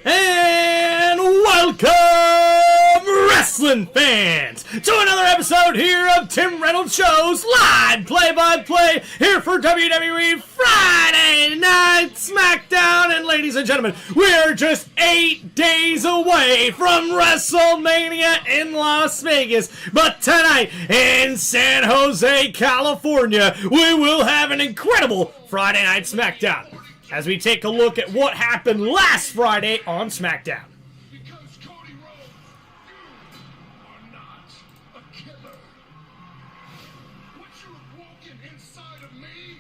And welcome, wrestling fans, to another episode here of Tim Reynolds Show's live play-by-play here for WWE Friday Night SmackDown. And ladies and gentlemen, we're just 8 days away from WrestleMania in Las Vegas. But tonight in San Jose, California, we will have an incredible Friday Night SmackDown as we take a look at what happened last Friday on SmackDown. Because Cody Rhodes, you are not a killer. What you have woken inside of me,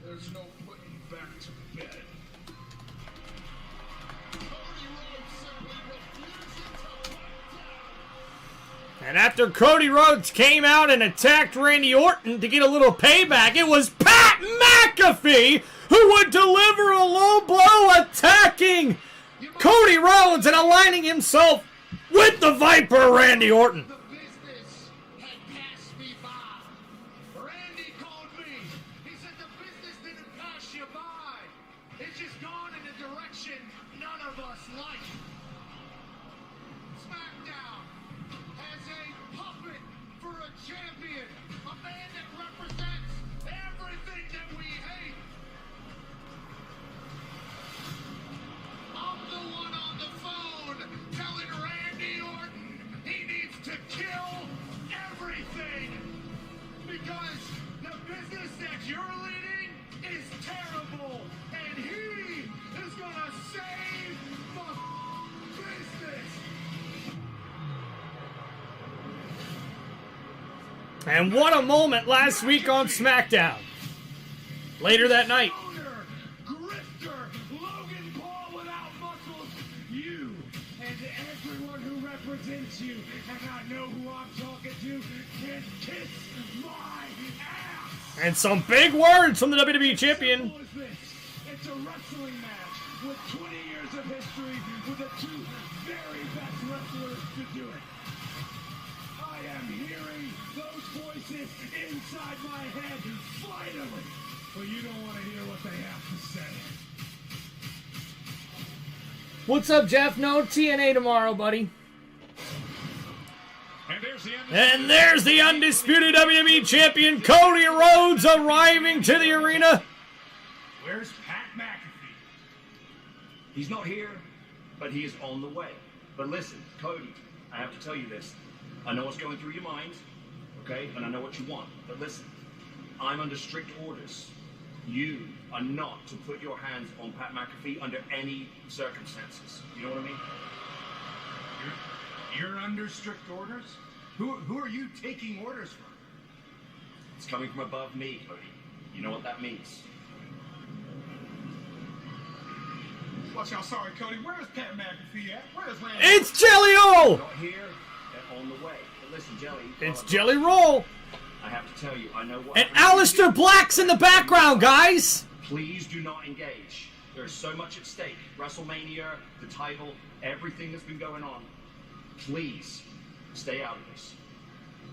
there's no putting back to bed. Cody Rhodes simply refuses to back down. And after Cody Rhodes came out and attacked Randy Orton to get a little payback, it was Pat McAfee who would deliver a low blow, attacking Cody Rhodes and aligning himself with the Viper, Randy Orton. The business had passed me by. Randy called me. He said the business didn't pass you by. It's just gone in a direction none of us like. SmackDown has a puppet for a champion, a man that represents everything that we hate. I'm the one on the phone telling Randy Orton he needs to kill everything because the business that you're leading is terrible and he is gonna save the business. And what a moment last week on SmackDown. Later that night, Owner, grifter, Logan Paul without muscles, you and everyone who represents you, and I know who I'm talking to, can kiss my ass. and some big words from the WWE Champion. Simple as this. It's a wrestling match with 20 years of history with the two very best wrestlers to do it. I am hearing those voices inside my head finally. But you don't want to hear what they have to say. What's up, Jeff? No TNA tomorrow, buddy. And there's the undisputed WWE Champion, Cody Rhodes, arriving to the arena. Where's Pat McAfee? He's not here, but he is on the way. But listen, Cody, I have to tell you this. I know what's going through your mind, okay? And I know what you want. But listen, I'm under strict orders. You are not to put your hands on Pat McAfee under any circumstances. You know what I mean? You're under strict orders? Who are you taking orders from? It's coming from above me, Cody. You know what that means. Watch out, sorry, Cody. Where's Pat McAfee at? Where's Randy? It's Jelly O! Not here, they're on the way. But listen, Jelly. It's Jelly Roll. I have to tell you, I know what... And Aleister Black's in the background, guys. Please do not engage. There is so much at stake. WrestleMania, the title, everything that's been going on. Please, stay out of this.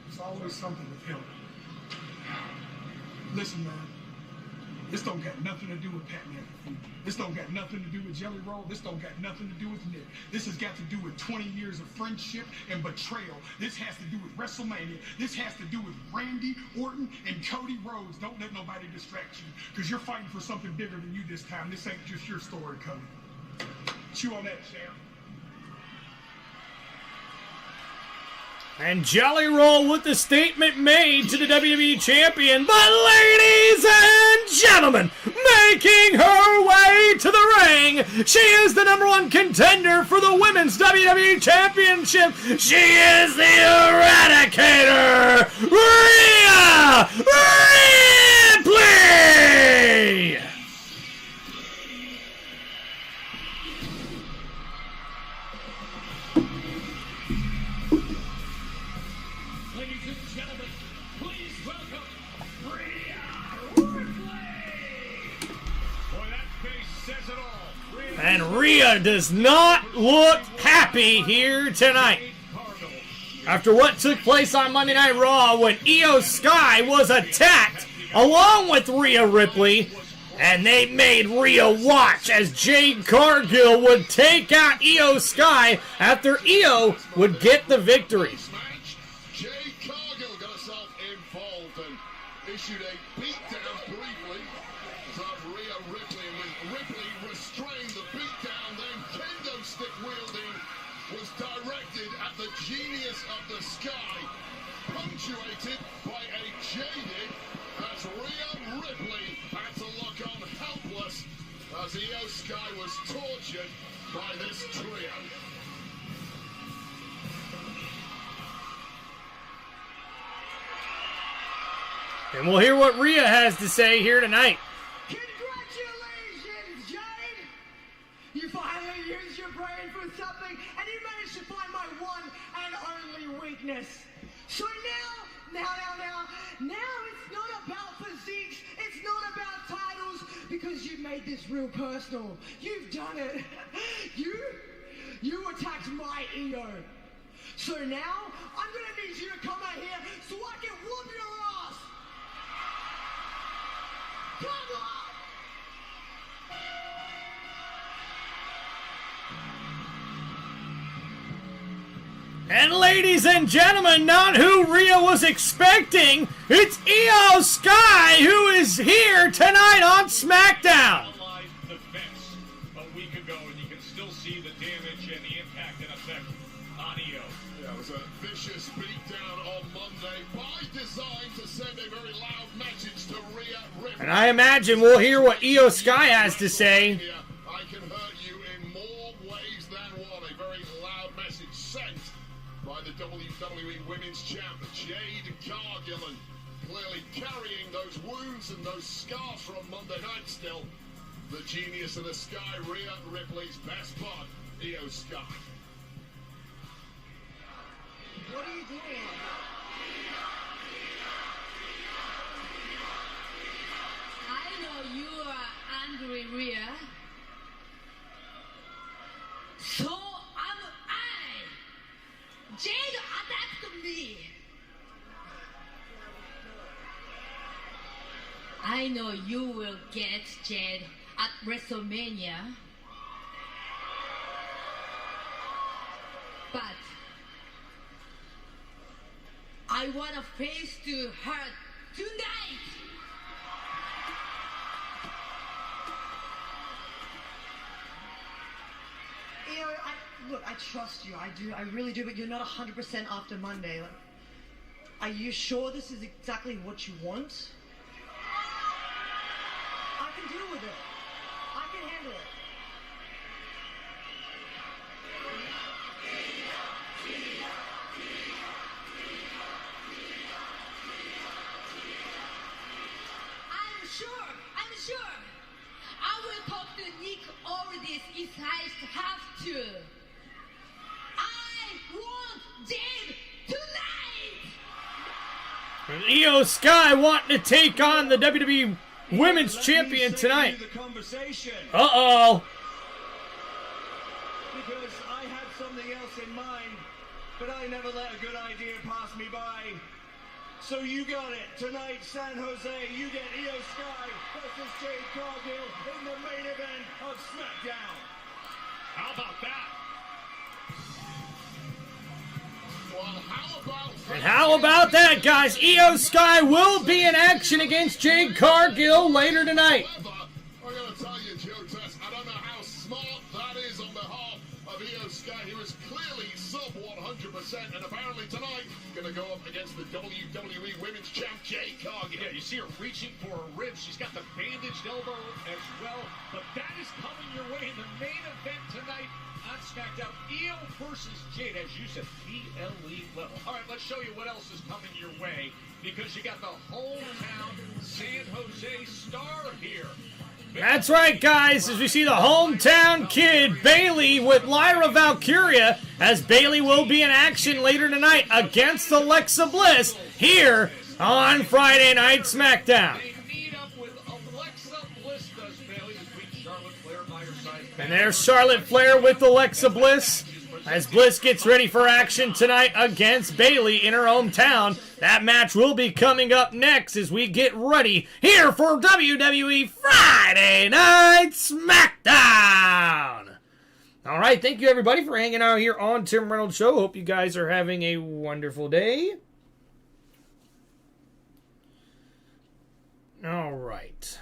There's always something with him. Listen, man. This don't got nothing to do with Pat McAfee. This don't got nothing to do with Jelly Roll. This don't got nothing to do with Nick. This has got to do with 20 years of friendship and betrayal. This has to do with WrestleMania. This has to do with Randy Orton and Cody Rhodes. Don't let nobody distract you, because you're fighting for something bigger than you this time. This ain't just your story, Cody. Chew on that, champ. And Jelly Roll with the statement made to the WWE Champion. But ladies and gentlemen, making her way to the ring, she is the #1 contender for the Women's WWE Championship. She is the Eradicator, Rhea Ripley! Ladies and gentlemen, please welcome Rhea Ripley. Boy, that face says it all. Rhea And Rhea does not look happy here tonight. After what took place on Monday Night Raw when Io Sky was attacked along with Rhea Ripley And they made Rhea watch as Jade Cargill would take out Io Sky after Io would get the victory. Match, Jade Cargill got herself involved and issued a beatdown briefly from Rhea Ripley. And when Ripley restrained the beatdown, then kendo stick wielding was directed at the genius of the Sky, punctuated by a jaded as Rhea Ripley had to look on helpless as Io Sky was tortured by this trio. And we'll hear what Rhea has to say here tonight. Congratulations, Jade! You finally used your brain for something, and you managed to find my one and only weakness. So now it's not about physiques, it's not about titles, because you've made this real personal. You've done it. You attacked my ego. So now, I'm gonna need you to come out here so I can whoop your ass. Come on! And ladies and gentlemen, not who Rhea was expecting, it's Io Sky who is here tonight on SmackDown. Live defense a week ago, and you can still see the damage and the impact and effect on Io. Yeah, it was a vicious beatdown on Monday by design to send a very loud message to Rhea Ripley. And I imagine we'll hear what Io Sky has to say. I can hurt you in more ways than one. A very loud message sent by the WWE Women's Champ, Jade Cargill, and clearly carrying those wounds and those scars from Monday night still. The genius of the Sky, Rhea Ripley's best bud, Io Sky. What are you doing? I know you are angry, Rhea. So am I. Jade attacked me. I know you will get Jade at WrestleMania. But I want a face to her tonight. Look, I trust you. I do. I really do. But you're not 100% after Monday. Like, are you sure this is exactly what you want? I can deal with it. I can handle it. I'm sure. I will talk to Nick over this if I have to. I want Jade tonight! And Io Sky wanting to take on the WWE Women's Champion tonight. Uh-oh. Because I had something else in mind, but I never let a good idea pass me by. So you got it. Tonight, San Jose, you get Io Sky versus Jade Cargill in the main event of SmackDown. How about that? Well, And how about that, guys? Io Sky will be in action against Jade Cargill later tonight. However, I'm going to tell you, Joe Tess, I don't know how smart that is on behalf of Io Sky. He was clearly sub 100%, and apparently tonight going to go up against the WWE Women's Champ, Jade Cargill. Yeah, you see her reaching for her ribs. She's got the bandaged elbow as well. But that is coming your way in the main event tonight on SmackDown. Io versus Jade, as you said, PLE level. All right, let's show you what else is coming your way, because you got the hometown San Jose star here. That's right, guys, as we see the hometown kid, Bayley, with Lyra Valkyria, as Bayley will be in action later tonight against Alexa Bliss here on Friday Night SmackDown. They meet up with Alexa Bliss, does Bayley, between Charlotte Flair by herself. And there's Charlotte Flair with Alexa Bliss. As Bliss gets ready for action tonight against Bayley in her hometown. That match will be coming up next as we get ready here for WWE Friday Night SmackDown. All right, thank you everybody for hanging out here on Tim Reynolds Show. Hope you guys are having a wonderful day. All right.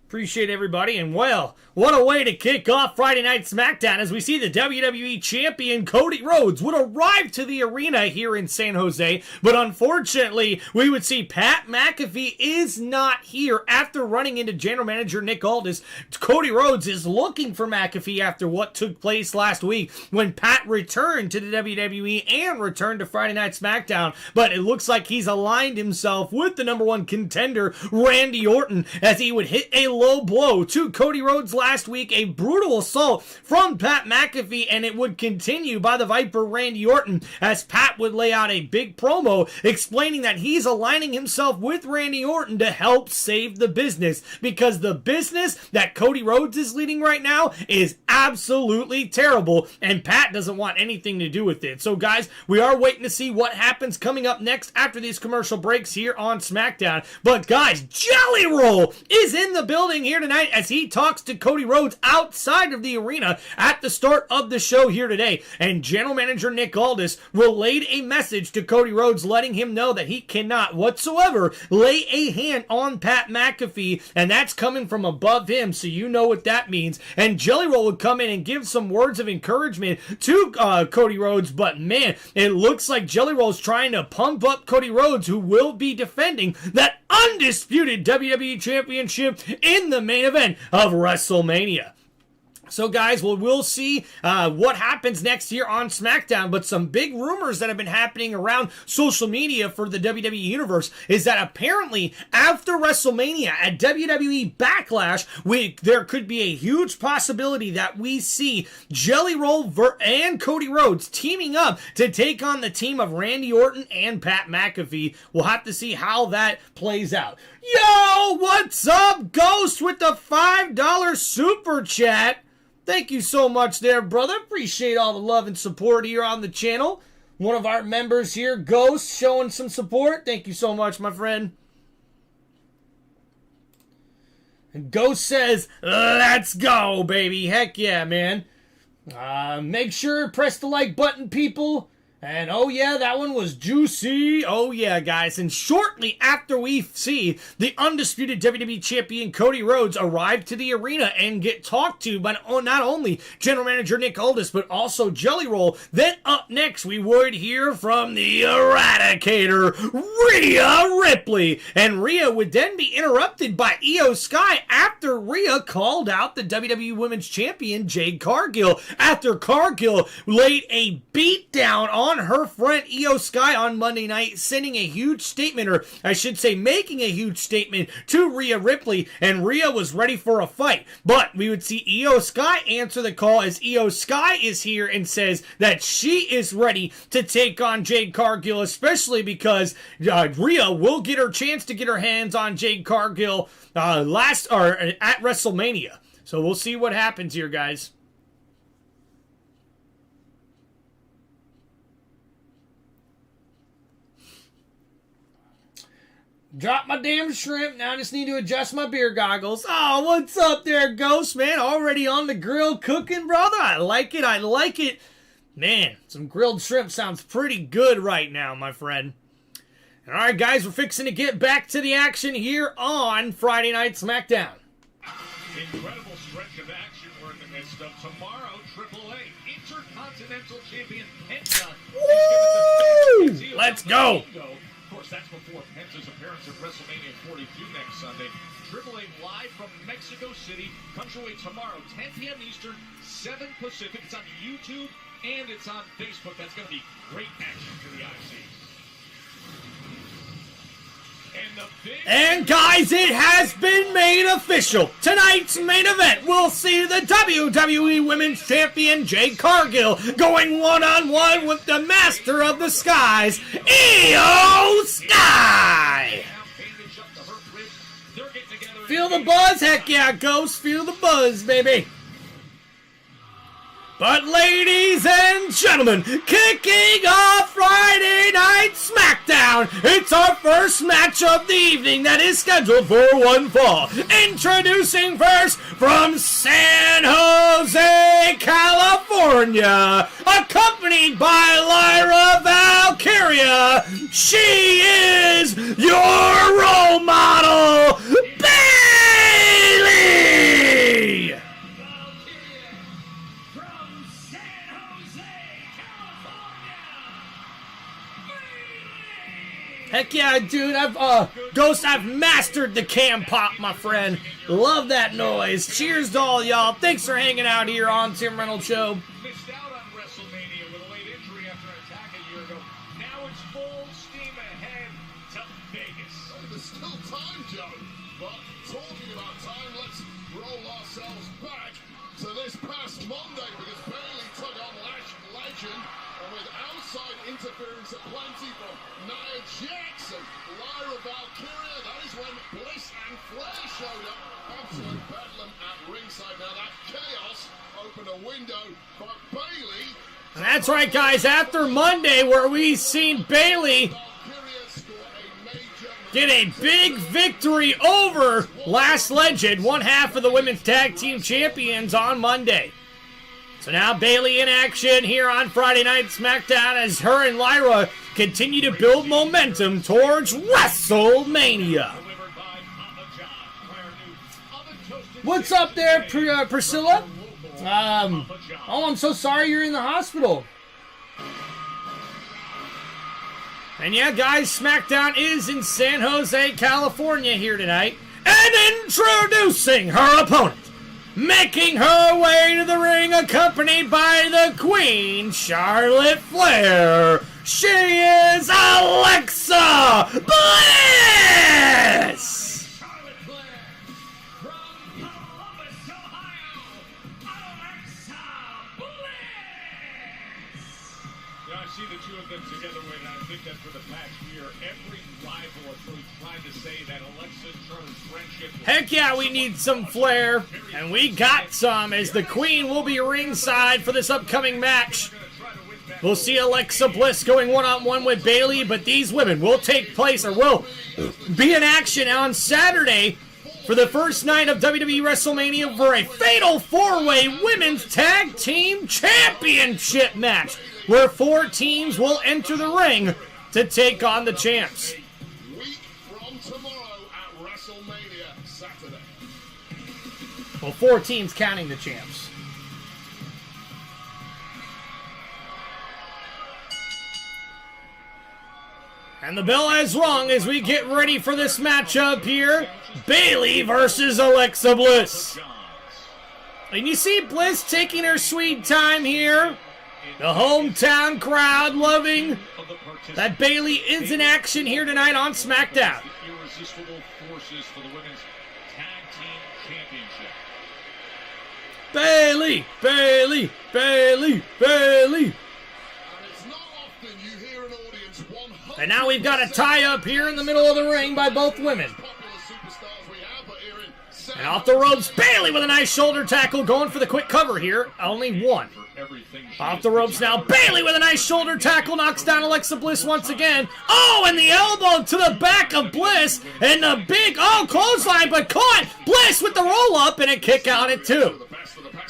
Appreciate everybody, and well, what a way to kick off Friday Night SmackDown as we see the WWE Champion Cody Rhodes would arrive to the arena here in San Jose, but unfortunately, we would see Pat McAfee is not here after running into General Manager Nick Aldis. Cody Rhodes is looking for McAfee after what took place last week when Pat returned to the WWE and returned to Friday Night SmackDown, but it looks like he's aligned himself with the number one contender, Randy Orton, as he would hit a low blow to Cody Rhodes last week, a brutal assault from Pat McAfee, and it would continue by the Viper Randy Orton as Pat would lay out a big promo explaining that he's aligning himself with Randy Orton to help save the business, because the business that Cody Rhodes is leading right now is absolutely terrible, and Pat doesn't want anything to do with it. So guys, we are waiting to see what happens coming up next after these commercial breaks here on SmackDown. But guys, Jelly Roll is in the building here tonight as he talks to Cody Rhodes outside of the arena at the start of the show here today. And General Manager Nick Aldis relayed a message to Cody Rhodes letting him know that he cannot whatsoever lay a hand on Pat McAfee, and that's coming from above him, so you know what that means. And Jelly Roll would come in and give some words of encouragement to Cody Rhodes, but man, it looks like Jelly Roll's trying to pump up Cody Rhodes, who will be defending that undisputed WWE Championship in the main event of WrestleMania. So guys, we'll see what happens next here on SmackDown, but some big rumors that have been happening around social media for the WWE Universe is that apparently after WrestleMania at WWE Backlash, there could be a huge possibility that we see Jelly Roll and Cody Rhodes teaming up to take on the team of Randy Orton and Pat McAfee. We'll have to see how that plays out. Yo, what's up, Ghost, with the $5 super chat? Thank you so much there, brother. Appreciate all the love and support here on the channel. One of our members here, Ghost, showing some support. Thank you so much, my friend. And Ghost says, let's go, baby. Heck yeah, man. Make sure, press the like button, people. And oh yeah, that one was juicy. Oh yeah, guys. And shortly after we see the undisputed WWE Champion Cody Rhodes arrive to the arena and get talked to by not only General Manager Nick Aldis, but also Jelly Roll, then up next we would hear from the Eradicator, Rhea Ripley. And Rhea would then be interrupted by Io Sky after Rhea called out the WWE Women's Champion Jade Cargill, after Cargill laid a beatdown on her friend Io Sky on Monday night, sending a huge statement, or I should say making a huge statement to Rhea Ripley, and Rhea was ready for a fight. But we would see Io Sky answer the call as Io Sky is here and says that she is ready to take on Jade Cargill, especially because Rhea will get her chance to get her hands on Jade Cargill at WrestleMania. So we'll see what happens here, guys. Drop my damn shrimp. Now I just need to adjust my beer goggles. Oh, what's up there, Ghost, man? Already on the grill cooking, brother? I like it. I like it. Man, some grilled shrimp sounds pretty good right now, my friend. All right, guys, we're fixing to get back to the action here on Friday Night SmackDown. Incredible stretch of action we're in the midst of. Tomorrow, AAA Intercontinental Champion Penta Woo! is given the Let's go. Of course, that's before Penta's appearance at WrestleMania 42 next Sunday. AAA live from Mexico City. Comes your way tomorrow, 10 p.m. Eastern, 7 Pacific. It's on YouTube and it's on Facebook. That's going to be great action for the ICs. And guys, it has been made official. Tonight's main event will see the WWE Women's Champion Jade Cargill going one-on-one with the Master of the Skies, Io Sky. Bandage up to her ribs. They're getting together Feel the buzz? Heck yeah, Ghost. Feel the buzz, baby. But ladies and gentlemen, kicking off Friday Night SmackDown, it's our first match of the evening that is scheduled for one fall. Introducing first from San Jose, California, accompanied by Lyra Valkyria, she is your role model, Bayley! Heck yeah, dude, Ghost, I've mastered the cam pop, my friend. Love that noise. Cheers to all y'all. Thanks for hanging out here on Tim Reynolds Show. Missed out on WrestleMania with a late injury after an attack a year ago. Now it's full steam ahead to Vegas. There's still time, Joe. But talking about time, let's roll ourselves back to this past Monday because Bayley took on Legend, and with outside interference aplenty from Nia Jax and Lyra Valkyria, that is when Bliss and Flair showed up. Absolute bedlam at ringside. Now that chaos opened a window for Bayley. That's right, guys. After Monday, where we seen Bayley get a big victory over Last Legend, one half of the Women's Tag Team Champions on Monday. So now Bayley in action here on Friday Night SmackDown as her and Lyra continue to build momentum towards WrestleMania. What's up there, Priscilla? Oh, I'm so sorry you're in the hospital. And yeah, guys, SmackDown is in San Jose, California here tonight. And introducing her opponent, making her way to the ring, accompanied by the Queen, Charlotte Flair. She is Alexa Bliss! Charlotte Flair from Columbus, Ohio, Alexa Bliss! Yeah, I see the two of them together, and I think that for the past year, every rival has really tried to say that Alexa and Charlotte's friendship. Heck yeah, we need some Flair, and we got some as the Queen will be ringside for this upcoming match. We'll see Alexa Bliss going one-on-one with Bayley, but these women will take place, or will be in action on Saturday for the first night of WWE WrestleMania for a fatal four-way Women's Tag Team Championship match, where 4 teams will enter the ring to take on the champs. Week from tomorrow at WrestleMania Saturday. Well, 4 teams counting the champs. And the bell has rung as we get ready for this matchup here. Bayley versus Alexa Bliss. And you see Bliss taking her sweet time here. The hometown crowd loving that Bayley is in action here tonight on SmackDown. Irresistible forces for the Women's Tag Team Championship. Bayley, Bayley, Bayley, Bayley. And now we've got a tie-up here in the middle of the ring by both women. And off the ropes, Bayley with a nice shoulder tackle, going for the quick cover here. Only one. Off the ropes now, Bayley with a nice shoulder tackle, knocks down Alexa Bliss once again. Oh, and the elbow to the back of Bliss, and the big, clothesline, but caught. Bliss with the roll-up and a kick out at 2.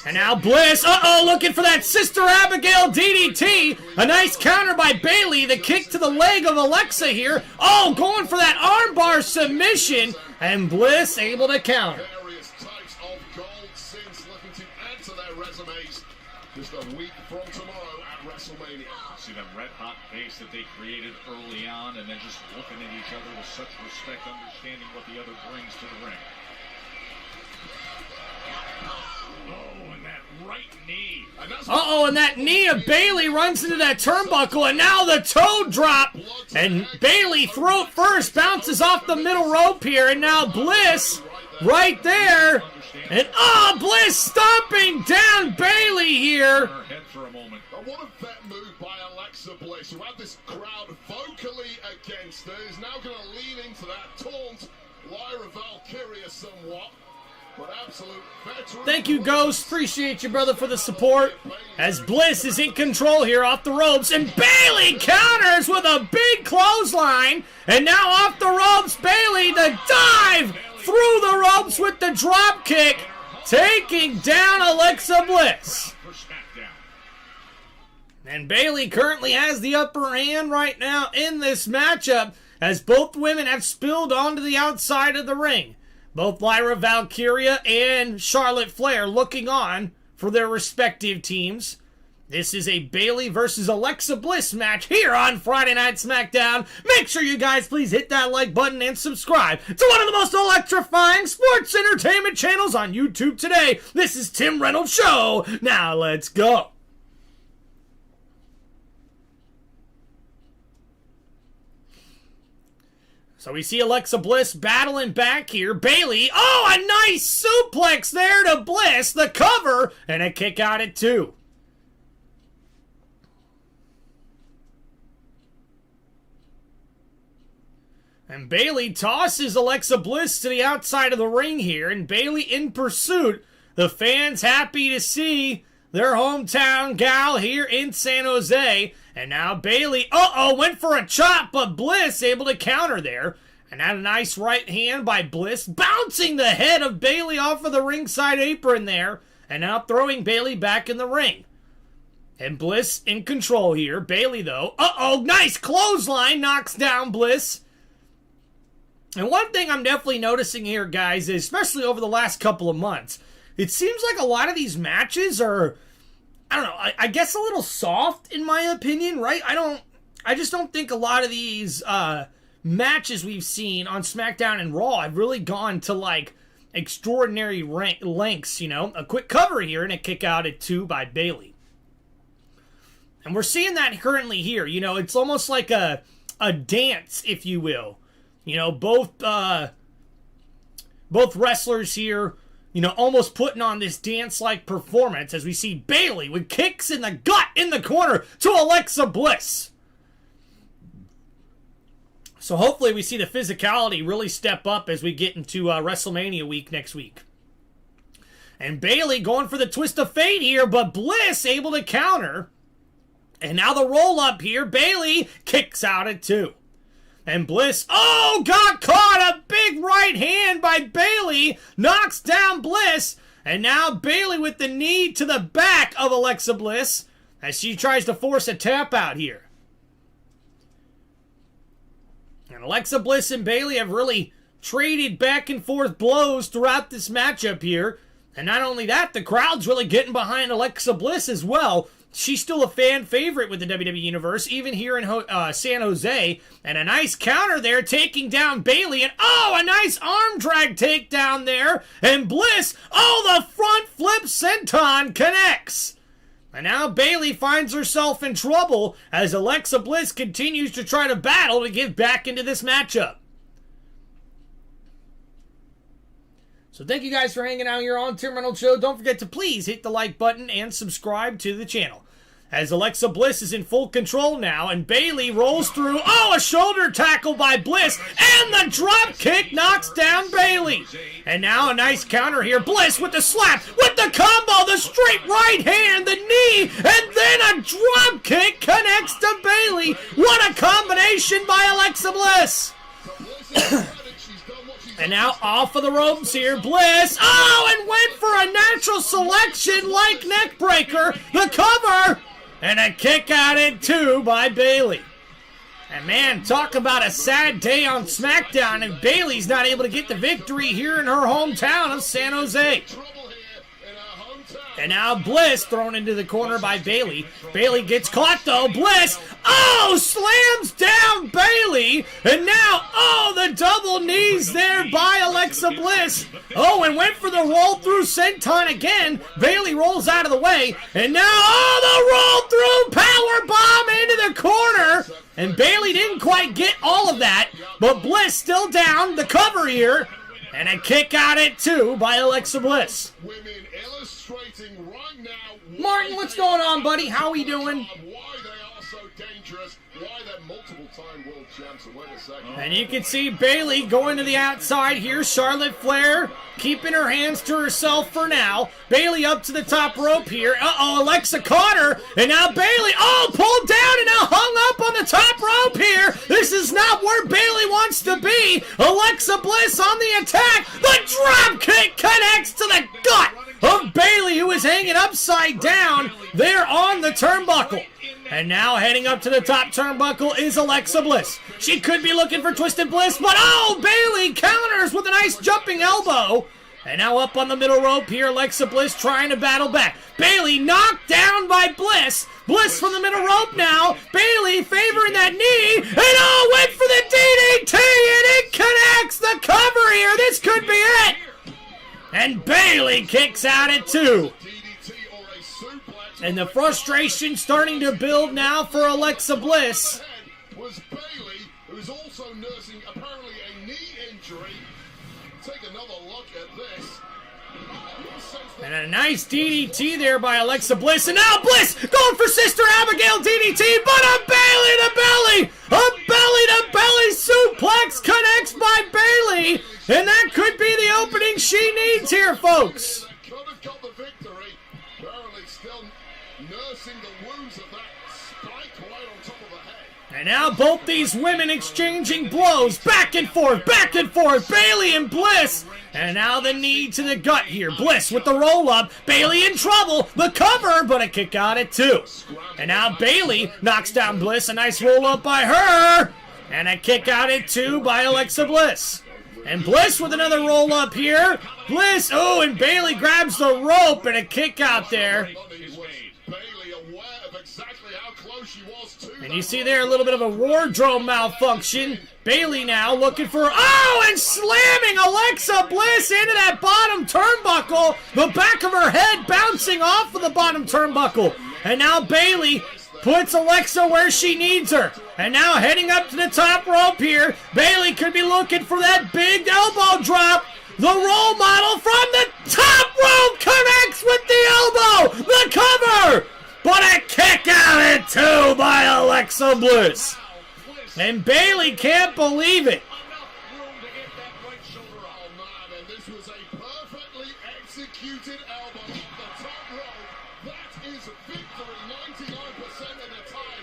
And now Bliss, looking for that Sister Abigail DDT. A nice counter by Bayley. The kick to the leg of Alexa here. Oh, going for that armbar submission. And Bliss able to counter. Various types of gold since looking to add to their resumes. Just a week from tomorrow at WrestleMania. See that red-hot pace that they created early on, and then just looking at each other with such respect, understanding what the other brings to the ring. Oh, and that right knee. And that knee of Bayley runs into that turnbuckle, and now the toe drop. And Bayley throat first bounces off the middle rope here, and now Bliss right there. And Bliss stomping down Bayley here. Her head for a moment. What a vet move by Alexa Bliss, who had this crowd vocally against her, is now going to lean into that taunt Lyra Valkyria somewhat. But absolute veteran. Thank you, Ghost. Appreciate you, brother, for the support. As Bliss is in control here off the ropes. And Bayley counters with a big clothesline. And now off the ropes, Bayley, the dive through the ropes with the drop kick. Taking down Alexa Bliss. And Bayley currently has the upper hand right now in this matchup, as both women have spilled onto the outside of the ring. Both Lyra Valkyria and Charlotte Flair looking on for their respective teams. This is a Bayley versus Alexa Bliss match here on Friday Night SmackDown. Make sure you guys please hit that like button and subscribe to one of the most electrifying sports entertainment channels on YouTube today. This is Tim Reynolds Show. Now let's go. So we see Alexa Bliss battling back here. Bayley, oh, a nice suplex there to Bliss. The cover and a kick out at 2. And Bayley tosses Alexa Bliss to the outside of the ring here. And Bayley in pursuit. The fans happy to see their hometown gal here in San Jose. And now Bayley, went for a chop, but Bliss able to counter there. And now a nice right hand by Bliss, bouncing the head of Bayley off of the ringside apron there. And now throwing Bayley back in the ring. And Bliss in control here. Bayley, though, nice clothesline, knocks down Bliss. And one thing I'm definitely noticing here, guys, is especially over the last couple of months, it seems like a lot of these matches are, I don't know, I guess a little soft in my opinion, right? I just don't think a lot of these matches we've seen on SmackDown and Raw have really gone to like extraordinary lengths, you know? A quick cover here and a kick out at 2 by Bayley. And we're seeing that currently here, you know, it's almost like a dance, if you will. You know, both wrestlers here, you know, almost putting on this dance-like performance as we see Bayley with kicks in the gut in the corner to Alexa Bliss. So hopefully we see the physicality really step up as we get into WrestleMania week next week. And Bayley going for the twist of fate here, but Bliss able to counter. And now the roll-up here, Bayley kicks out at 2. And Bliss, got caught! A big right hand by Bayley, knocks down Bliss. And now Bayley with the knee to the back of Alexa Bliss as she tries to force a tap out here. And Alexa Bliss and Bayley have really traded back and forth blows throughout this matchup here. And not only that, the crowd's really getting behind Alexa Bliss as well. She's still a fan favorite with the WWE Universe, even here in San Jose. And a nice counter there, taking down Bayley. And a nice arm drag takedown there. And Bliss, the front flip senton connects. And now Bayley finds herself in trouble as Alexa Bliss continues to try to battle to get back into this matchup. So thank you guys for hanging out here on Tim Reynolds Show. Don't forget to please hit the like button and subscribe to the channel. As Alexa Bliss is in full control now, and Bayley rolls through. A shoulder tackle by Bliss, and the drop kick knocks down Bayley. And now a nice counter here. Bliss with the slap, with the combo, the straight right hand, the knee, and then a drop kick connects to Bayley. What a combination by Alexa Bliss. And now off of the ropes here, Bliss. And went for a natural selection like neck breaker. The cover. And a kick out at 2 by Bayley. And man, talk about a sad day on SmackDown, and Bayley's not able to get the victory here in her hometown of San Jose. And now Bliss thrown into the corner by Bayley. Bayley gets caught though. Bliss, slams down Bayley. And now, the double knees there by Alexa Bliss. And went for the roll through senton again. Bayley rolls out of the way. And now, the roll through power bomb into the corner. And Bayley didn't quite get all of that. But Bliss still down. The cover here. And a kick out at 2 by Alexa Bliss. Right now Martin, what's going on, buddy? How are we doing? why they are so dangerous. Why they're multiple-time world champs, and wait a second. And you can see Bayley going to the outside here. Charlotte Flair keeping her hands to herself for now. Bayley up to the top rope here. Uh-oh, Alexa caught her. And now Bayley, pulled down and now hung up on the top rope here. This is not where Bayley wants to be. Alexa Bliss on the attack. The drop kick connects to the gut of Bayley, who is hanging upside down there on the turnbuckle. And now heading up to the top turnbuckle is Alexa Bliss. She could be looking for Twisted Bliss, but Bayley counters with a nice jumping elbow. And now up on the middle rope here, Alexa Bliss trying to battle back. Bayley knocked down by Bliss. Bliss from the middle rope now. Bayley favoring that knee. And went for the DDT, and it connects the cover here. This could be it. And Bayley kicks out at 2. And the frustration starting to build now for Alexa Bliss. Was Bayley, who's also nursing apparently a knee injury. Take another look at this. And a nice DDT there by Alexa Bliss. And now Bliss going for Sister Abigail DDT, but a belly to belly. A belly to belly suplex connects by Bayley. And that could be the opening she needs here, folks. Could have got the victory. Apparently still nursing the wounds of that spike right on top of the head. And now both these women exchanging blows. Back and forth, Bayley and Bliss. And now the knee to the gut here. Bliss with the roll-up. Bayley in trouble. The cover, but a kick out at 2. And now Bayley knocks down Bliss. A nice roll-up by her. And a kick out at 2 by Alexa Bliss. And Bliss with another roll-up here. Bliss, and Bayley grabs the rope and a kick out there. And you see there a little bit of a wardrobe malfunction. Bayley now looking for, and slamming Alexa Bliss into that bottom turnbuckle. The back of her head bouncing off of the bottom turnbuckle. And now Bayley puts Alexa where she needs her. And now heading up to the top rope here. Bayley could be looking for that big elbow drop. The role model from the top rope connects with the elbow. The cover. But a kick out at 2 by Alexa Bliss. And Bayley can't believe it. And this was a perfectly executed elbow at the top rope. That is victory 99% of the time.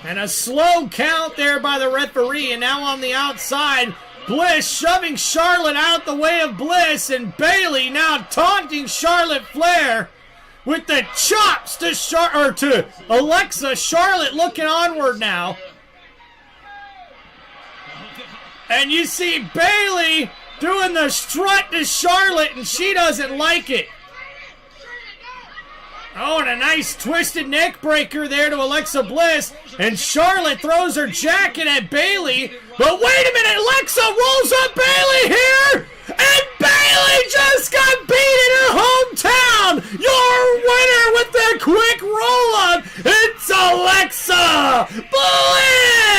And a slow count there by the referee. And now on the outside, Bliss shoving Charlotte out the way of Bliss. And Bayley now taunting Charlotte Flair with the chops to Alexa. Charlotte looking onward now. And you see Bayley doing the strut to Charlotte, and she doesn't like it. And a nice twisted neck breaker there to Alexa Bliss. And Charlotte throws her jacket at Bayley. But wait a minute, Alexa rolls up Bayley here. And Bayley just got beat in her hometown. Your winner with the quick roll-up, it's Alexa Bliss.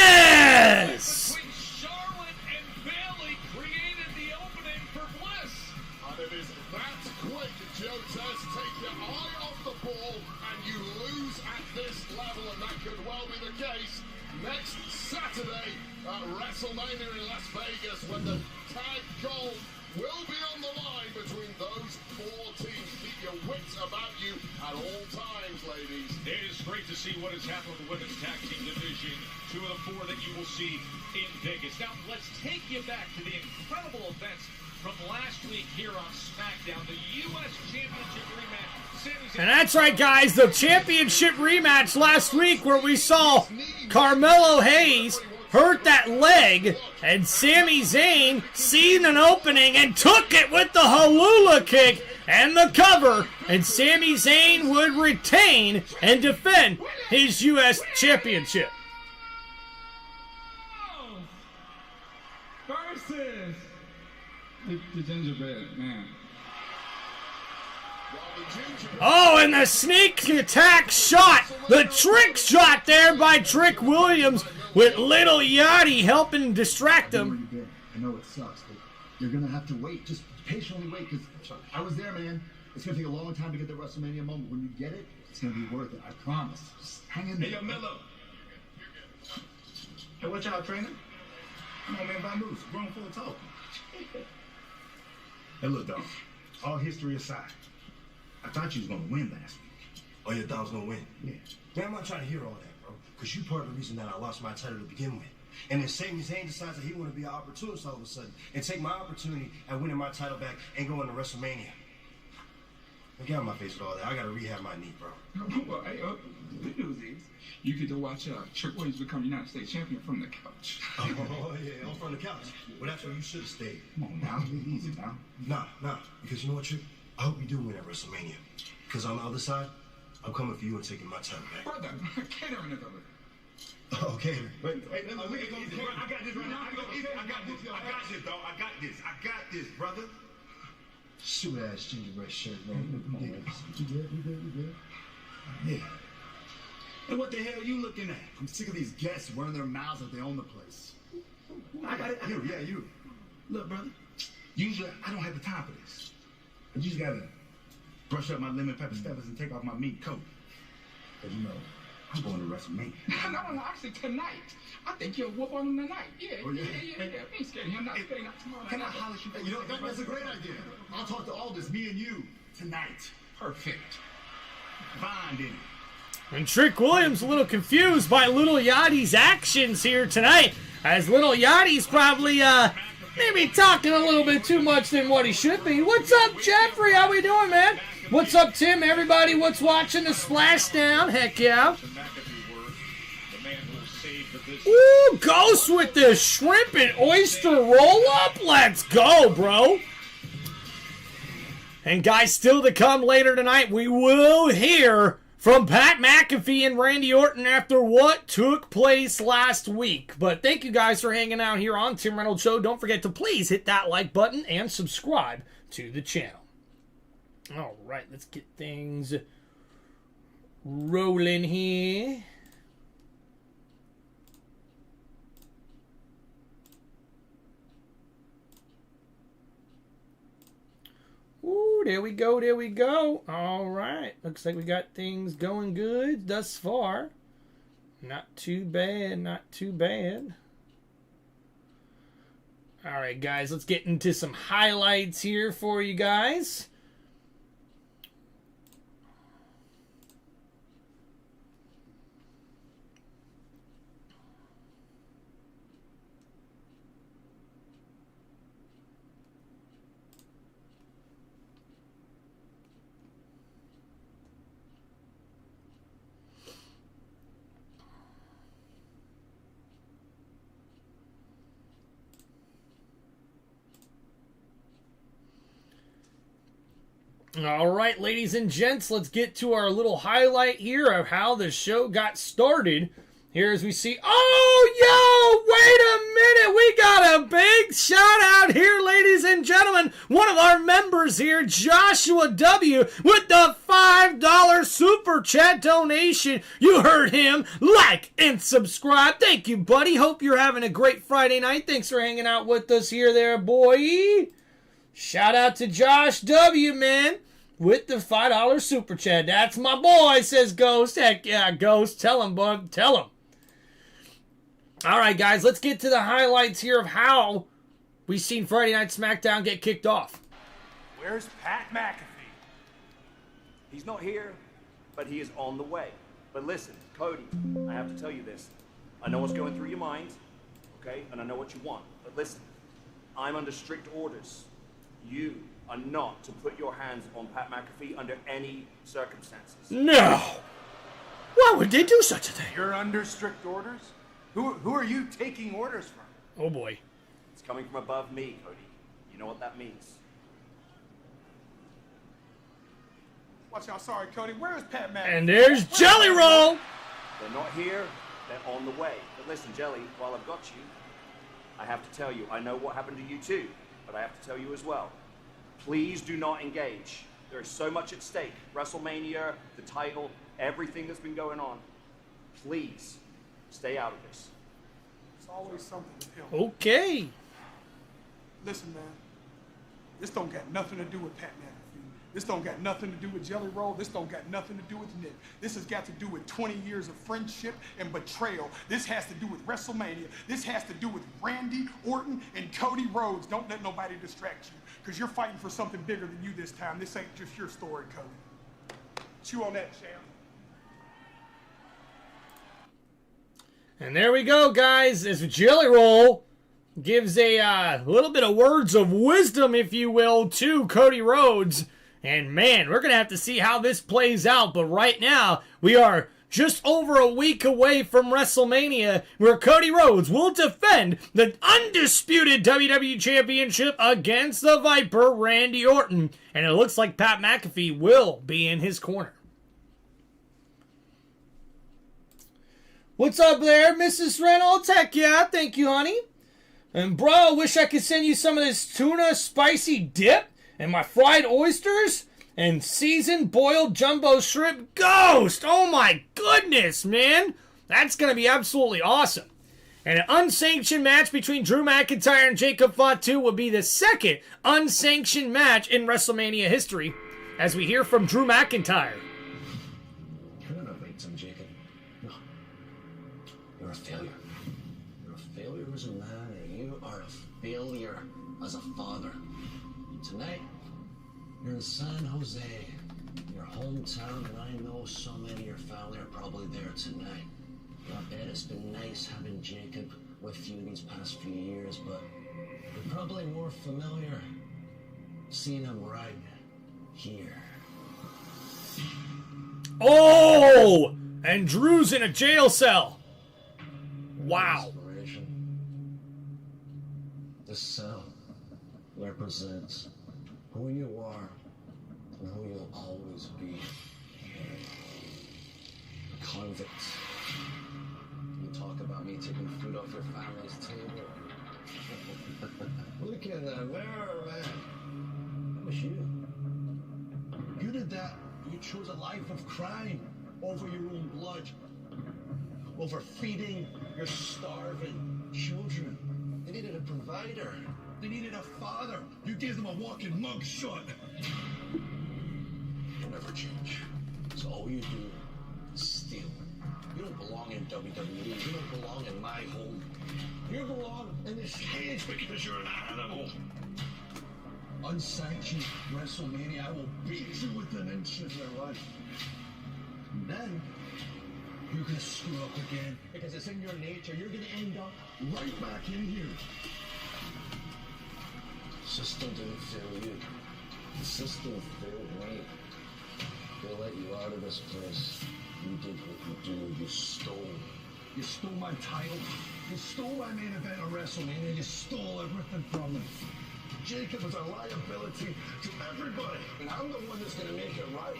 Charlotte and Bayley created the opening for Bliss. And it is that quick, Joe Test. Take your eye off the ball and you lose at this level, and that could well be the case next Saturday at WrestleMania in Las Vegas, when the tag gold will be on the line between those 4 teams. Keep your wits about you at all times, ladies. It is great to see what has happened with the women's tag team division. 2 of the 4 that you will see in Vegas. Now, let's take you back to the incredible events from last week here on SmackDown. The U.S. Championship rematch. And that's right, guys. The championship rematch last week where we saw Carmelo Hayes hurt that leg, and Sami Zayn seen an opening and took it with the Halula kick and the cover, and Sami Zayn would retain and defend his U.S. Championship. Versus the gingerbread man. And the sneak attack shot, the trick shot there by Trick Williams, with Little Yachty helping distract him. I know it sucks, but you're going to have to wait. Just patiently wait, because I was there, man. It's going to take a long time to get the WrestleMania moment. When you get it, it's going to be worth it. I promise. Just hang in there. Hey, yo, Mello, Hey, watch out, trainer. Come on, man, vamoose. Grown full of talk. Hey, look, dog. All history aside, I thought you was gonna win last week. Oh, you thought I was gonna win? Yeah. Man, I'm not trying to hear all that, bro. Because you part of the reason that I lost my title to begin with. And then Sami Zayn decides that he want to be an opportunist all of a sudden and take my opportunity at winning my title back and going to WrestleMania. Now, get out of my face with all that. I gotta rehab my knee, bro. Well, hey, the good news is you get to watch Trick Williams become United States champion from the couch. Oh, yeah, I'm from the couch. Well, that's where you should have stayed. Come on now, be easy now. Nah. Because you know what, Trick? I hope you do win at WrestleMania. Because on the other side, I'm coming for you and taking my title back. Brother, catering is over. Okay. Wait, Hey, let me go. I got this right now. I got this, dog. I got this, brother. Stupid ass gingerbread shirt, man. Come on, man. You good? Yeah. And what the hell are you looking at? I'm sick of these guests running their mouths like they own the place. I got it. You. Look, brother. Usually, I don't have the time for this. I just gotta brush up my lemon pepper steppers and take off my meat coat. But you know, I'm going to WrestleMania. No, actually tonight. I think you'll whoop on him tonight. Yeah. We ain't scared of him. Not today, not tomorrow. Can I holler at you? Hey, you know, that's a great idea. I'll talk to Aldous, me and you, tonight. Perfect. Fine, then. And Trick Williams a little confused by Little Yachty's actions here tonight, as Little Yachty's probably maybe talking a little bit too much than what he should be. What's up, Jeffrey? How we doing, man? What's up, Tim? Everybody, what's watching the Splashdown? Heck yeah. Ooh, Ghost with the shrimp and oyster roll-up. Let's go, bro. And guys, still to come later tonight, we will hear from Pat McAfee and Randy Orton after what took place last week. But thank you guys for hanging out here on Tim Reynolds Show. Don't forget to please hit that like button and subscribe to the channel. All right, let's get things rolling here. Ooh, there we go. All right, looks like we got things going good thus far. Not too bad. All right, guys, let's get into some highlights here for you guys. All right, ladies and gents, let's get to our little highlight here of how the show got started. Here as we see, oh, yo, wait a minute. We got a big shout out here, ladies and gentlemen. One of our members here, Joshua W., with the $5 super chat donation. You heard him. Like and subscribe. Thank you, buddy. Hope you're having a great Friday night. Thanks for hanging out with us here, there, boy. Shout out to Josh W., man, with the $5 super chat. That's my boy, says Ghost. Heck yeah, Ghost. Tell him, bud. Tell him. All right, guys, let's get to the highlights here of how we've seen Friday Night SmackDown get kicked off. Where's Pat McAfee? He's not here, but he is on the way. But listen, Cody, I have to tell you this. I know what's going through your mind, okay? And I know what you want. But listen, I'm under strict orders. You are not to put your hands on Pat McAfee under any circumstances. No! Why would they do such a thing? You're under strict orders? Who are you taking orders from? Oh, boy. It's coming from above me, Cody. You know what that means. Watch out, sorry, Cody. Where is Pat McAfee? And there's Jelly Roll! They're not here. They're on the way. But listen, Jelly, while I've got you, I have to tell you, I know what happened to you too, but I have to tell you as well. Please do not engage. There is so much at stake. WrestleMania, the title, everything that's been going on. Please, stay out of this. It's always something to him. Okay. Listen, man. This don't got nothing to do with Pat McAfee. This don't got nothing to do with Jelly Roll. This don't got nothing to do with Nick. This has got to do with 20 years of friendship and betrayal. This has to do with WrestleMania. This has to do with Randy Orton and Cody Rhodes. Don't let nobody distract you, because you're fighting for something bigger than you this time. This ain't just your story, Cody. Chew on that, champ. And there we go, guys, as Jelly Roll gives a little bit of words of wisdom, if you will, to Cody Rhodes. And man, we're going to have to see how this plays out. But right now, we are just over a week away from WrestleMania, where Cody Rhodes will defend the undisputed WWE Championship against the Viper, Randy Orton. And it looks like Pat McAfee will be in his corner. What's up there, Mrs. Reynolds? Heck yeah, thank you, honey. And bro, wish I could send you some of this tuna spicy dip and my fried oysters and seasoned boiled jumbo shrimp ghost. Oh my goodness, man. That's going to be absolutely awesome. And an unsanctioned match between Drew McIntyre and Jacob Fatu will be the second unsanctioned match in WrestleMania history, as we hear from Drew McIntyre. You're not a victim, Jacob. No. You're a failure. You're a failure as a man, and you are a failure as a father. Tonight, you're in San Jose, your hometown, and I know so many of your family are probably there tonight. I bet it's been nice having Jacob with you these past few years, but you're probably more familiar seeing him right here. Oh! And Drew's in a jail cell. Wow. This cell represents who you are and who you'll always be. Convicts. You talk about me taking food off your family's table. Look in the mirror, man. That was you. You did that. You chose a life of crime over your own blood. Over feeding your starving children. They needed a provider. They needed a father. You gave them a walking mugshot. You'll never change. So all you do is steal. You don't belong in WWE. You don't belong in my home. You belong in this cage because you're an animal. Unsanctioned WrestleMania, I will beat you within an inch of your life. And then you're gonna screw up again because it's in your nature. You're gonna end up right back in here. The system didn't fail you. The system failed me. They let you out of this place. You did what you do. You stole. You stole my title. You stole my main event of WrestleMania. You stole everything from me. Jacob is a liability to everybody. And I'm the one that's going to make it right.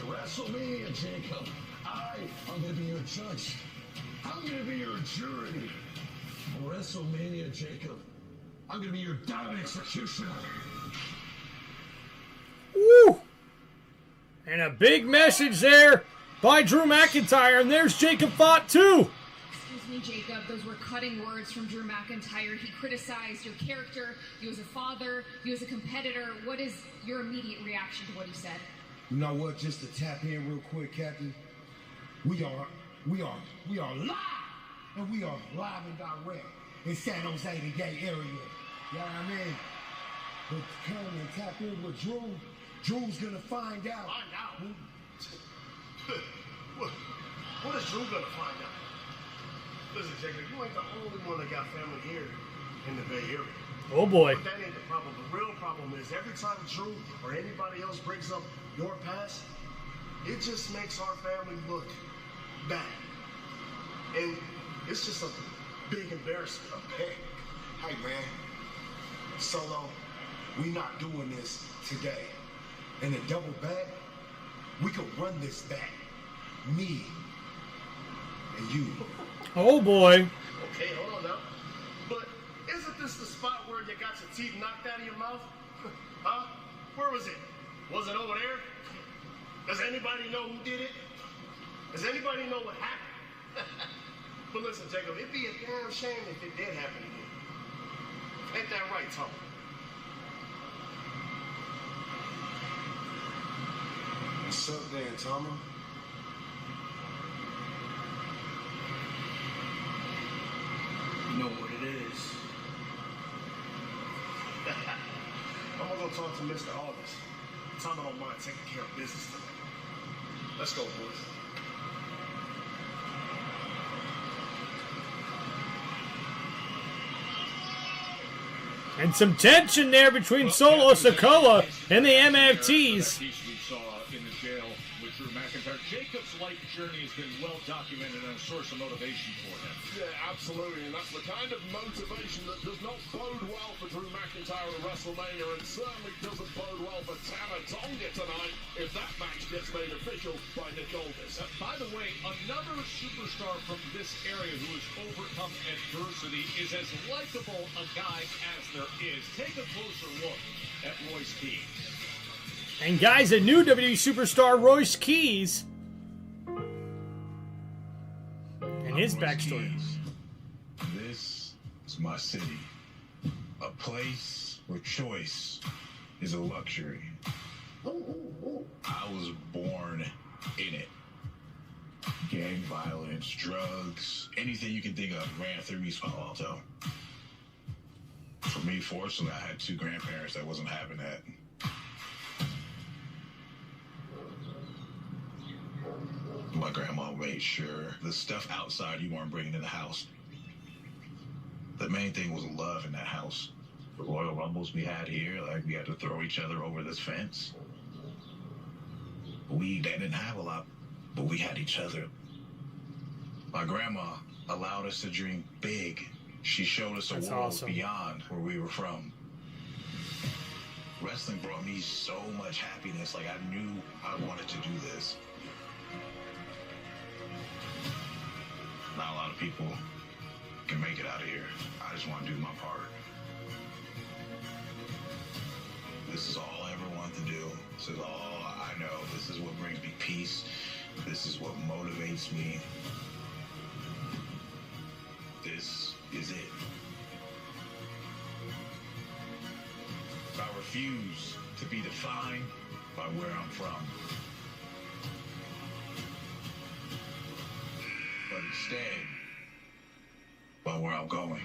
WrestleMania, Jacob. I'm going to be your judge. I'm going to be your jury. WrestleMania, Jacob. I'm going to be your diamond executioner. Woo! And a big message there by Drew McIntyre, and there's Jacob Fatu. Excuse me, Jacob. Those were cutting words from Drew McIntyre. He criticized your character, you as a father, you as a competitor. What is your immediate reaction to what he said? You know what? Just to tap in real quick, Captain. We are live, and we are live and direct in San Jose, the gay area. You know what I mean? But come and tap in with Drew. Drew's gonna find out. Find out? What is Drew gonna find out? Listen, Jacob, you ain't the only one that got family here in the Bay Area. Oh boy. But that ain't the problem. The real problem is every time Drew or anybody else brings up your past, it just makes our family look bad. And it's just a big embarrassment. Hey man, Solo, we not doing this today. In a double back, we could run this back. Me and you. Oh boy. Okay, hold on now. But isn't this the spot where you got your teeth knocked out of your mouth? Huh? Where was it? Was it over there? Does anybody know who did it? Does anybody know what happened? But listen, Jacob, it'd be a damn shame if it did happen again. Ain't that right, Tom? What's up then, Tommy? You know what it is. I'm gonna go talk to Mr. August. Tell him I don't mind taking care of business today. Let's go, boys. And some tension there between Solo Sikoa and the MFTs. We saw in the jail with Drew McIntyre. Jacob's life journey has been well documented and a source of motivation for him. Yeah, absolutely, and that's the kind of motivation that does not bode well for Drew McIntyre at WrestleMania, and certainly doesn't bode well for Tama Tonga tonight if that match gets made official by Nick Aldis. By the way, another superstar from this area who has overcome adversity is as likable a guy as there is. Take a closer look at Royce Keys. And guys, a new WWE superstar, Royce Keys. And his backstory. This is my city. A place where choice is a luxury. I was born in it. Gang violence, drugs, anything you can think of ran through East Palo Alto. For me, fortunately, I had two grandparents that wasn't having that. My grandma made sure the stuff outside you weren't bringing in the house. The main thing was love in that house. The Royal Rumbles we had here, like we had to throw each other over this fence. They didn't have a lot, but we had each other. My grandma allowed us to dream big. She showed us a world beyond where we were from. Wrestling brought me so much happiness, like I knew I wanted to do this. Not a lot of people can make it out of here. I just want to do my part. This is all I ever want to do. This is all I know. This is what brings me peace. This is what motivates me. This is it. I refuse to be defined by where I'm from. But instead, by where I'm going.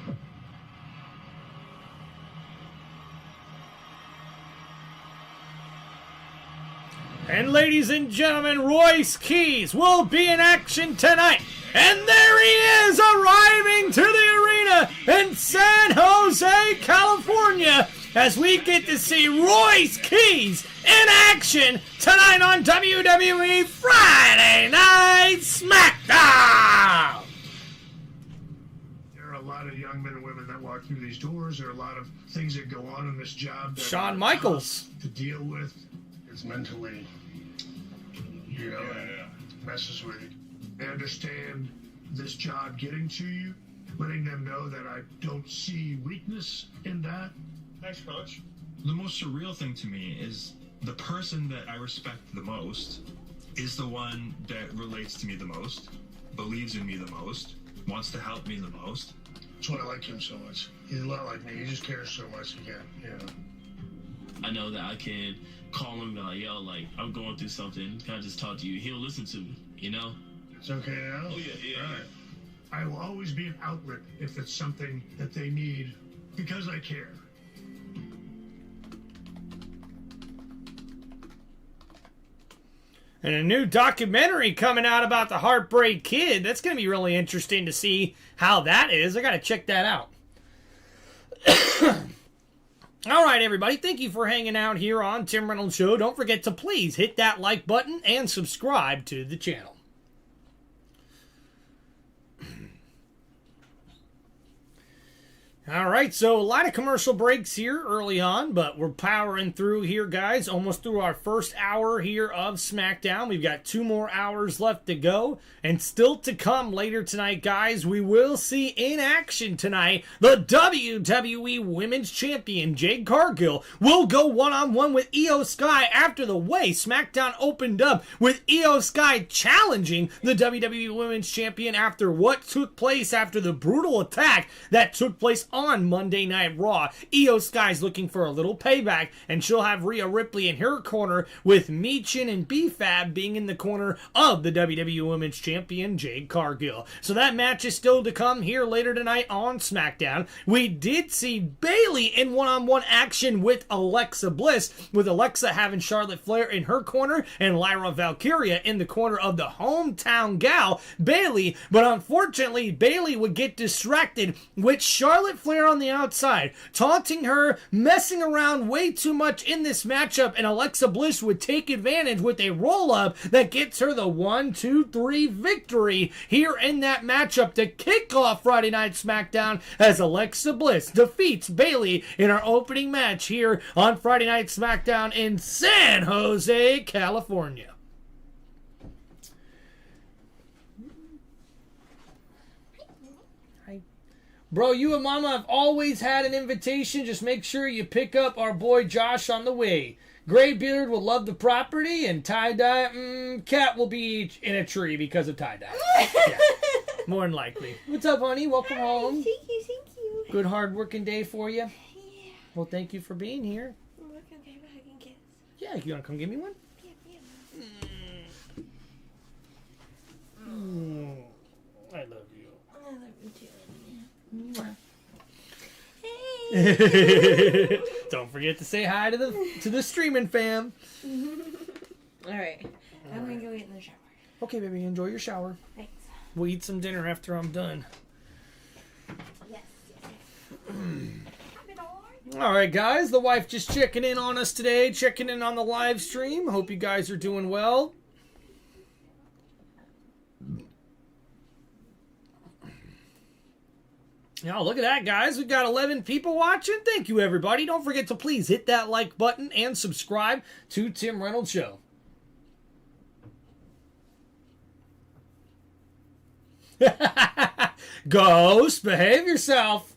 And ladies and gentlemen, Royce Keys will be in action tonight. And there he is, arriving to the arena in San Jose, California, as we get to see Royce Keys in action tonight on WWE Friday Night SmackDown. There are a lot of young men and women that walk through these doors. There are a lot of things that go on in this job that Shawn are Michaels tough to deal with. It's mentally, messes with you. I understand this job getting to you, letting them know that I don't see weakness in that. Thanks, Coach. The most surreal thing to me is the person that I respect the most is the one that relates to me the most, believes in me the most, wants to help me the most. That's why I like him so much. He's a lot like me. He just cares so much again, I know that I can call him and be like, yo, like, I'm going through something. Can I just talk to you? He'll listen to me, you know? It's okay now? Oh, yeah. All right. I will always be an outlet if it's something that they need because I care. And a new documentary coming out about the Heartbreak Kid. That's going to be really interesting to see how that is. I got to check that out. All right, everybody. Thank you for hanging out here on Tim Reynolds Show. Don't forget to please hit that like button and subscribe to the channel. All right, so a lot of commercial breaks here early on, but we're powering through here, guys. Almost through our first hour here of SmackDown. We've got 2 more hours left to go, and still to come later tonight, guys. We will see in action tonight the WWE Women's Champion, Jade Cargill, will go one-on-one with Io Sky after the way SmackDown opened up with Io Sky challenging the WWE Women's Champion after what took place after the brutal attack that took place on Monday Night Raw. Io Sky's looking for a little payback, and she'll have Rhea Ripley in her corner, with Michin and B-Fab being in the corner of the WWE Women's Champion Jade Cargill. So that match is still to come here later tonight on SmackDown. We did see Bayley in one-on-one action with Alexa Bliss, with Alexa having Charlotte Flair in her corner and Lyra Valkyria in the corner of the hometown gal, Bayley. But unfortunately, Bayley would get distracted with Charlotte Flair on the outside, taunting her, messing around way too much in this matchup, and Alexa Bliss would take advantage with a roll-up that gets her the 1-2-3 victory here in that matchup to kick off Friday Night SmackDown, as Alexa Bliss defeats Bayley in our opening match here on Friday Night SmackDown in San Jose, California. Bro, you and Mama have always had an invitation. Just make sure you pick up our boy Josh on the way. Graybeard will love the property, and tie-dye, Cat will be in a tree because of tie-dye. Yeah, more than likely. What's up, honey? Welcome home. Thank you, thank you. Good hard-working day for you? Yeah. Well, thank you for being here. I'm gonna give a hug and kiss. Yeah, you want to come give me one? Yeah. I love you. I love you too. Don't forget to say hi to the streaming fam. All right. I'm gonna go get in the shower. Okay, baby, enjoy your shower. Thanks. We'll eat some dinner after I'm done. Yes. All right, guys, the wife just checking in on us today, checking in on the live stream. Hope you guys are doing well. Oh, look at that, guys. We've got 11 people watching. Thank you, everybody. Don't forget to please hit that like button and subscribe to Tim Reynolds Show. Ghost, behave yourself.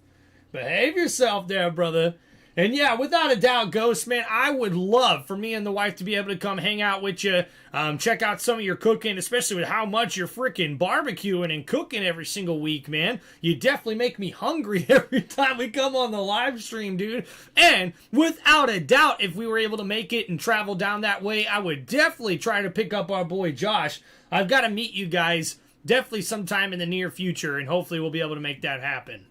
Behave yourself there, brother. And yeah, without a doubt, Ghost, man, I would love for me and the wife to be able to come hang out with you, check out some of your cooking, especially with how much you're freaking barbecuing and cooking every single week, man. You definitely make me hungry every time we come on the live stream, dude. And without a doubt, if we were able to make it and travel down that way, I would definitely try to pick up our boy Josh. I've got to meet you guys definitely sometime in the near future, and hopefully we'll be able to make that happen.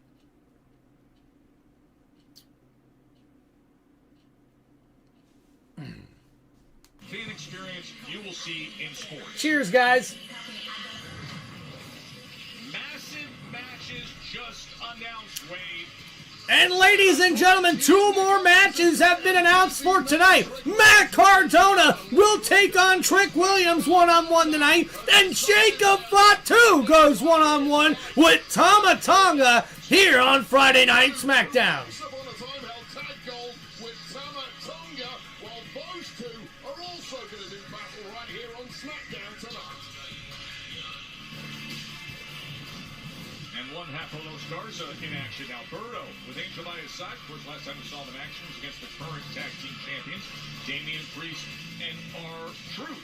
Fan experience you will see in sports. Cheers, guys. Massive matches just announced, Wade. And ladies and gentlemen, 2 more matches have been announced for tonight. Matt Cardona will take on Trick Williams one-on-one tonight, and Jacob Fatu goes one-on-one with Tama Tonga here on Friday Night SmackDown. Garza in action. Alberto with Angel by his side. Of course, last time we saw them in action was against the current tag team champions, Damian Priest and R-Truth.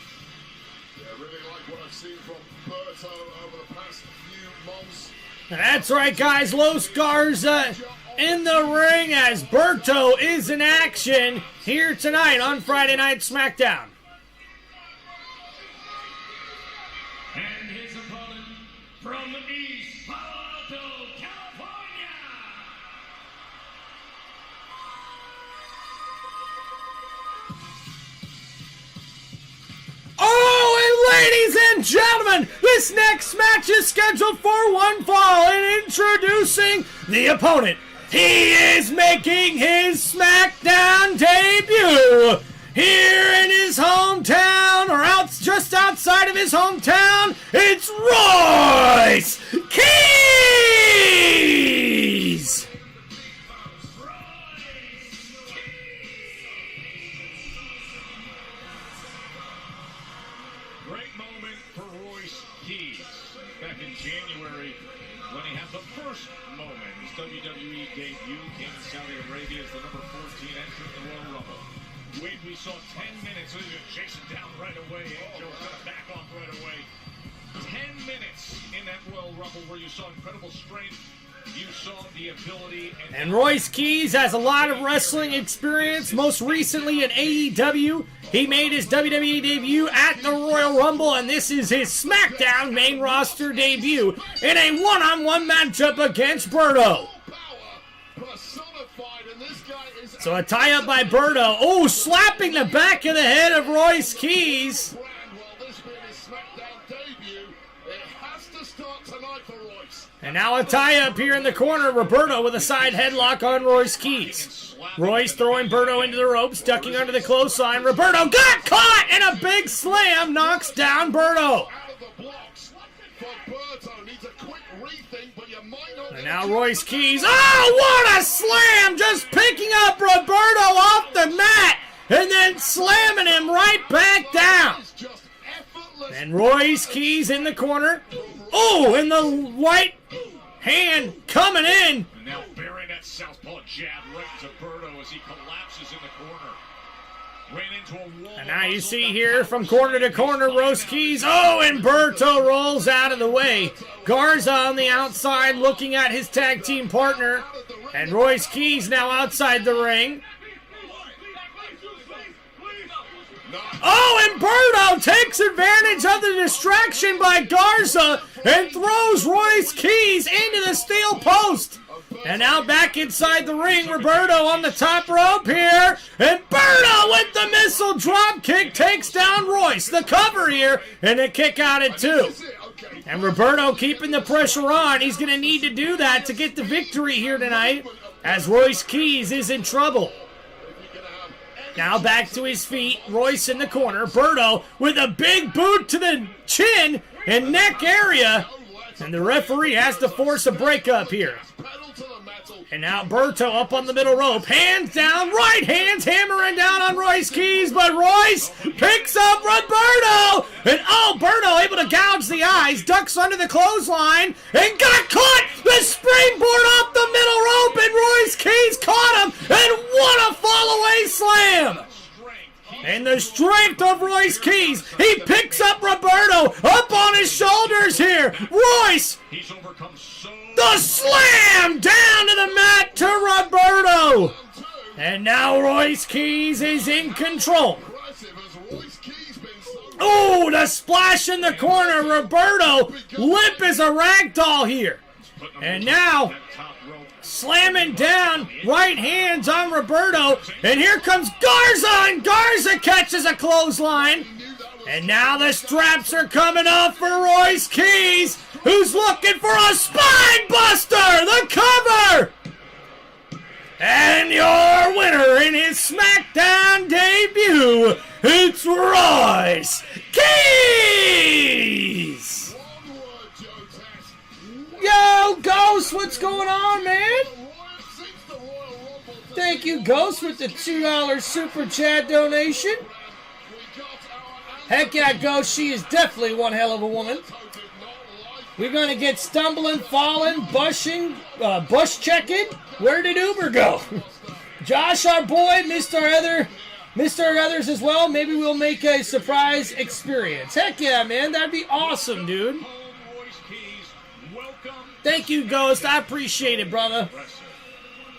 Yeah, really like what I've seen from Berto over the past few months. That's right, guys. Los Garza in the ring as Berto is in action here tonight on Friday Night SmackDown. And his opponent from East Palo Alto, California. Oh, and ladies and gentlemen, this next match is scheduled for one fall, and introducing the opponent. He is making his SmackDown debut here in his hometown, or just outside of his hometown. It's Royce Keys! Great moment for Royce Keys. Back in January, when he had the first moment, his WWE debut came in Saudi Arabia as the number 14 entrant in the Royal Rumble. Wait, we saw 10 minutes. He was going to chase it down right away. Joe's going to back off right away. 10 minutes in that Royal Rumble where you saw incredible strength. You saw the ability And Royce Keys has a lot of wrestling experience, most recently in AEW. He made his WWE debut at the Royal Rumble, and this is his SmackDown main roster debut in a one-on-one matchup against Berto. So a tie-up by Berto. Oh, slapping the back of the head of Royce Keys. And now a tie-up here in the corner. Roberto with a side headlock on Royce Keys. Royce throwing Berto into the ropes, ducking under the clothesline. Roberto got caught, and a big slam knocks down Berto. And now Royce Keys. Oh, what a slam! Just picking up Roberto off the mat and then slamming him right back down. And Royce Keys in the corner. Oh, and the right hand coming in. And now burying that southpaw jab right into Berto as he collapses in the corner. Ran into a wall. And now you see here from corner to corner, Royce Keys. Oh, and Berto rolls out of the way. Garza on the outside looking at his tag team partner. And Royce Keys now outside the ring. Oh, and Berto takes advantage of the distraction by Garza and throws Royce Keys into the steel post. And now back inside the ring, Roberto on the top rope here. And Berto with the missile drop kick takes down Royce. The cover here and a kick out at 2. And Roberto keeping the pressure on. He's going to need to do that to get the victory here tonight as Royce Keys is in trouble. Now back to his feet, Royce in the corner. Berto with a big boot to the chin and neck area. And the referee has to force a breakup here. And now Berto up on the middle rope. Hands down, right hands hammering down on Royce Keys. But Royce picks up Roberto. And oh, Berto able to gouge the eyes. Ducks under the clothesline. And got caught. The springboard off the middle rope. And Royce Keys caught him. And what a fall away slam. And the strength of Royce Keys. He picks up Roberto up on his shoulders here. Royce. He's overcome so. The slam down to the mat to Roberto. And now Royce Keys is in control. Oh, the splash in the corner. Roberto limp as a rag doll here. And now slamming down, right hands on Roberto. And here comes Garza, and Garza catches a clothesline. And now the straps are coming off for Royce Keys, who's looking for a spine buster, the cover. And your winner in his SmackDown debut, it's Royce Keys. Yo, Ghost, what's going on, man? Thank you, Ghost, with the $2 super chat donation. Heck yeah, Ghost, she is definitely one hell of a woman. We're going to get stumbling, falling, bushing, bush checking. Where did Uber go? Josh, our boy, Mr. Others as well. Maybe we'll make a surprise experience. Heck yeah, man. That'd be awesome, dude. Thank you, Ghost. I appreciate it, brother.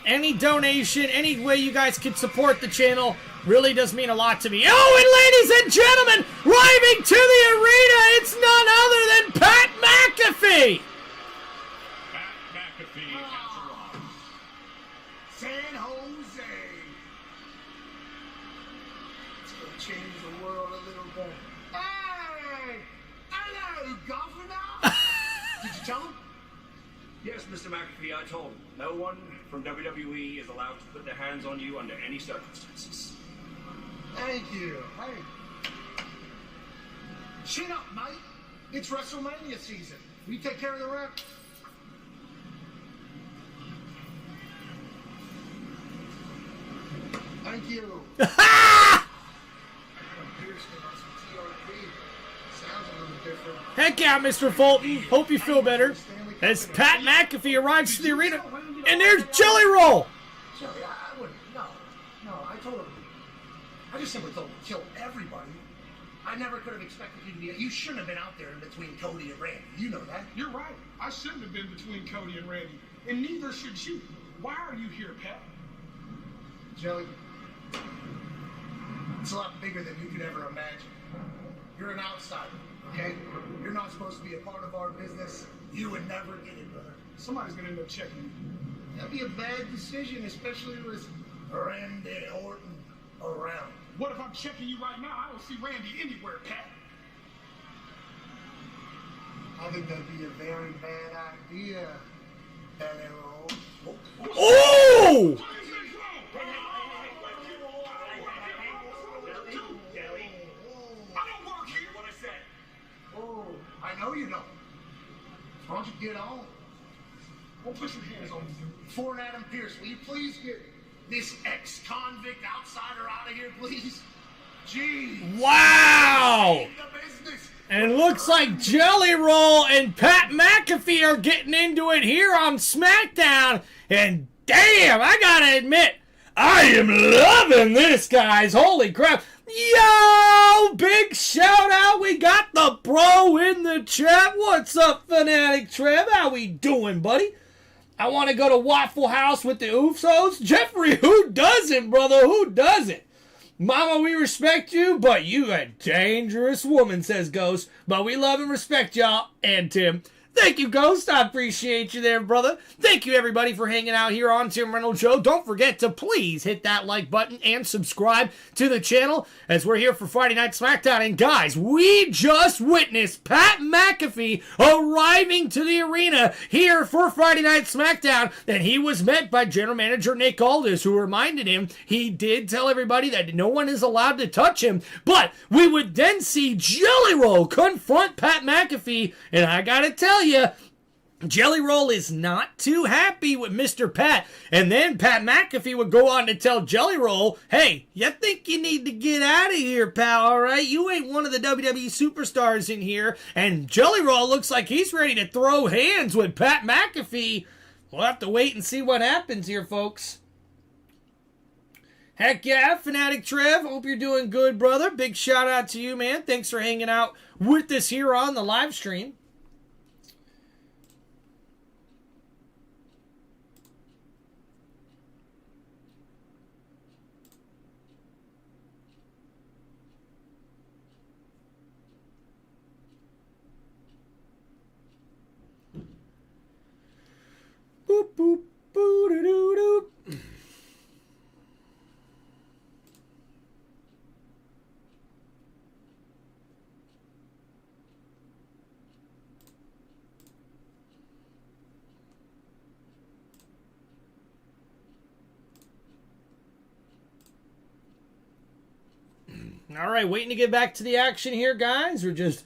Any donation, any way you guys can support the channel really does mean a lot to me. Oh, and ladies and gentlemen, arriving to the arena, it's none other than Pat McAfee. Pat McAfee has arrived. San Jose. It's going to change the world a little bit. Hey! Hello, Governor! Did you tell him? Yes, Mr. McAfee, I told him. No one from WWE is allowed to put their hands on you under any circumstances. Thank you. Hey. Chin up, mate. It's WrestleMania season. We take care of the rep. Thank you. Heck yeah, Mr. Fulton. Hope you feel better. As Pat McAfee arrives to the arena, and there's Jelly Roll. Jelly, I wouldn't. No, I told him. I just simply told him to kill everybody. I never could have expected you to be. You shouldn't have been out there in between Cody and Randy. You know that. You're right. I shouldn't have been between Cody and Randy. and neither should you. Why are you here, Pat? Jelly, it's a lot bigger than you could ever imagine. You're an outsider, okay? You're not supposed to be a part of our business. You would never get it, brother. Somebody's gonna end up checking you. That'd be a bad decision, especially with Randy Orton around. What if I'm checking you right now? I don't see Randy anywhere, Pat. I think that'd be a very bad idea, Belero. Oh! I don't work here. What I said. Oh, I know you don't. Why don't you get on? Don't put your hands on me, dude. Fort Adam Pierce, will you please get this ex-convict outsider out of here, please? Jeez. Wow! The business. And it looks like Jelly Roll and Pat McAfee are getting into it here on SmackDown. And damn, I gotta admit, I am loving this, guys. Holy crap. Yo, big shout out. We got the bro in the chat. What's up, Fanatic Trev? How we doing, buddy? I want to go to Waffle House with the Oofsos. Jeffrey, who doesn't, brother? Who doesn't? Mama, we respect you, but you a dangerous woman, says Ghost. But we love and respect y'all and Tim. Thank you, Ghost. I appreciate you there, brother. Thank you, everybody, for hanging out here on Tim Reynolds Show. Don't forget to please hit that like button and subscribe to the channel as we're here for Friday Night SmackDown. And, guys, we just witnessed Pat McAfee arriving to the arena here for Friday Night SmackDown. And he was met by General Manager Nick Aldis, who reminded him he did tell everybody that no one is allowed to touch him. But we would then see Jelly Roll confront Pat McAfee. And I got to tell you, Jelly Roll is not too happy with Mr. Pat. And then Pat McAfee would go on to tell Jelly Roll, hey, you think you need to get out of here, pal, all right? You ain't one of the WWE superstars in here. And Jelly Roll looks like he's ready to throw hands with Pat McAfee. We'll have to wait and see what happens here, folks. Heck yeah, Fanatic Trev. Hope you're doing good, brother. Big shout out to you, man. Thanks for hanging out with us here on the live stream. Boop, boop, boo, doo, doo, doo. All right, waiting to get back to the action here, guys. We're just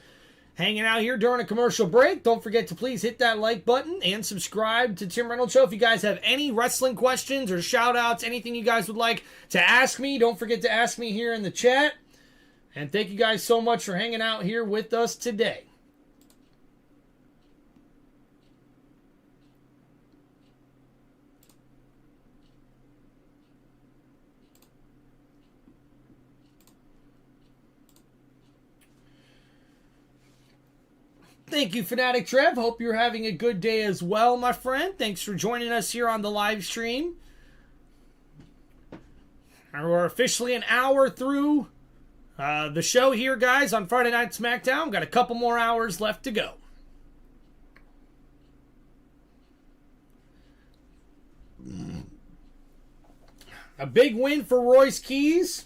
hanging out here during a commercial break. Don't forget to please hit that like button and subscribe to Tim Reynolds Show. If you guys have any wrestling questions or shout outs, anything you guys would like to ask me, don't forget to ask me here in the chat. And thank you guys so much for hanging out here with us today. Thank you, Fanatic Trev. Hope you're having a good day as well, my friend. Thanks for joining us here on the live stream. And we're officially an hour through the show here, guys, on Friday Night SmackDown. Got a couple more hours left to go. A big win for Royce Keys.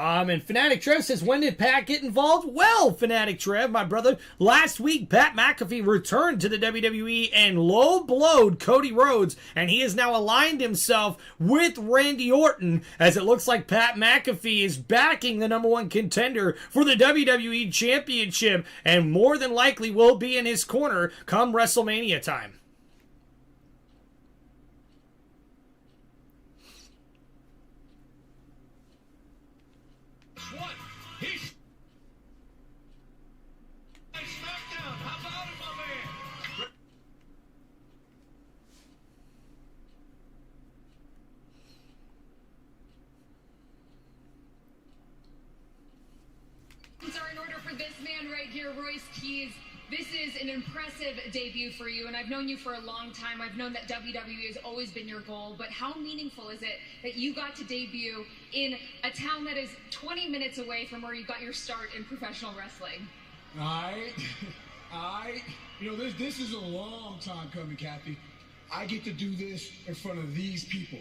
And Fanatic Trev says, when did Pat get involved? Well, Fanatic Trev, my brother, last week Pat McAfee returned to the WWE and low-blowed Cody Rhodes, and he has now aligned himself with Randy Orton, as it looks like Pat McAfee is backing the #1 contender for the WWE Championship, and more than likely will be in his corner come WrestleMania time. In order for this man right here, Royce Keys, This is an impressive debut for you, and I've known you for a long time. I've known that WWE has always been your goal, but how meaningful is it that you got to debut in a town that is 20 minutes away from where you got your start in professional wrestling? You know, this is a long time coming, Kathy. I get to do this in front of these people,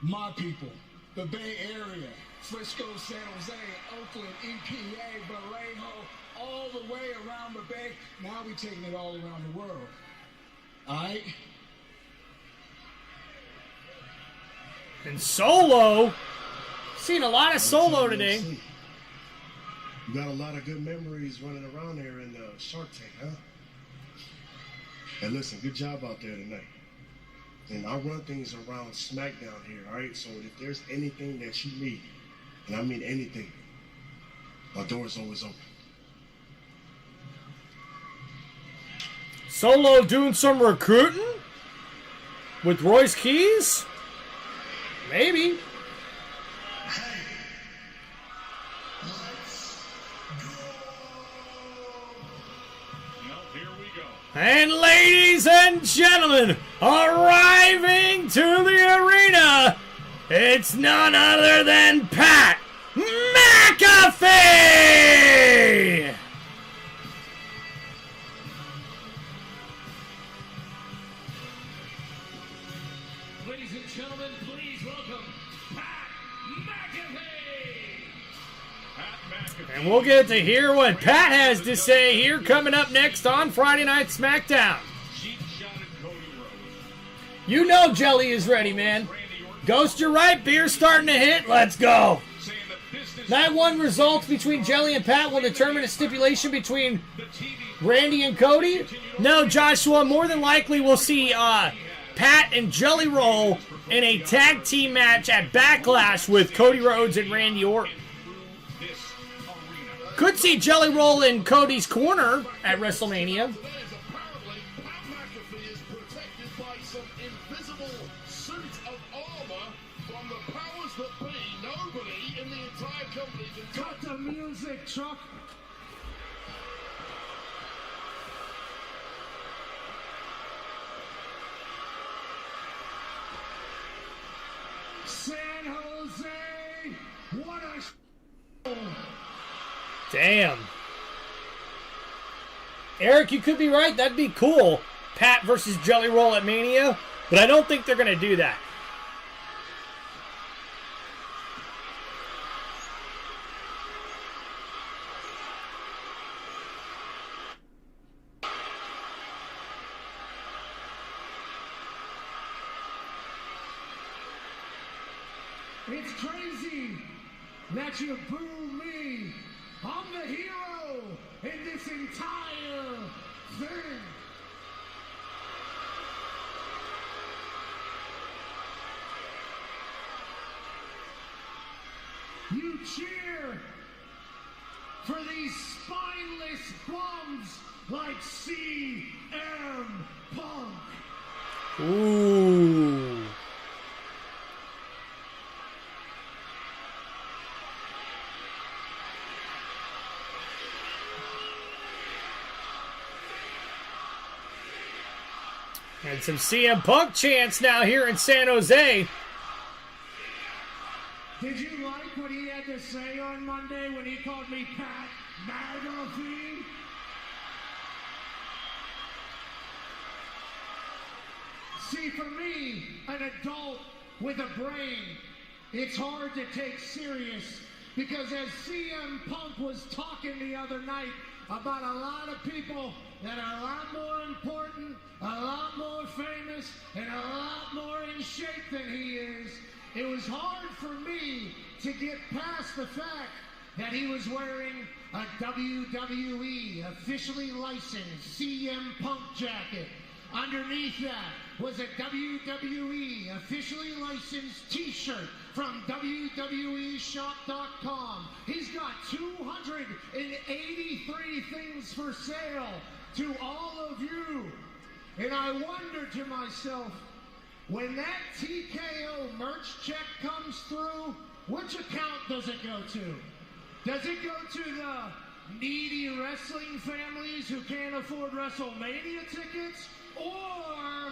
my people, the Bay Area, Frisco, San Jose, Oakland, EPA, Vallejo, all the way around the Bay. Now we're taking it all around the world. All right? And Solo. Seen a lot of Solo today. You got a lot of good memories running around there in Shark Tank, huh? And listen, good job out there tonight. And I run things around SmackDown here, all right? So if there's anything that you need, and I mean anything, my door is always open. Solo doing some recruiting with Royce Keys? Maybe. And ladies and gentlemen, arriving to the arena, it's none other than Pat McAfee! Ladies and gentlemen, please welcome Pat McAfee! And we'll get to hear what Pat has to say here coming up next on Friday Night SmackDown. You know Jelly is ready, man. Ghost, you're right. Beer's starting to hit. Let's go. Night 1 results between Jelly and Pat will determine a stipulation between Randy and Cody. No, Joshua, more than likely we'll see Pat and Jelly Roll in a tag team match at Backlash with Cody Rhodes and Randy Orton. Could see Jelly Roll in Cody's corner at WrestleMania. Cut the music, Chuck. San Jose, what a show. Damn. Eric, you could be right. That'd be cool. Pat versus Jelly Roll at Mania. But I don't think they're going to do that. It's crazy that you boo me. I'm the hero in this entire thing. You cheer for these spineless bums like CM Punk. Ooh. And some CM Punk chants now here in San Jose. Did you like what he had to say on Monday when he called me Pat McAfee? See, for me, an adult with a brain, it's hard to take serious because as CM Punk was talking the other night about a lot of people that are a lot more important, a lot more famous, and a lot more in shape than he is, it was hard for me to get past the fact that he was wearing a WWE officially licensed CM Punk jacket. Underneath that was a WWE officially licensed t-shirt from WWEshop.com. He's got 283 things for sale to all of you. And I wonder to myself, when that TKO merch check comes through, which account does it go to? Does it go to the needy wrestler wrestling families who can't afford WrestleMania tickets, or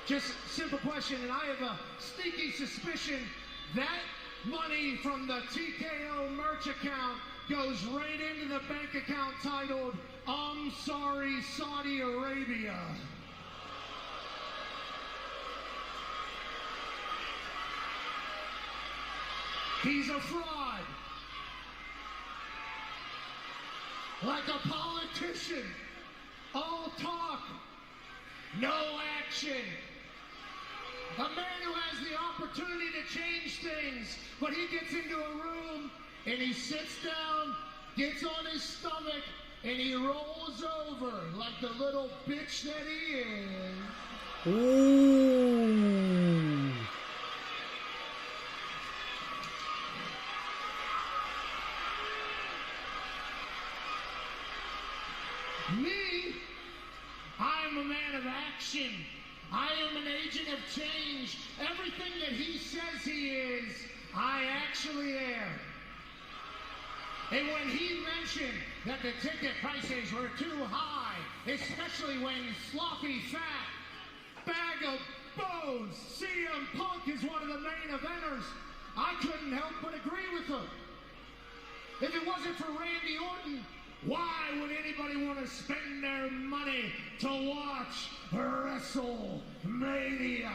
just simple question, and I have a sneaky suspicion that money from the TKO merch account goes right into the bank account titled, "I'm sorry, Saudi Arabia." He's a fraud. Like a politician. All talk, no action. A man who has the opportunity to change things, but he gets into a room and he sits down, gets on his stomach, and he rolls over like the little bitch that he is. Ooh. Me, I am a man of action. I am an agent of change. Everything that he says he is, I actually am. And when he mentioned that the ticket prices were too high, especially when sloppy fat, bag of bones, CM Punk is one of the main eventers, I couldn't help but agree with him. If it wasn't for Randy Orton, why would anybody want to spend their money to watch WrestleMania?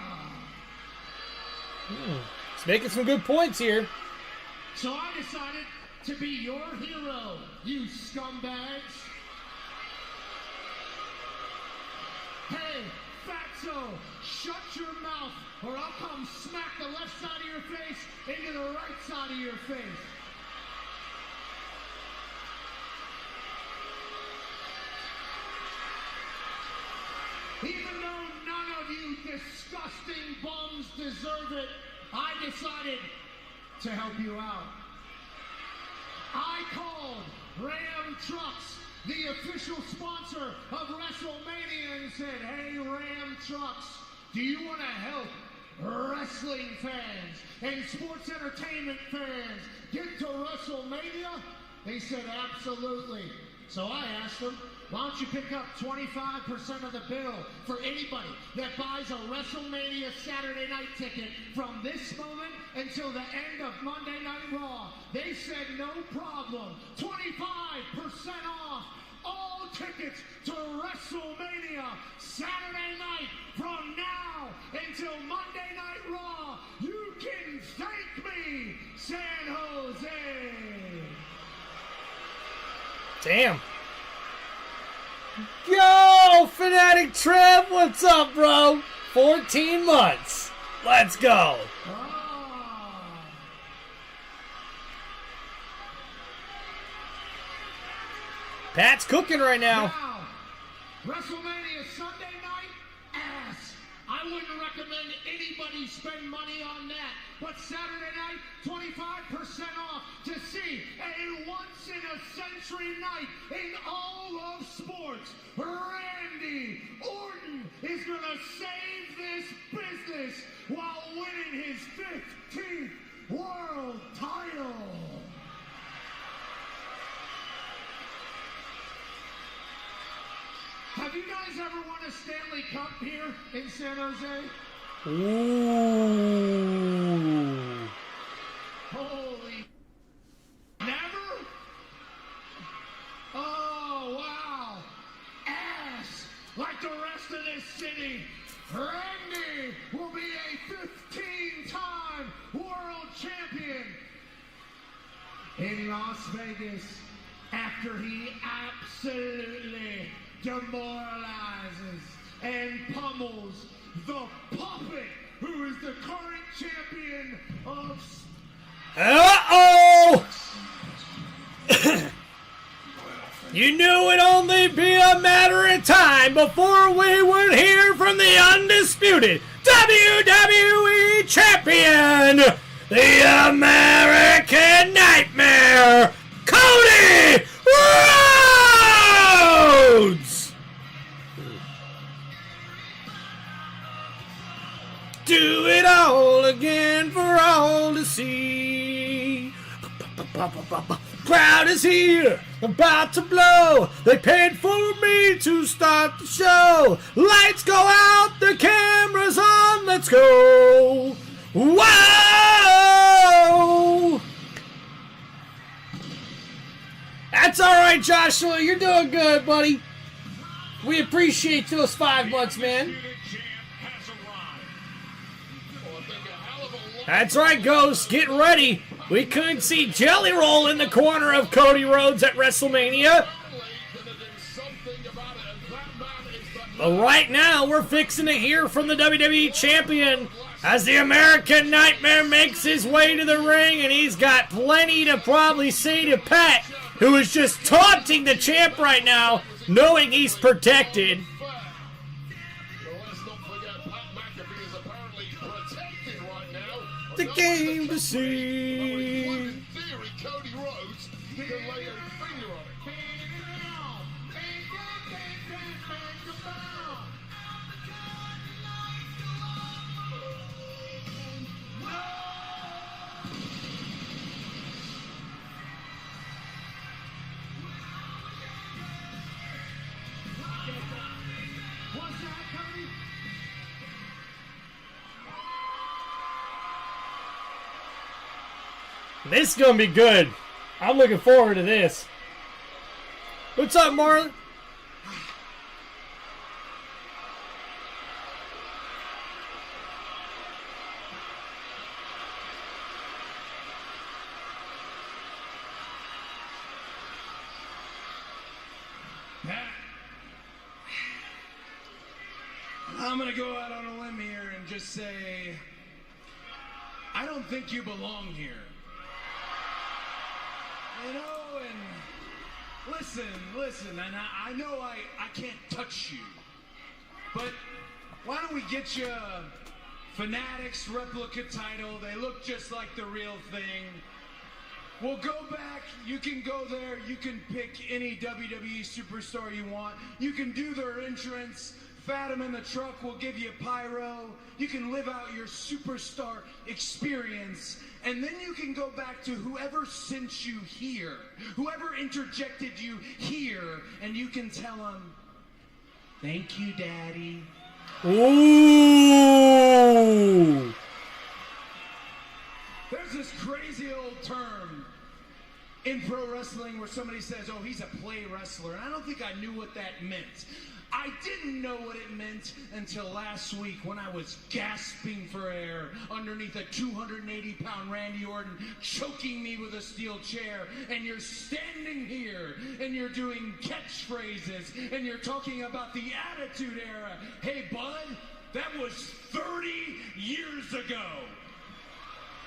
He's making some good points here. So I decided to be your hero, you scumbags. Hey, Fatso, shut your mouth or I'll come smack the left side of your face into the right side of your face. Even though none of you disgusting bums deserve it, I decided to help you out. I called Ram Trucks, the official sponsor of WrestleMania, and said, "Hey, Ram Trucks, do you want to help wrestling fans and sports entertainment fans get to WrestleMania?" They said, "Absolutely." So I asked them, why don't you pick up 25% of the bill for anybody that buys a WrestleMania Saturday night ticket from this moment until the end of Monday Night Raw? They said no problem. 25% off all tickets to WrestleMania Saturday night from now until Monday Night Raw. You can thank me, San Jose. Damn. Yo, Fanatic Trev, what's up, bro? 14 months. Let's go. Pat's cooking right now. WrestleMania Sunday night, ass. I wouldn't recommend anybody spend money on that. But Saturday night, 25% off to see a once-in-a-century night in all of sports. Randy Orton is going to save this business while winning his 15th world title. Have you guys ever won a Stanley Cup here in San Jose? Ooh. Holy. Never? Oh, wow. Ass. Like the rest of this city. Randy will be a 15-time world champion in Las Vegas after he absolutely demoralizes and pummels the puppet who is the current champion of... Uh-oh! You knew it'd only be a matter of time before we would hear from the undisputed WWE Champion, the American Nightmare, Cody Rhodes! Do it all again for all to see. Crowd is here, about to blow. They paid for me to start the show. Lights go out, the camera's on, let's go. Whoa! That's all right, Joshua. You're doing good, buddy. We appreciate those 5 months, man. That's right, Ghost. Get ready. We could see Jelly Roll in the corner of Cody Rhodes at WrestleMania. But right now, we're fixing to hear from the WWE Champion as the American Nightmare makes his way to the ring, and he's got plenty to probably say to Pat, who is just taunting the champ right now, knowing he's protected. The game to see. In theory, Cody Rhodes can lay a finger on it. This is going to be good. I'm looking forward to this. What's up, Marlon? I'm going to go out on a limb here and just say, I don't think you belong here. You know, and listen, and I know I can't touch you, but why don't we get you a Fanatics replica title? They look just like the real thing. We'll go back, you can go there, you can pick any WWE superstar you want. You can do their entrance, fat them in the truck, we'll give you pyro. You can live out your superstar experience. And then you can go back to whoever sent you here, whoever interjected you here, and you can tell them, thank you, Daddy. Ooh! There's this crazy old term in pro wrestling where somebody says, oh, he's a play wrestler. And I don't think I knew what that meant. I didn't know what it meant until last week when I was gasping for air underneath a 280-pound Randy Orton choking me with a steel chair, and you're standing here and you're doing catchphrases and you're talking about the Attitude Era. Hey, bud, that was 30 years ago.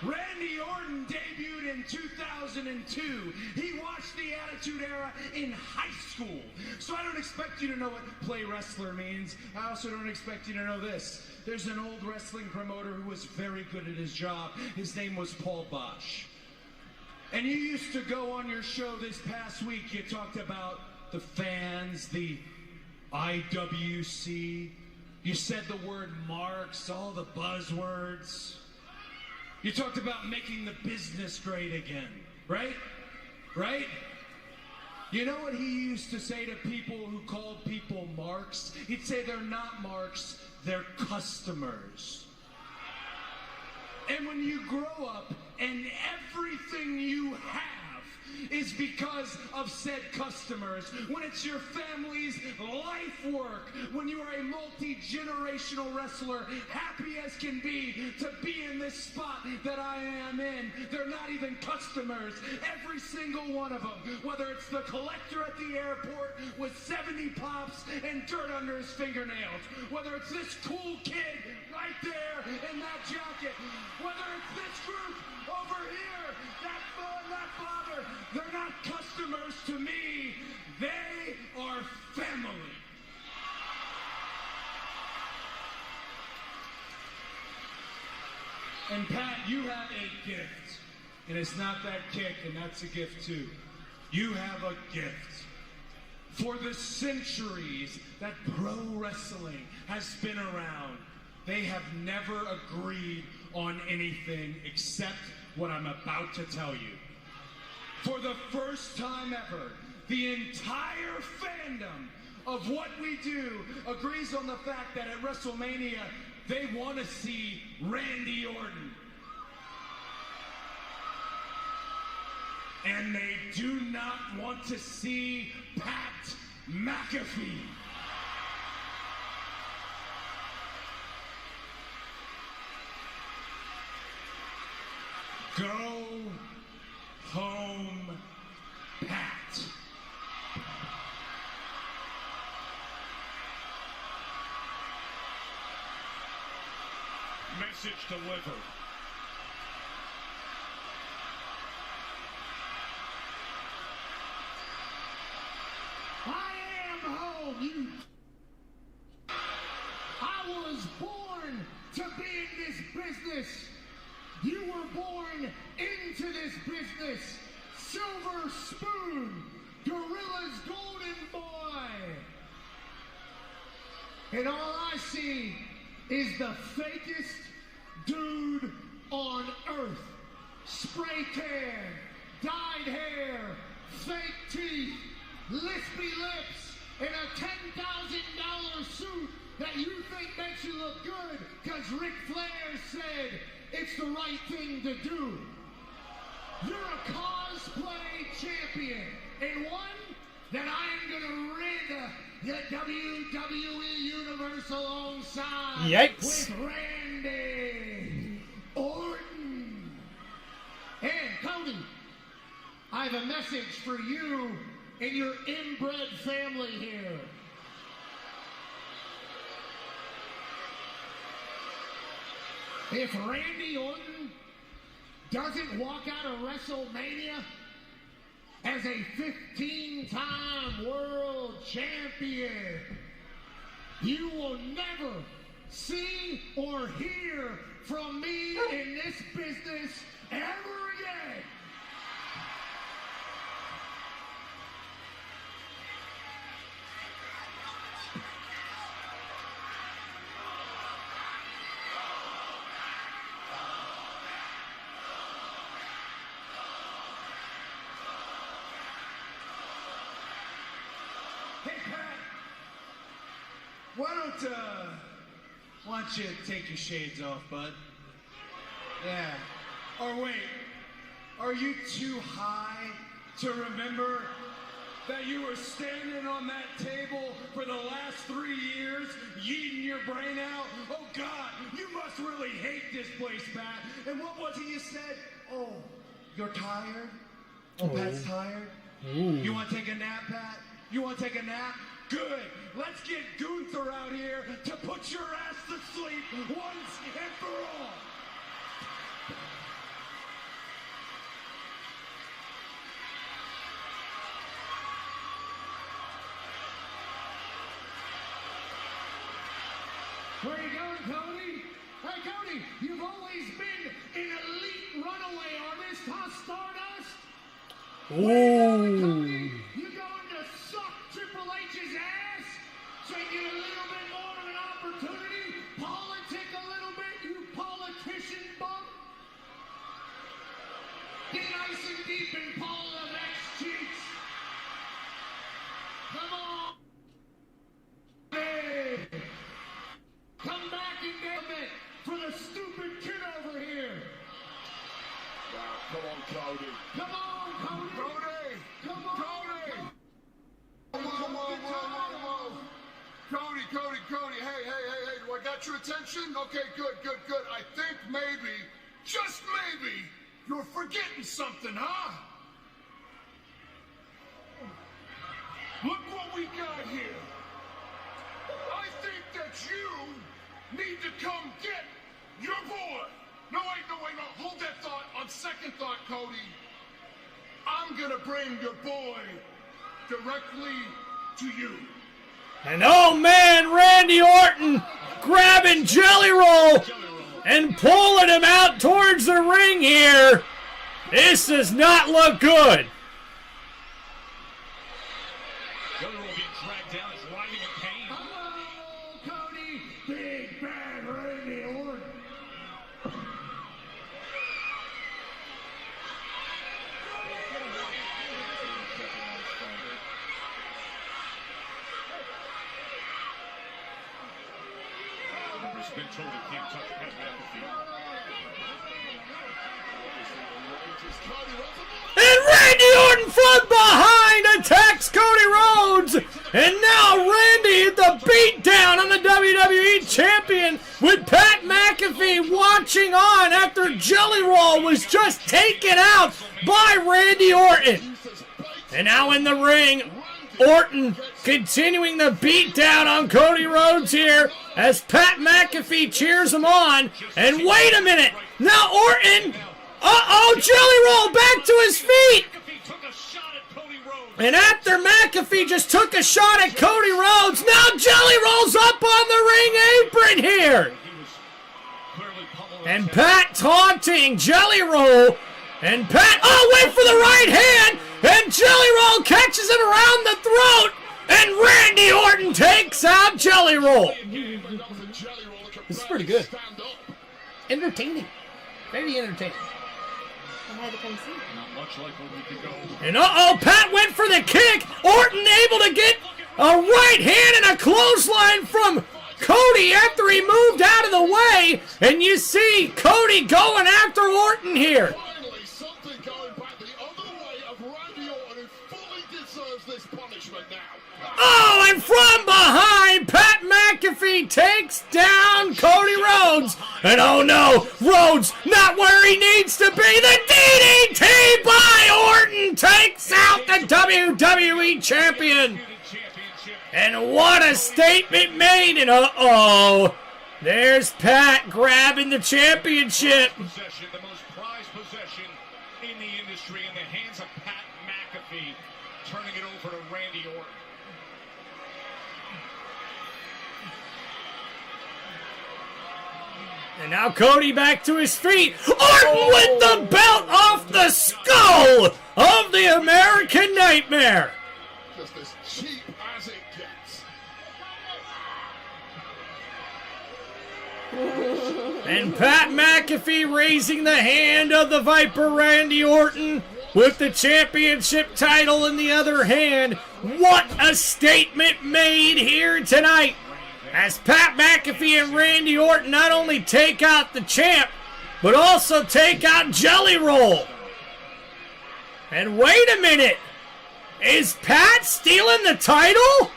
Randy Orton debuted in 2002. He watched the Attitude Era in high school. So I don't expect you to know what play wrestler means. I also don't expect you to know this. There's an old wrestling promoter who was very good at his job. His name was Paul Bosch. And you used to go on your show this past week. You talked about the fans, the IWC. You said the word marks, all the buzzwords. You talked about making the business great again, right? Right? You know what he used to say to people who called people marks? He'd say they're not marks, they're customers. And when you grow up and everything you have is because of said customers, when it's your family's life work, when you are a multi-generational wrestler, happy as can be to be in this spot that I am in, they're not even customers. Every single one of them, whether it's the collector at the airport with 70 pops and dirt under his fingernails, whether it's this cool kid right there in that jacket, whether it's this group over here, that father, they're not customers to me. They are family. And Pat, you have a gift. And it's not that kick, and that's a gift too. You have a gift. For the centuries that pro wrestling has been around, they have never agreed on anything except what I'm about to tell you. the first time ever, the entire fandom of what we do agrees on the fact that at WrestleMania, they want to see Randy Orton. And they do not want to see Pat McAfee. Go home, Pat. Message delivered. I am home, you. I was born to be in this business. You were born into this business. Silver Spoon, Gorilla's golden boy. And all I see is the fakest dude on earth. Spray tan, dyed hair, fake teeth, lispy lips, and a $10,000 suit that you think makes you look good because Ric Flair said it's the right thing to do. You're a cosplay champion, and one that I'm gonna rid the WWE Universe alongside Yikes. with Randy Orton. And Cody, I have a message for you and your inbred family here. If Randy Orton doesn't walk out of WrestleMania as a 15-time world champion, you will never see or hear from me in this business ever again. Hey, Pat, why don't you take your shades off, bud? Yeah. Or wait, are you too high to remember that you were standing on that table for the last 3 years, yeeting your brain out? Oh, God, you must really hate this place, Pat. And what was it you said? Oh, you're tired? Oh, Pat's tired? Ooh. You want to take a nap, Pat? You want to take a nap? Good. Let's get Gunther out here to put your ass to sleep once and for all. Where you going, Cody? Hey, Cody, you've always been an elite runaway artist, huh, Stardust? Ooh. You going to suck Triple H's ass? So you get a little bit more of an opportunity? Politic a little bit, you politician bum? Get nice and deep in Paul Levesque's cheeks. Come on. Hey. Come back and get it for the stupid kid over here. Wow, come on, Cody. Come on, Cody. Cody. Come on. Cody. Whoa. Cody. Hey. Do I got your attention? Okay, good. I think maybe, just maybe, you're forgetting something, huh? Look what we got here. I think that you need to come get your boy. No, hold that thought. On second thought, Cody, I'm gonna bring your boy directly to you. And oh man, Randy Orton grabbing Jelly Roll and pulling him out towards the ring here. This does not look good. Jelly Roll being dragged down, is writhing in pain. Oh, Cody, big bad Randy Orton. been told he can't touch Pat McAfee. And Randy Orton from behind attacks Cody Rhodes. And now Randy the beatdown on the WWE Champion with Pat McAfee watching on after Jelly Roll was just taken out by Randy Orton. And now in the ring, Orton continuing the beatdown on Cody Rhodes here as Pat McAfee cheers him on. And wait a minute, now Orton, Jelly Roll back to his feet. And after McAfee just took a shot at Cody Rhodes, now Jelly Roll's up on the ring apron here. And Pat taunting Jelly Roll. And Pat, wait for the right hand. And Jelly Roll catches him around the throat. And Randy Orton takes out Jelly Roll. This is pretty good. Entertaining. Very entertaining. I had to come see. And Pat went for the kick. Orton able to get a right hand and a clothesline from Cody after he moved out of the way. And you see Cody going after Orton here. And from behind, Pat McAfee takes down Cody Rhodes. And oh no, Rhodes not where he needs to be. The DDT by Orton takes out the WWE Champion. And what a statement made. And there's Pat grabbing the championship. The most prized possession in the industry in the hands of Pat McAfee, turning it over to Randy Orton. And now Cody back to his feet. Orton with the belt off the skull of the American Nightmare. Just as cheap as it gets. And Pat McAfee raising the hand of the Viper Randy Orton with the championship title in the other hand. What a statement made here tonight. As Pat McAfee and Randy Orton not only take out the champ, but also take out Jelly Roll. And wait a minute, is Pat stealing the title?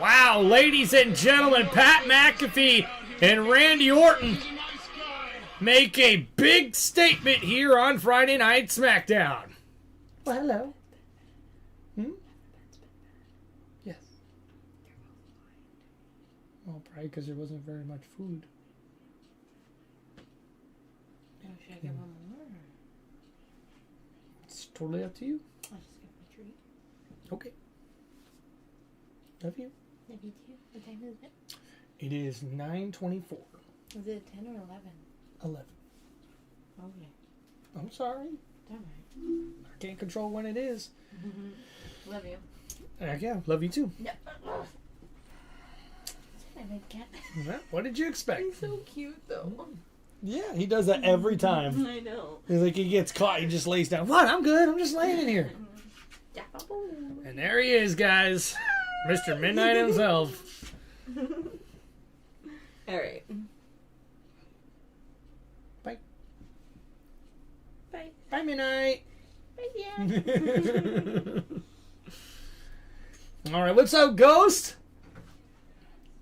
Wow, ladies and gentlemen, Pat McAfee and Randy Orton make a big statement here on Friday Night SmackDown. Well, hello. Yes. Well, probably because there wasn't very much food. Should I get one more? It's totally up to you. I'll just get my treat. Okay. Love you. Love you too. What time is it? It is 9:24. Is it 10 or 11? 11. Okay. I'm sorry. All right. I can't control when it is. Love you. Yeah, love you too. Yeah. I like cat. What did you expect? He's so cute though. Yeah, he does that every time. I know. He's like, he gets caught, he just lays down. What? I'm good. I'm just laying in here. And there he is, guys. Mr. Midnight himself. All right. Bye. Bye. Bye, Midnight. Bye, yeah. All right, what's up, Ghost?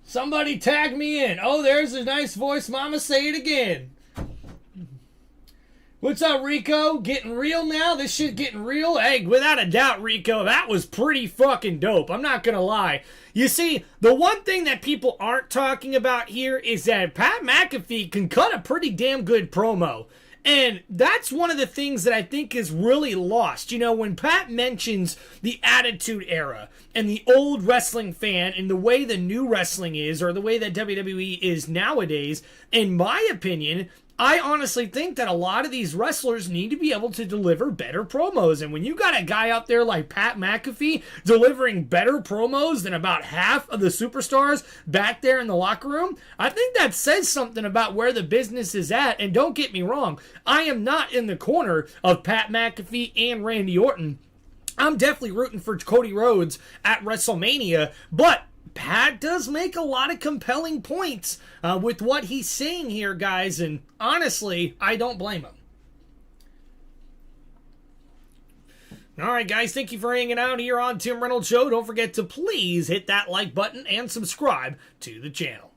Somebody tag me in. Oh, there's a nice voice, Mama. Say it again. What's up, Rico? Getting real now? This shit getting real? Hey, without a doubt, Rico, that was pretty fucking dope. I'm not gonna lie. You see, the one thing that people aren't talking about here is that Pat McAfee can cut a pretty damn good promo. And that's one of the things that I think is really lost. You know, when Pat mentions the Attitude Era and the old wrestling fan and the way the new wrestling is, or the way that WWE is nowadays, in my opinion, I honestly think that a lot of these wrestlers need to be able to deliver better promos. And when you got a guy out there like Pat McAfee delivering better promos than about half of the superstars back there in the locker room, I think that says something about where the business is at. And don't get me wrong, I am not in the corner of Pat McAfee and Randy Orton. I'm definitely rooting for Cody Rhodes at WrestleMania, but Pat does make a lot of compelling points with what he's saying here, guys, and honestly, I don't blame him. Alright, guys, thank you for hanging out here on Tim Reynolds Show. Don't forget to please hit that like button and subscribe to the channel.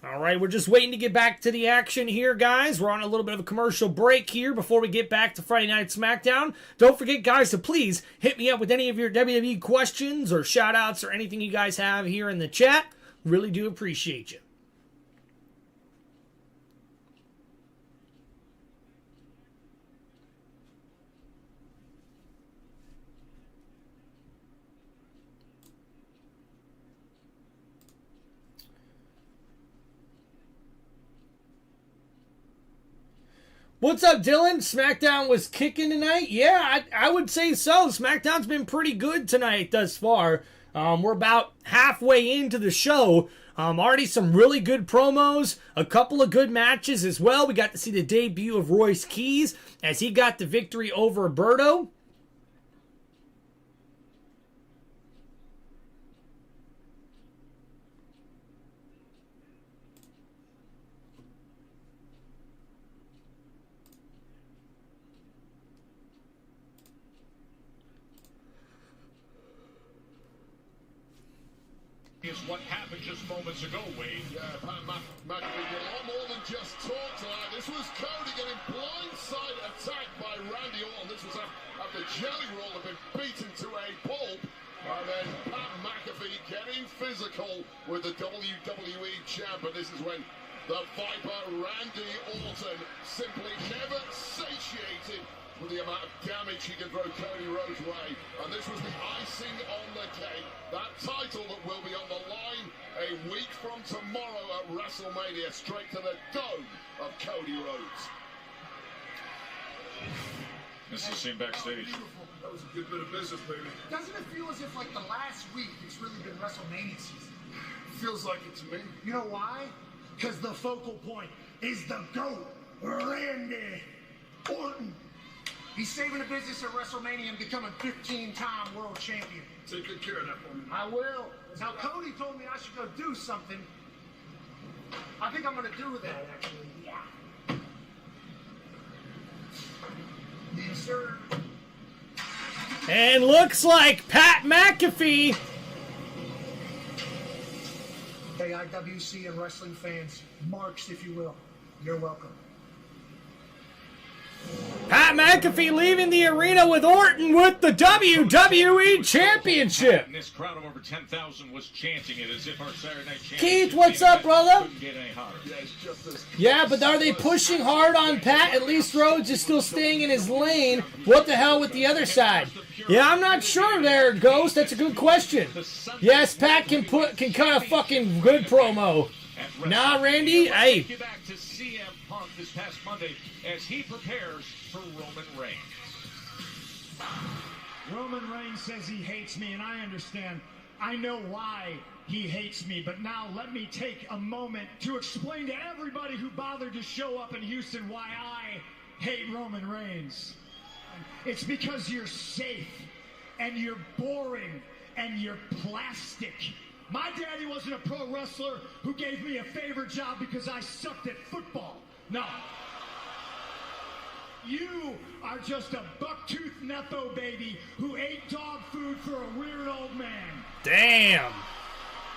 Alright, we're just waiting to get back to the action here, guys. We're on a little bit of a commercial break here before we get back to Friday Night SmackDown. Don't forget, guys, to please hit me up with any of your WWE questions or shout-outs or anything you guys have here in the chat. Really do appreciate you. What's up, Dylan? SmackDown was kicking tonight? Yeah, I would say so. SmackDown's been pretty good tonight thus far. We're about halfway into the show. Already some really good promos, a couple of good matches as well. We got to see the debut of Royce Keys as he got the victory over Berto. Is what happened just moments ago, Wade. Yeah, Pat McAfee did a lot more than just talk tonight. This was Cody getting blindside attacked by Randy Orton. This was after Jelly Roll had been beaten to a pulp. And then Pat McAfee getting physical with the WWE champ. And this is when the Viper Randy Orton simply never satiated with the amount of damage he can throw Cody Rhodes' way. And this was the icing on the cake. That title that will be on the line a week from tomorrow at WrestleMania, straight to the dome of Cody Rhodes. This is seen backstage. That was a good bit of business, baby. Doesn't it feel as if like the last week it's really been WrestleMania season? Feels like it to me. You know why? Because the focal point is the GOAT, Randy Orton. He's saving the business at WrestleMania and becoming 15-time world champion. Take good care of that for me. I will. Now, Cody told me I should go do something. I think I'm going to do that, actually. Yeah. Yes, sir. And looks like Pat McAfee. Hey, IWC and wrestling fans, marks, if you will. You're welcome. Pat McAfee leaving the arena with Orton with the WWE Championship. And this crowd of over 10,000 was chanting it as if our Saturday Night Championship Keith, what's up, brother? couldn't get any hotter. Yeah, but are they pushing hard on Pat? At least Rhodes is still staying in his lane. What the hell with the other side? Yeah, I'm not sure there, Ghost. That's a good question. Yes, Pat can cut a fucking good promo. Nah, Randy, hey. Take you back to CM Punk this past Monday as he prepares for Roman Reigns. Roman Reigns says he hates me, and I understand. I know why he hates me, but now let me take a moment to explain to everybody who bothered to show up in Houston why I hate Roman Reigns. It's because you're safe, and you're boring, and you're plastic. My daddy wasn't a pro wrestler who gave me a favor job because I sucked at football. No. You are just a buck-toothed Nepo baby who ate dog food for a weird old man. Damn.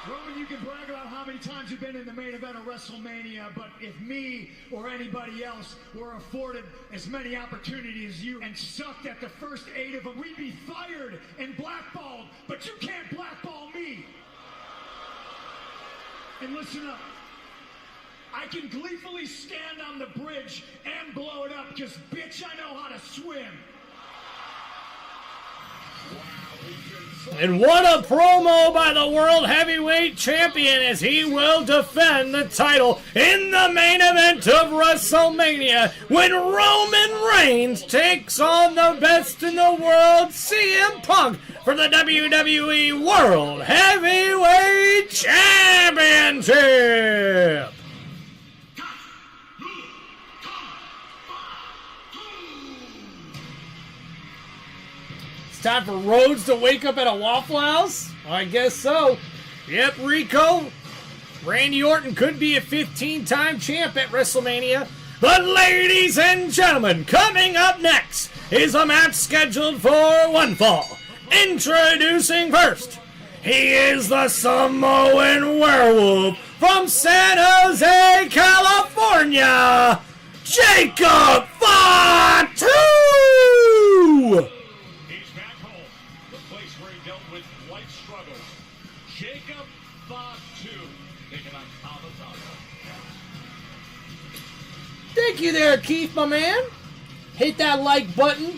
Roman, you can brag about how many times you've been in the main event of WrestleMania, but if me or anybody else were afforded as many opportunities as you and sucked at the first 8 of them, we'd be fired and blackballed, but you can't blackball me. And listen up. I can gleefully stand on the bridge and blow it up because, bitch, I know how to swim. Wow. And what a promo by the World Heavyweight Champion as he will defend the title in the main event of WrestleMania when Roman Reigns takes on the best in the world, CM Punk, for the WWE World Heavyweight Championship. It's time for Rhodes to wake up at a Waffle House? I guess so. Yep, Rico. Randy Orton could be a 15-time champ at WrestleMania. But ladies and gentlemen, coming up next is a match scheduled for one fall. Introducing first, he is the Samoan werewolf from San Jose, California, Jacob Fatu! Thank you there, Keith, my man. Hit that like button.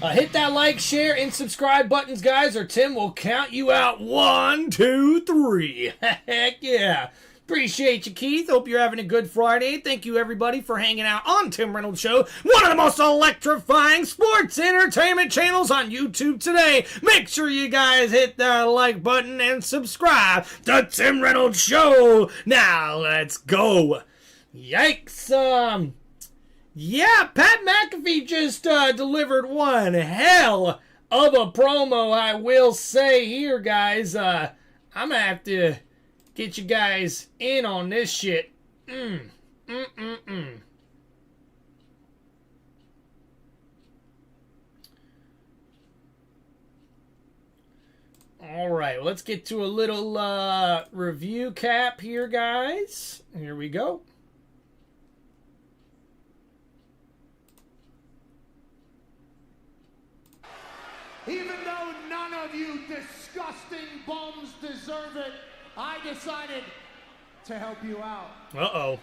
Hit that like, share, and subscribe buttons, guys, or Tim will count you out. 1, 2, 3. Heck yeah. Appreciate you, Keith. Hope you're having a good Friday. Thank you, everybody, for hanging out on Tim Reynolds Show, one of the most electrifying sports entertainment channels on YouTube today. Make sure you guys hit that like button and subscribe to Tim Reynolds Show. Now, let's go. Yikes. Yeah, Pat McAfee just delivered one hell of a promo, I will say here, guys. I'm gonna have to get you guys in on this shit. Alright, well, let's get to a little review cap here, guys. Here we go. Even though none of you disgusting bums deserve it, I decided to help you out. Uh-oh.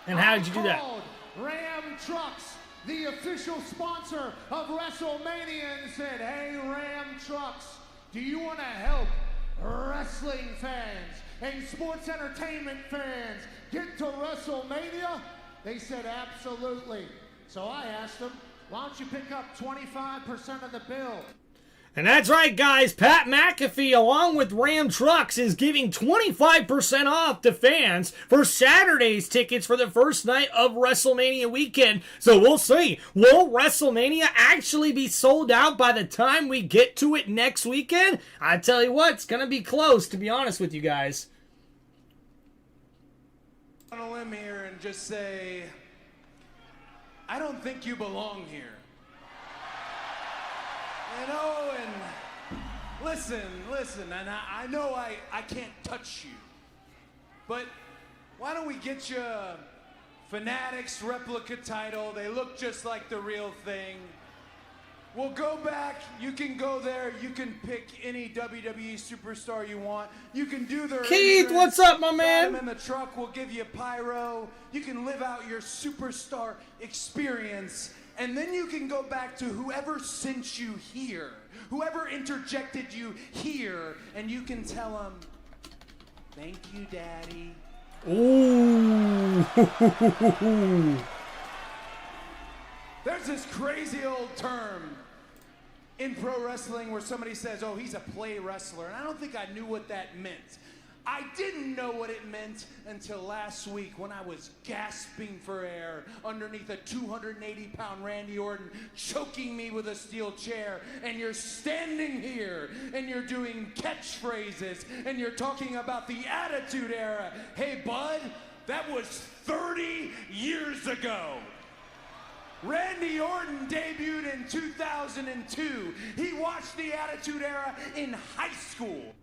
And how did you do that? Ram Trucks, the official sponsor of WrestleMania, and said, hey, Ram Trucks, do you want to help wrestling fans and sports entertainment fans get to WrestleMania? They said, absolutely. So I asked them, why don't you pick up 25% of the bill? And that's right, guys. Pat McAfee, along with Ram Trucks, is giving 25% off to fans for Saturday's tickets for the first night of WrestleMania weekend. So we'll see. Will WrestleMania actually be sold out by the time we get to it next weekend? I tell you what, it's going to be close, to be honest with you guys. I'm on a limb here and just say, I don't think you belong here. You know, and listen, and I know I can't touch you, but why don't we get you a Fanatics replica title? They look just like the real thing. We'll go back, you can go there, you can pick any WWE superstar you want. You can do their Keith, what's up, my man? In the truck, we'll give you pyro. You can live out your superstar experience. And then you can go back to whoever sent you here, whoever interjected you here, and you can tell them, thank you, Daddy. Ooh. There's this crazy old term in pro wrestling where somebody says, oh, he's a play wrestler. And I don't think I knew what that meant. I didn't know what it meant until last week when I was gasping for air underneath a 280-pound Randy Orton choking me with a steel chair, and you're standing here and you're doing catchphrases and you're talking about the Attitude Era. Hey, bud, that was 30 years ago. Randy Orton debuted in 2002. He watched the Attitude Era in high school.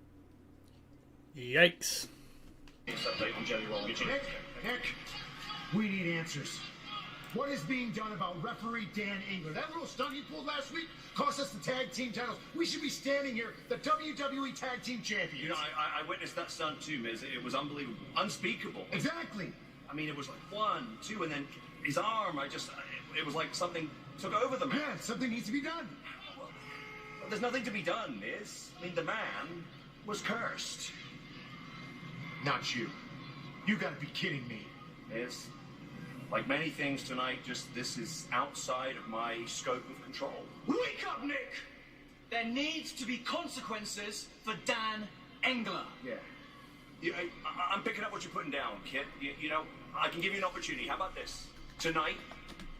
Yikes. Nick, we need answers. What is being done about referee Dan Engler? That little stunt he pulled last week cost us the tag team titles. We should be standing here, the WWE Tag Team Champions. You know, I witnessed that stunt too, Miz. It was unbelievable. Unspeakable. Exactly. I mean, it was like 1, 2, and then his arm, it was like something took over the man. Yeah, something needs to be done. But there's nothing to be done, Miz. I mean, the man was cursed. Not you. You gotta be kidding me. Miz, like many things tonight, just this is outside of my scope of control. Wake up, Nick! There needs to be consequences for Dan Engler. Yeah. I'm picking up what you're putting down, kid. You know, I can give you an opportunity. How about this? Tonight,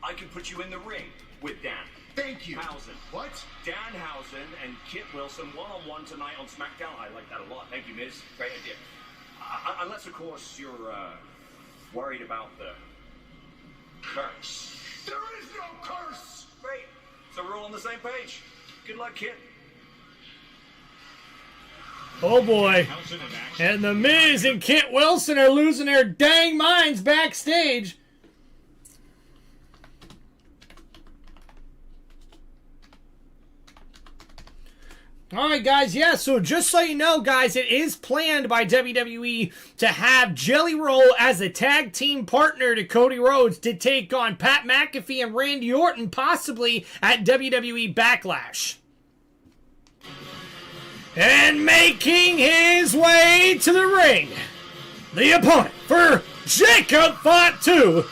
I can put you in the ring with Dan. Thank you. Housen. What? Danhausen and Kit Wilson one-on-one tonight on SmackDown. I like that a lot. Thank you, Miz. Great idea. Unless, of course, you're worried about the curse. There is no curse! Great. So we're all on the same page. Good luck, Kit. Oh boy. And the Miz and Kit Wilson are losing their dang minds backstage. Alright guys, yeah, so just so you know guys, it is planned by WWE to have Jelly Roll as a tag team partner to Cody Rhodes to take on Pat McAfee and Randy Orton possibly at WWE Backlash. And making his way to the ring, the opponent for Jacob Fatu.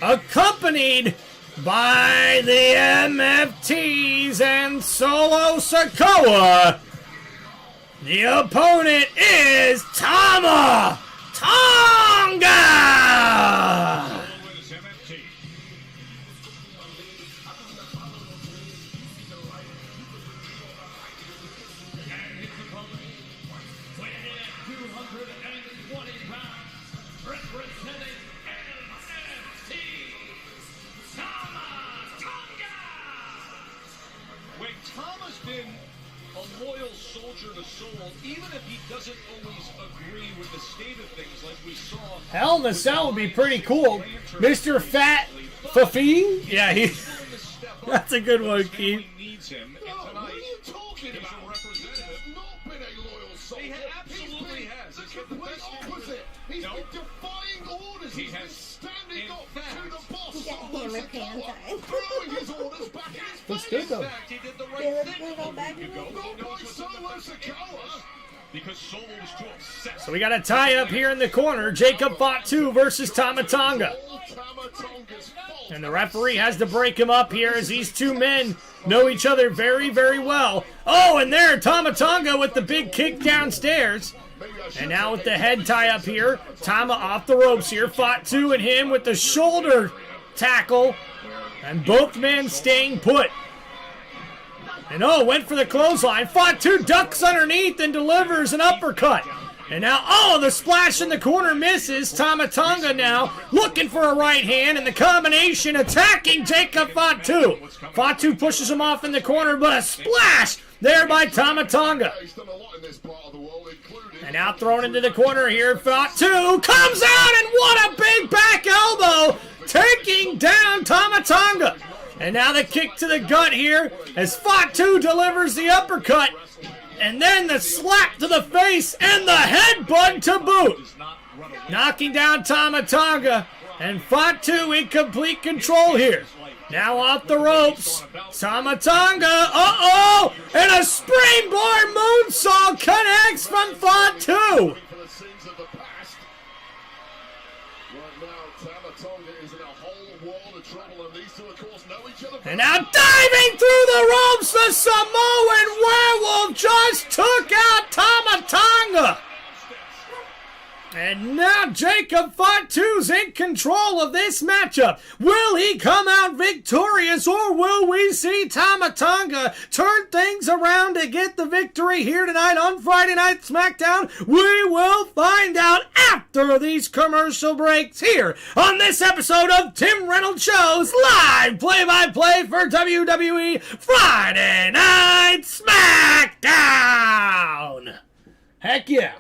Accompanied by the MFTs and Solo Sikoa. The opponent is Tama Tonga! To soul, even if he doesn't always agree with the state of things like we saw. Hell in the Cell would be pretty cool. Mr. Fat Fafi? Yeah, that's a good one, Keith. What are you talking about? He's not been a loyal soldier. He absolutely has. He's the complete opposite. He's been defying orders. He's been standing up to the boss. Throwing his orders back in his face. Looks good though. He did the right thing. Not by Solo Sikoa. Because Solo was too upset. So we got a tie up here in the corner. Jacob Fatu versus Tama Tonga. And the referee has to break him up here as these two men know each other very, very well. Oh, and there, Tama Tonga with the big kick downstairs. And now with the head tie up here, Tama off the ropes here. Fatu and him with the shoulder tackle. And both men staying put. And oh, went for the clothesline. Fatu ducks underneath and delivers an uppercut. And now, oh, the splash in the corner misses. Tama Tonga now looking for a right hand, and the combination attacking Jacob Fatu. Fatu pushes him off in the corner, but a splash there by Tama Tonga. And now thrown into the corner here, Fatu comes out, and what a big back elbow, taking down Tama Tonga. And now the kick to the gut here as Fatu delivers the uppercut. And then the slap to the face and the headbutt to boot. Knocking down Tama Tonga. And Fatu in complete control here. Now off the ropes. Tama Tonga. Uh-oh! And a springboard moonsault connects from Fatu. And now diving through the ropes, the Samoan Werewolf just took out Tama Tonga. And now Jacob Fatu's in control of this matchup. Will he come out victorious, or will we see Tama Tonga turn things around to get the victory here tonight on Friday Night SmackDown? We will find out after these commercial breaks here on this episode of Tim Reynolds Show's live play-by-play for WWE Friday Night SmackDown. Heck yeah.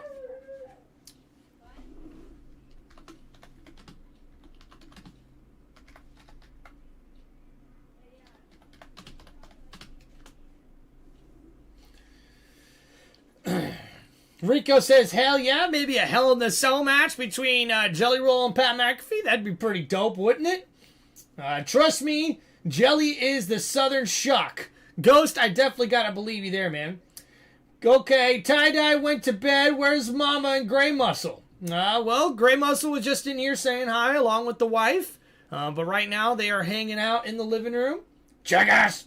Rico says, hell yeah, maybe a Hell in the Cell match between Jelly Roll and Pat McAfee. That'd be pretty dope, wouldn't it? Trust me, Jelly is the Southern Shock. Ghost, I definitely gotta believe you there, man. Okay, Tie-Dye went to bed. Where's Mama and Gray Muscle? Well, Gray Muscle was just in here saying hi along with the wife. But right now, they are hanging out in the living room. Jackass!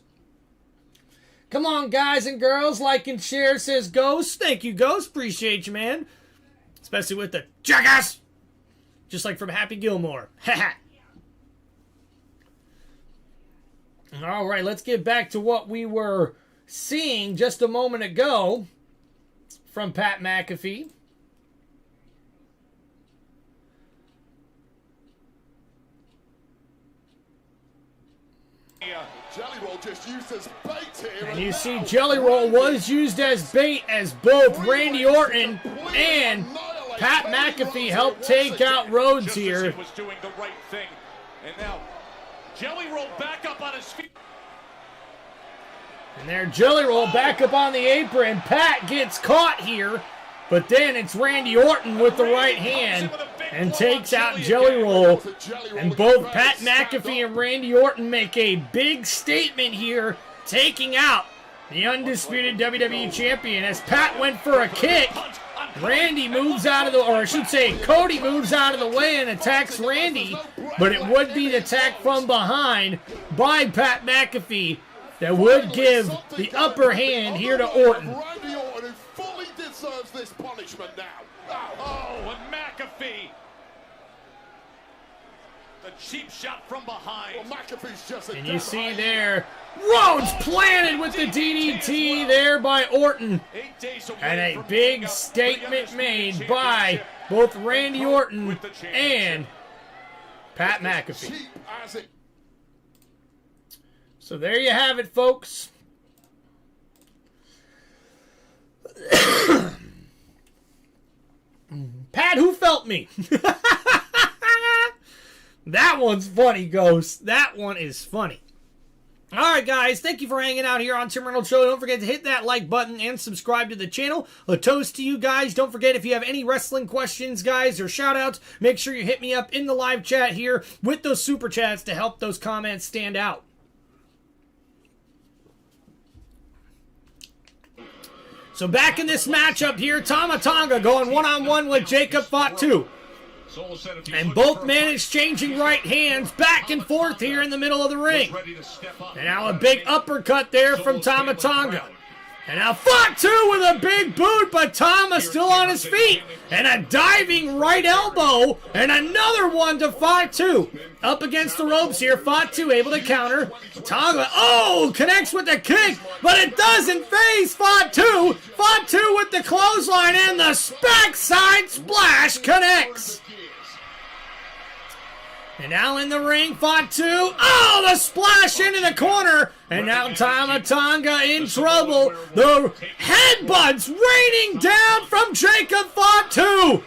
Come on, guys and girls, like and share, says Ghost. Thank you, Ghost. Appreciate you, man. Especially with the Jackass! Just like from Happy Gilmore. All right, let's get back to what we were seeing just a moment ago from Pat McAfee. Jelly Roll just used as bait here. And you see Jelly Roll was used as bait as both Randy Orton and Pat McAfee helped take out Rhodes here. Was doing the right thing. And now Jelly Roll back up on his feet. And there, Jelly Roll back up on the apron. Pat gets caught here, but then it's Randy Orton with the right hand and takes out Jelly Roll. And both Pat McAfee and Randy Orton make a big statement here, taking out the undisputed WWE Champion. As Pat went for a kick, Randy moves out of the, or I should say, Cody moves out of the way and attacks Randy, but it would be the attack from behind by Pat McAfee that would give the upper hand here to Orton. Randy Orton, who fully deserves this punishment now. Oh, and McAfee. The cheap shot from behind. Well, McAfee's just and you see there, Rhodes planted with the DDT there by Orton. And a big statement made by both Randy Orton and Pat McAfee. So there you have it, folks. Pat, who felt me? That one's funny, Ghost. That one is funny. All right, guys. Thank you for hanging out here on Tim Reynolds Show. Don't forget to hit that like button and subscribe to the channel. A toast to you guys. Don't forget, if you have any wrestling questions, guys, or shout-outs, make sure you hit me up in the live chat here with those super chats to help those comments stand out. So back in this matchup here, Tama Tonga going one-on-one with Jacob Fatu. And both men exchanging right hands back and forth here in the middle of the ring. And now a big uppercut there from Tama Tonga. And now Fatu with a big boot, but Tama still on his feet. And a diving right elbow. And another one to Fatu. Up against the ropes here. Fatu able to counter. Tonga, connects with the kick. But it doesn't phase Fatu. Fatu with the clothesline and the backside splash connects. And now in the ring, Fatu. The splash into the corner. And now Tama Tonga in trouble. The headbutts raining down from Jacob Fatu.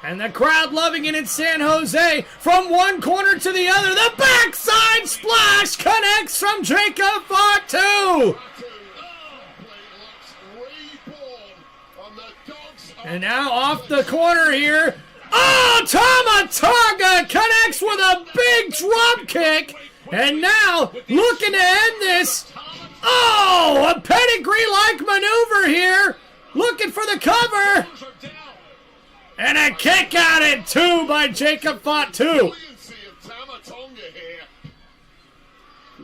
And the crowd loving it in San Jose. From one corner to the other. The backside splash connects from Jacob Fatu. And now off the corner here. Tama Tonga connects with a big drop kick. And now looking to end this. A pedigree-like maneuver here. Looking for the cover. And a kick out at 2 by Jacob Fatu.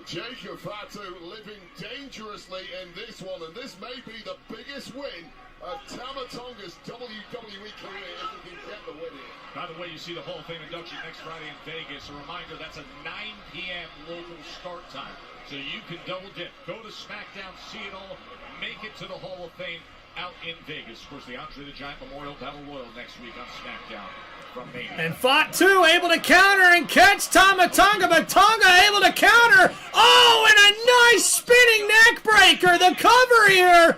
Jacob Fatu living dangerously in this one, and this may be the biggest win of Tama Tonga's WWE career if he can get the win here. By the way, you see the Hall of Fame induction next Friday in Vegas. A reminder, that's a 9 p.m. local start time. So you can double dip. Go to SmackDown, see it all, make it to the Hall of Fame out in Vegas. Of course, the Andre the Giant Memorial Battle Royal next week on SmackDown from Mania. And Fatu able to counter and catch Tama Tonga, but Tonga able to counter. And a nice spinning neck breaker. The cover here.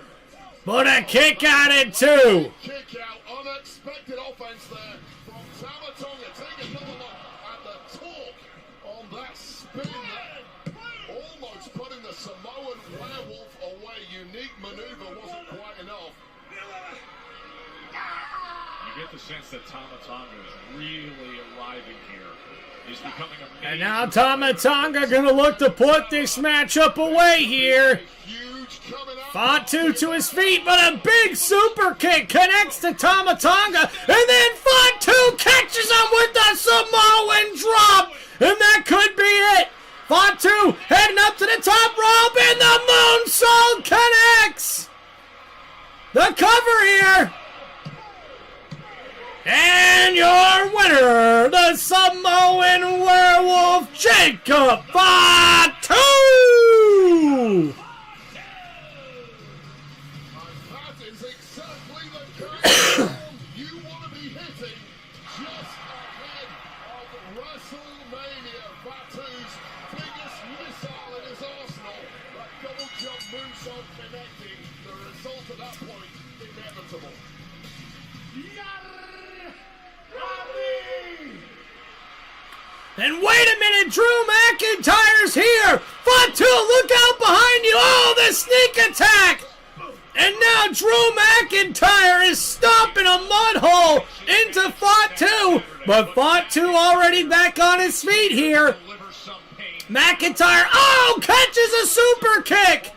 But a kick out at 2. Kick out, unexpected offense there from Tama Tonga. Take another look at the torque on that spin there. Almost putting the Samoan werewolf away. Unique maneuver wasn't quite enough. You get the sense that Tama Tonga is really arriving here. He's becoming a And now Tama Tonga gonna look to put this matchup away here. Fatu to his feet, but a big super kick connects to Tama Tonga, and then Fatu catches him with the Samoan drop, and that could be it. Fatu heading up to the top rope, and the moonsault connects. The cover here. And your winner, the Samoan Werewolf, Jacob Fatu! That is exactly the kind of you want to be hitting just ahead of WrestleMania. Fatu's biggest missile in his arsenal, that double jump moonsault connecting. The result at that point, inevitable. And wait a minute, Drew McIntyre's here! Fatu, look out behind you! Oh, the sneak attack! And now Drew McIntyre is stomping a mud hole into Fatu, but Fatu already back on his feet here. McIntyre, oh, catches a super kick!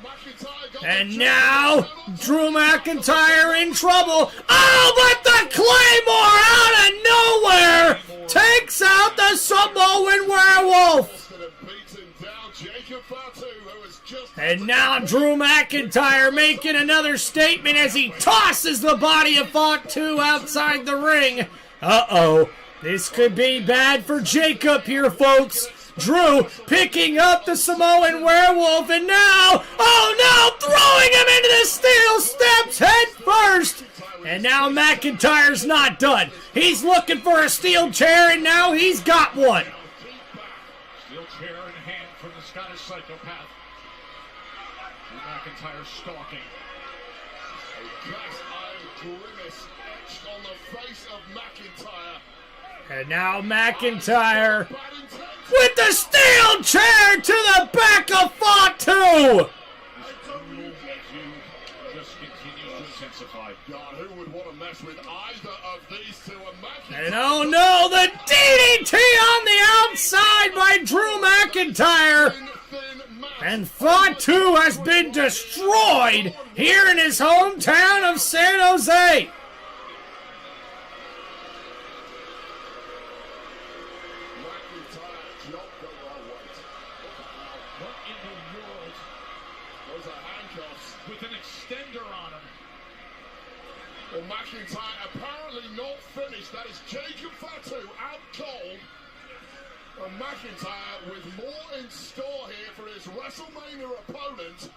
And now, Drew McIntyre in trouble. Oh, but the Claymore out of nowhere takes out the Samoan Werewolf. And now Drew McIntyre making another statement as he tosses the body of Fatu outside the ring. Uh-oh, this could be bad for Jacob here, folks. Drew picking up the Samoan Werewolf, and now, oh no, throwing him into the steel steps head first. And now McIntyre's not done. He's looking for a steel chair, and now he's got one. Steel chair in hand from the Scottish psychopath. McIntyre stalking. A cast iron grimace etched on the face of McIntyre. And now McIntyre with the steel chair to the back of Fatu. Just continues to intensify. God, who would want to mess with either of these two? And oh no, the DDT on the outside by Drew McIntyre. And Fatu has been destroyed here in his hometown of San Jose. With an extender on him. Well, McIntyre apparently not finished. That is Jacob Fatu out cold. And McIntyre with more in store here for his WrestleMania opponent.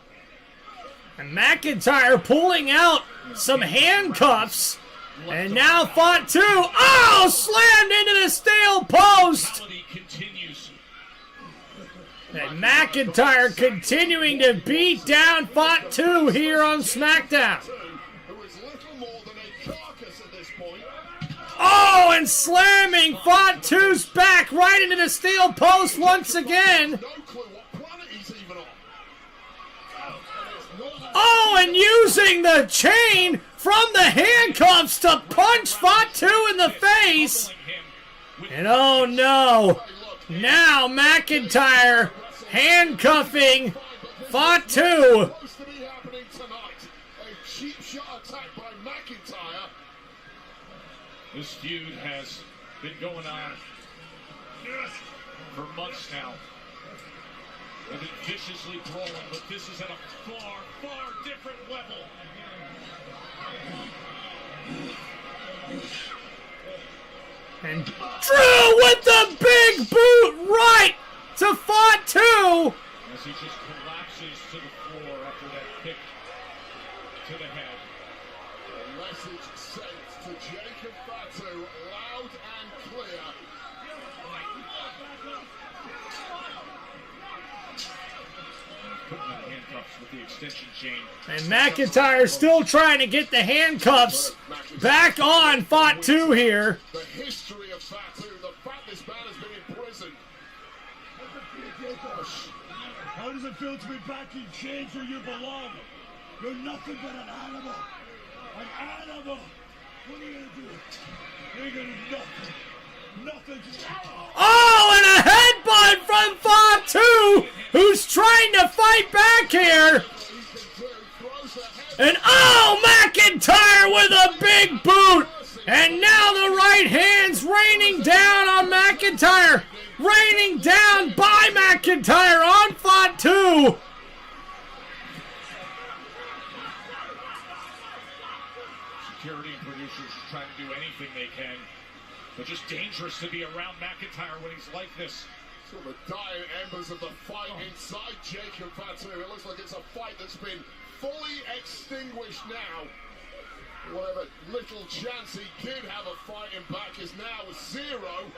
And McIntyre pulling out some handcuffs. And now Fatu, oh, slammed into the steel post. And McIntyre continuing to beat down Fatu here on SmackDown. Oh, and slamming Fatu's back right into the steel post once again. Oh, and using the chain from the handcuffs to punch Fatu in the face. And oh no, now McIntyre handcuffing Fatu. This feud has been going on for months now. They've been viciously brawling, but this is at a far, far different level. And Drew with the big boot right to Fatu. As he just collapses to the floor after that kick to the head. A message sent to Jacob Fatu, loud and clear. Putting in handcuffs with the extension chain. And McIntyre still trying to get the handcuffs back on Fatu here. The history of Fatu, the fact this man has been in prison. How does it feel to be back in chains where you belong? You're nothing but an animal. An animal. What are you gonna do? You're gonna do nothing. Nothing. Oh, and a headbutt from Fatu, who's trying to fight back here. And oh, McIntyre with a big boot. And now the right hand's raining down on McIntyre. Raining down by McIntyre on Fatu. Security and producers trying to do anything they can, but just dangerous to be around McIntyre when he's like this. So the dying embers of the fight inside Jacob Fatu. It looks like it's a fight that's been fully extinguished now. Whatever little chance he did have of fighting back is now zero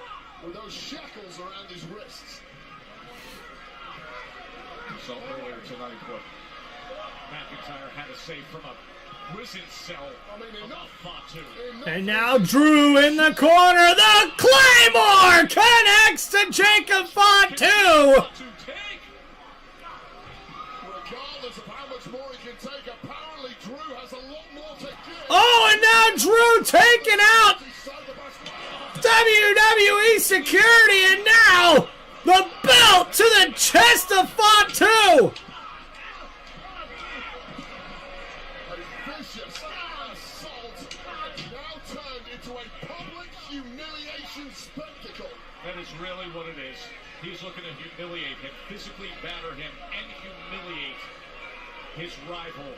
with those shackles around his wrists. So earlier tonight what McIntyre had to say from a prison cell about Fatu. And now Drew in the corner. The Claymore connects to Jacob Fatu. Regardless of how much more he can take, apparently Drew has a lot more to give. Oh, and now Drew taking out WWE security, and now the belt to the chest of Fatu. That is really what it is. He's looking to humiliate him, physically batter him, and humiliate his rival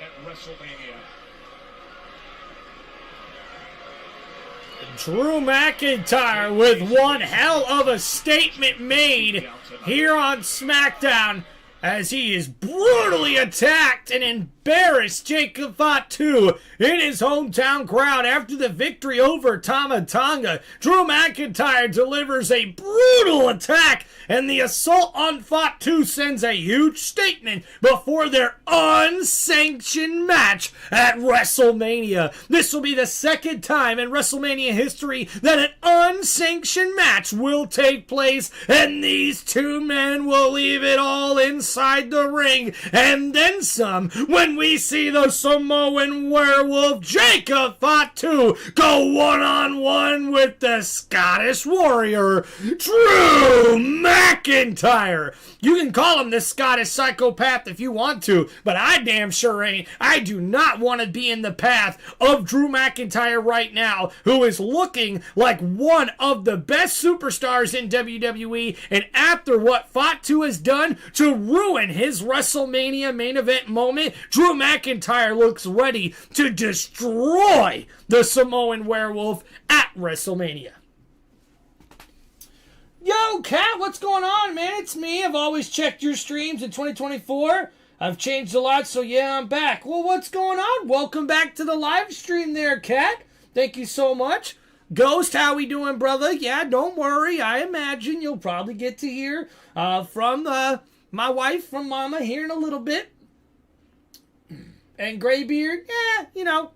at WrestleMania. Drew McIntyre with one hell of a statement made here on SmackDown as he is brutally attacked and embarrassed Jacob Fatu in his hometown crowd after the victory over Tama Tonga. Drew McIntyre delivers a brutal attack, and the assault on Fatu sends a huge statement before their unsanctioned match at WrestleMania. This will be the second time in WrestleMania history that an unsanctioned match will take place, and these two men will leave it all inside the ring and then some when we see the Samoan werewolf Jacob Fatu go one-on-one with the Scottish warrior Drew McIntyre. You can call him the Scottish psychopath if you want to, but I damn sure ain't. I do not want to be in the path of Drew McIntyre right now, who is looking like one of the best superstars in WWE, and after what Fatu has done to ruin his WrestleMania main event moment, Drew McIntyre looks ready to destroy the Samoan werewolf at WrestleMania. Yo, Kat, what's going on, man? It's me. I've always checked your streams in 2024. I've changed a lot, so yeah, I'm back. Well, what's going on? Welcome back to the live stream there, Kat. Thank you so much. Ghost, how we doing, brother? Yeah, don't worry. I imagine you'll probably get to hear from my wife, from Mama, here in a little bit. And Graybeard, yeah, you know,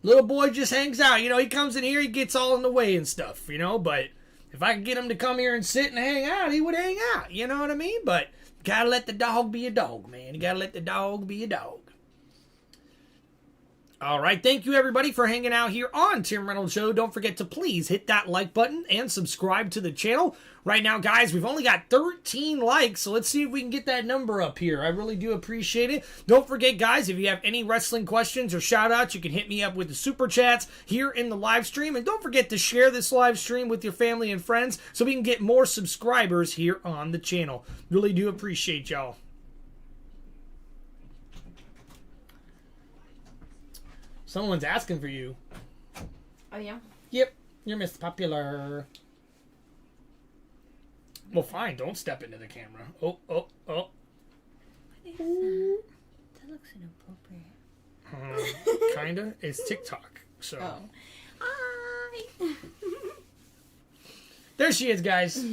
little boy just hangs out. You know, he comes in here, he gets all in the way and stuff, you know, but if I could get him to come here and sit and hang out, he would hang out. You know what I mean? But gotta let the dog be a dog, man. You gotta let the dog be a dog. All right, thank you everybody for hanging out here on Tim Reynolds Show. Don't forget to please hit that like button and subscribe to the channel. Right now, guys, we've only got 13 likes, so let's see if we can get that number up here. I really do appreciate it. Don't forget, guys, if you have any wrestling questions or shout-outs, you can hit me up with the super chats here in the live stream. And don't forget to share this live stream with your family and friends so we can get more subscribers here on the channel. Really do appreciate y'all. Someone's asking for you. Oh, yeah? Yep, you're Miss Popular. Well, fine, don't step into the camera. Oh. That looks inappropriate. Kinda. It's TikTok, so. Oh. Hi. There she is, guys.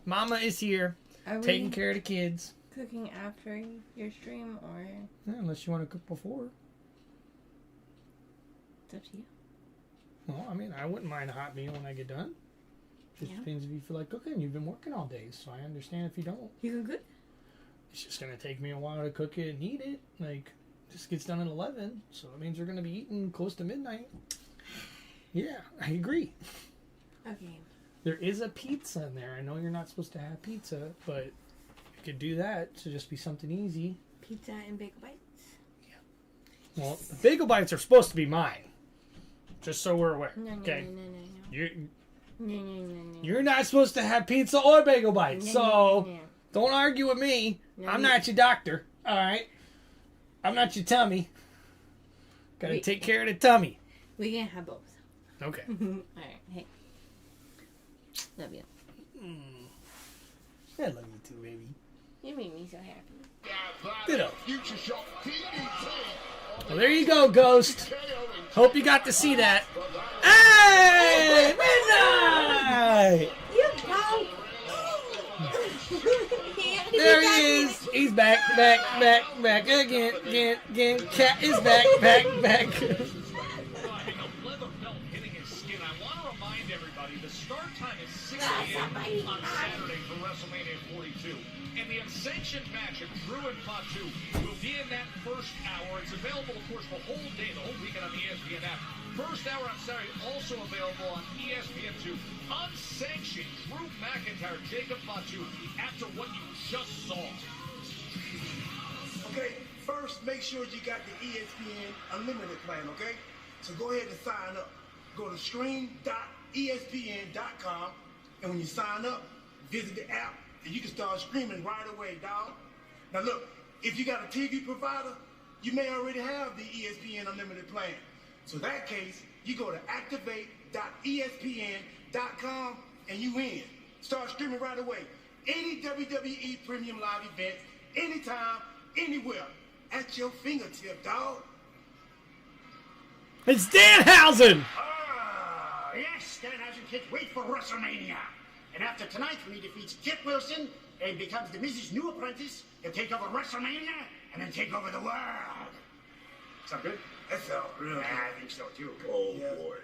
Mama is here, Are we taking care of the kids. cooking after your stream, or? Yeah, unless you want to cook before. It's up to you. Well, I mean, I wouldn't mind a hot meal when I get done. Just depends if you feel like cooking. You've been working all day, so I understand if you don't. You can cook? it's just going to take me a while to cook it and eat it. Like, this gets done at 11, so it means we're going to be eating close to midnight. Yeah, I agree. Okay. There is a pizza in there. I know you're not supposed to have pizza, but you could do that to just be something easy. Pizza and bagel bites? Yeah. Well, the bagel bites are supposed to be mine. Just so we're aware. Okay. You're not supposed to have pizza or bagel bites, so don't argue with me. I'm not your doctor, all right? I'm not your tummy. Gotta take care of the tummy. We can have both. Okay. All right. Hey. Love you. I love you too, baby. You make me so happy. Ditto. Well, there you go, Ghost. Hope you got to see that. Hey! Midnight! You punk! There he is. He's back again. Cat is back. On Saturday for WrestleMania 42. And the unsanctioned match of Drew and Fatu will be in that first hour. It's available, of course, the whole day, the whole weekend on the ESPN app. First hour on Saturday, also available on ESPN2. Unsanctioned Drew McIntyre, Jacob Fatu, after what you just saw. Okay, first, make sure you got the ESPN Unlimited plan, okay? So go ahead and sign up. Go to stream.espn.com. And when you sign up, visit the app, and you can start streaming right away, dog. Now look, if you got a TV provider, you may already have the ESPN Unlimited plan. So in that case, you go to activate.espn.com and you in. Start streaming right away. Any WWE Premium Live event, anytime, anywhere, at your fingertip, dog. It's Danhausen! Yes, Danhausen can't wait for WrestleMania. And after tonight, when he defeats Kit Wilson and becomes the Miz's new apprentice, he'll take over WrestleMania and then take over the world. Sound good? That sounds real good. I think so, too. Oh, boy.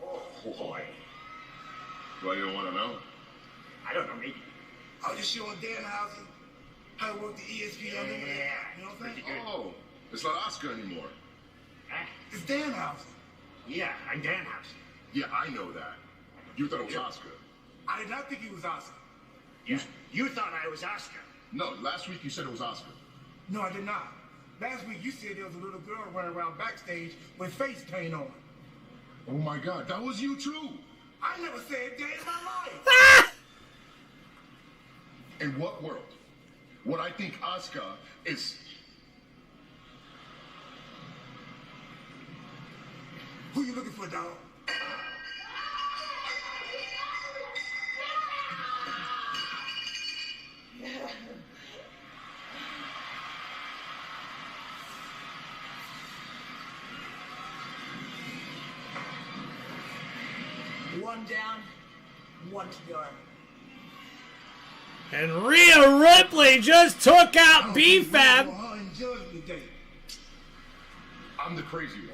Oh, boy. Why you don't want to know? I don't know, maybe. I was just showing Danhausen how to work the ESPN Unlimited. You know what I'm saying? Oh, it's not Oscar anymore. It's Danhausen. Yeah, I'm Danhausen. Yeah, I know that. You thought it was Oscar. I did not think he was Oscar. Yeah, you thought I was Oscar. No, last week you said it was Oscar. No, I did not. Last week you said there was a little girl running around backstage with face paint on. Oh my God, that was you too. I never said that in my life. In what world? What I think Oscar is... Who you looking for, dog? One down, one to go. And Rhea Ripley just took out B-Fab. I'm the crazy one.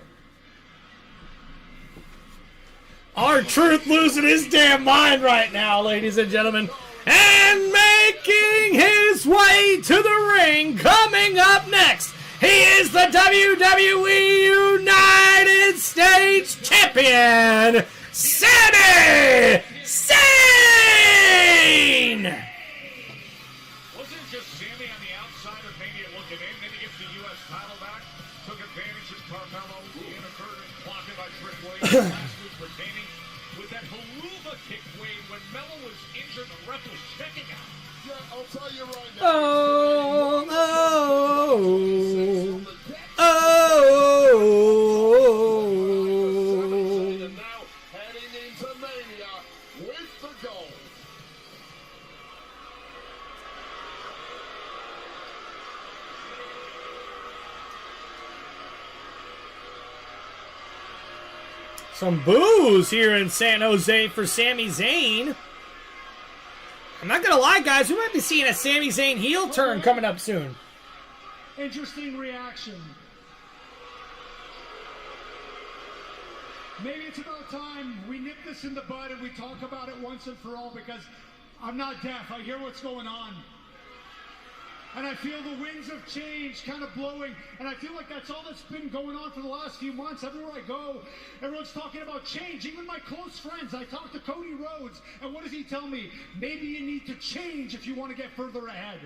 R-Truth losing his damn mind right now, ladies and gentlemen. And making his way to the ring, coming up next, he is the WWE United States Champion, Sami Zayn! Wasn't it just Sami on the outside of Mania looking in, then he gets the U.S. title back, took advantage of Carmelo, inadvertent blocking by Trick Williams, last week retaining with that haruva kick Wade when Melo was injured, the ref was checking out. Yeah, I'll tell you right now. And now heading into Mania with the gold. Some boos here in San Jose for Sami Zayn. I'm not gonna lie, guys, we might be seeing a Sami Zayn heel turn coming up soon. Interesting reaction. Maybe it's about time we nip this in the bud and we talk about it once and for all, because I'm not deaf. I hear what's going on. And I feel the winds of change kind of blowing. And I feel like that's all that's been going on for the last few months. Everywhere I go, everyone's talking about change. Even my close friends. I talked to Cody Rhodes, and what does he tell me? Maybe you need to change if you want to get further ahead.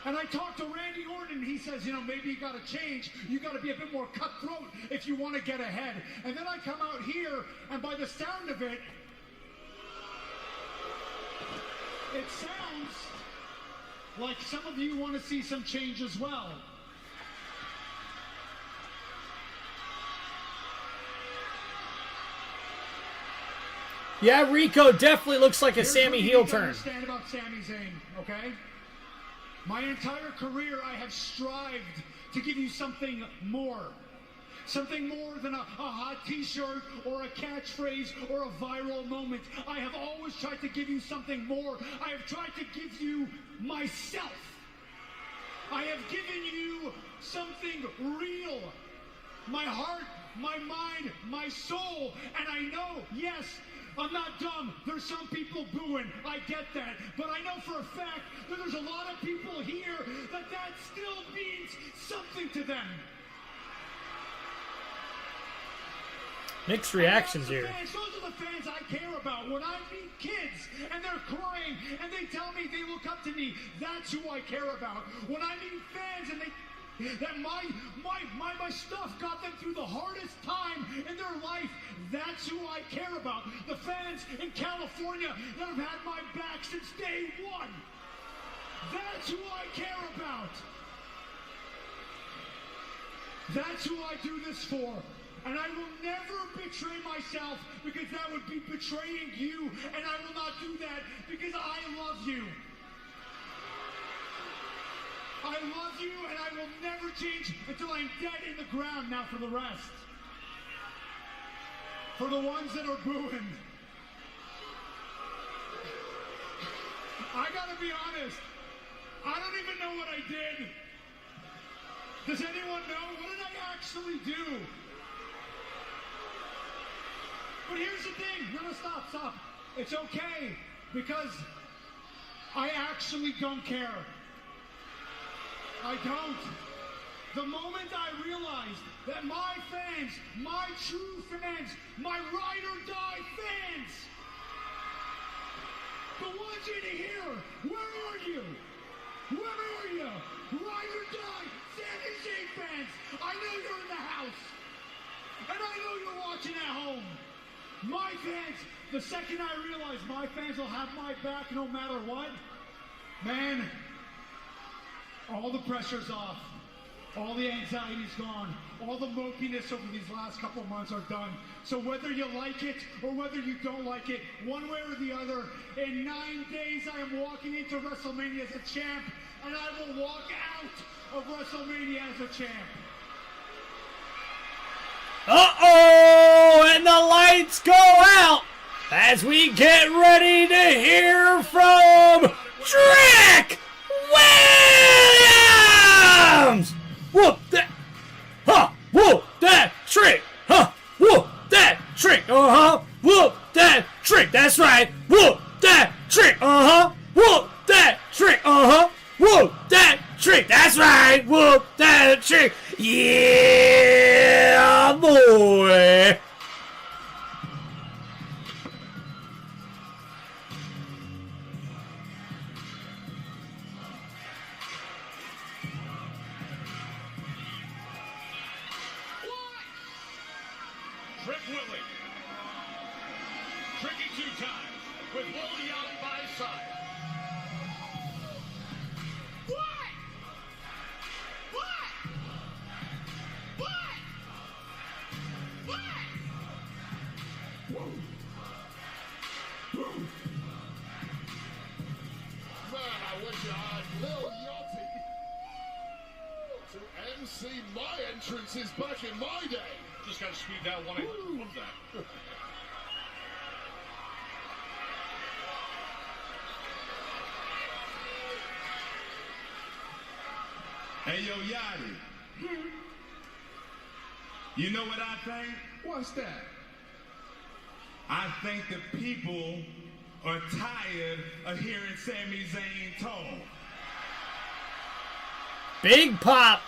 And I talked to Randy Orton, and he says, maybe you got to change. You got to be a bit more cutthroat if you want to get ahead. And then I come out here, and by the sound of it, it sounds like some of you want to see some change as well. Yeah, Rico definitely looks like a Here's Sammy what you heel need to turn. Understand about Sami Zayn, okay? My entire career, I have strived to give you something more. Something more than a hot t-shirt or a catchphrase or a viral moment. I have always tried to give you something more. I have tried to give you myself. I have given you something real. My heart, my mind, my soul. And I know, yes, I'm not dumb. There's some people booing. I get that. But I know for a fact that there's a lot of people here that still means something to them. Mixed reactions here. Those are the fans I care about. When I meet kids and they're crying and they tell me they look up to me, that's who I care about. When I meet fans and that my stuff got them through the hardest time in their life, that's who I care about. The fans in California that have had my back since day one. That's who I care about. That's who I do this for. And I will never betray myself because that would be betraying you. And I will not do that because I love you. I love you and I will never change until I'm dead in the ground. Now for the rest. For the ones that are booing. I gotta be honest. I don't even know what I did. Does anyone know? What did I actually do? But here's the thing. No, stop. It's okay. Because I actually don't care. I don't. The moment I realized that my fans, my true fans, my ride or die fans, the ones in here, where are you? Where are you? Ride or die, Sami Zayn fans. I know you're in the house. And I know you're watching at home. My fans, the second I realize my fans will have my back no matter what, man, all the pressure's off. All the anxiety's gone. All the mopiness over these last couple of months are done. So whether you like it or whether you don't like it, one way or the other, in 9 days I am walking into WrestleMania as a champ, and I will walk out of WrestleMania as a champ. Uh-oh! And the lights go out as we get ready to hear from Trick Williams! Whoop that! Huh! Whoop that trick! Huh! Whoop that trick! Uh-huh! Whoop that trick! That's right! Whoop that trick! Uh-huh! Whoop that trick! Uh-huh! Whoop that trick! That's right! Whoop that trick! Yeah, boy! Trick Willie. Tricky 2 times with Willie out by his side. What? Man, I wish I had Lil Yachty to MC my entrances back in my day. Just got to speed down one. Love that. Hey, yo, Yachty. You know what I think? What's that? I think the people are tired of hearing Sami Zayn talk. Big pop.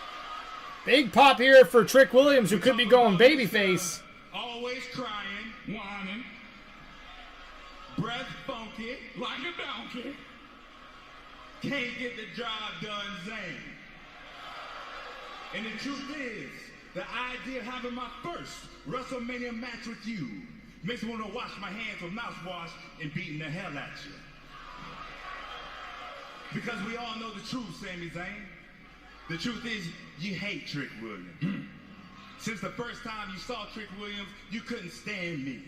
Big pop here for Trick Williams, who could be going babyface. Always crying, whining, breath funky like a donkey. Can't get the job done, Zane. And the truth is, the idea of having my first WrestleMania match with you makes me want to wash my hands with mouthwash and beating the hell at you. Because we all know the truth, Sami Zayn. The truth is, you hate Trick Williams. Since the first time you saw Trick Williams, you couldn't stand me.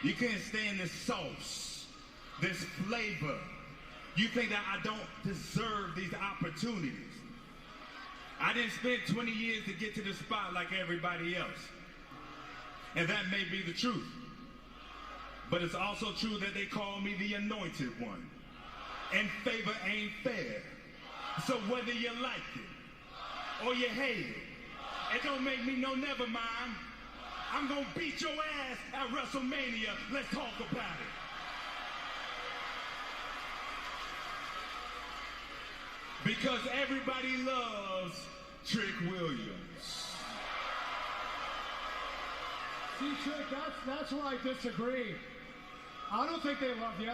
You couldn't stand this sauce, this flavor. You think that I don't deserve these opportunities. I didn't spend 20 years to get to the spot like everybody else. And that may be the truth. But it's also true that they call me the anointed one. And favor ain't fair. So whether you like it or you hate it, it don't make me no never mind. I'm gonna beat your ass at WrestleMania. Let's talk about it. Because everybody loves Trick Williams. See, Trick, that's where I disagree. I don't think they love you.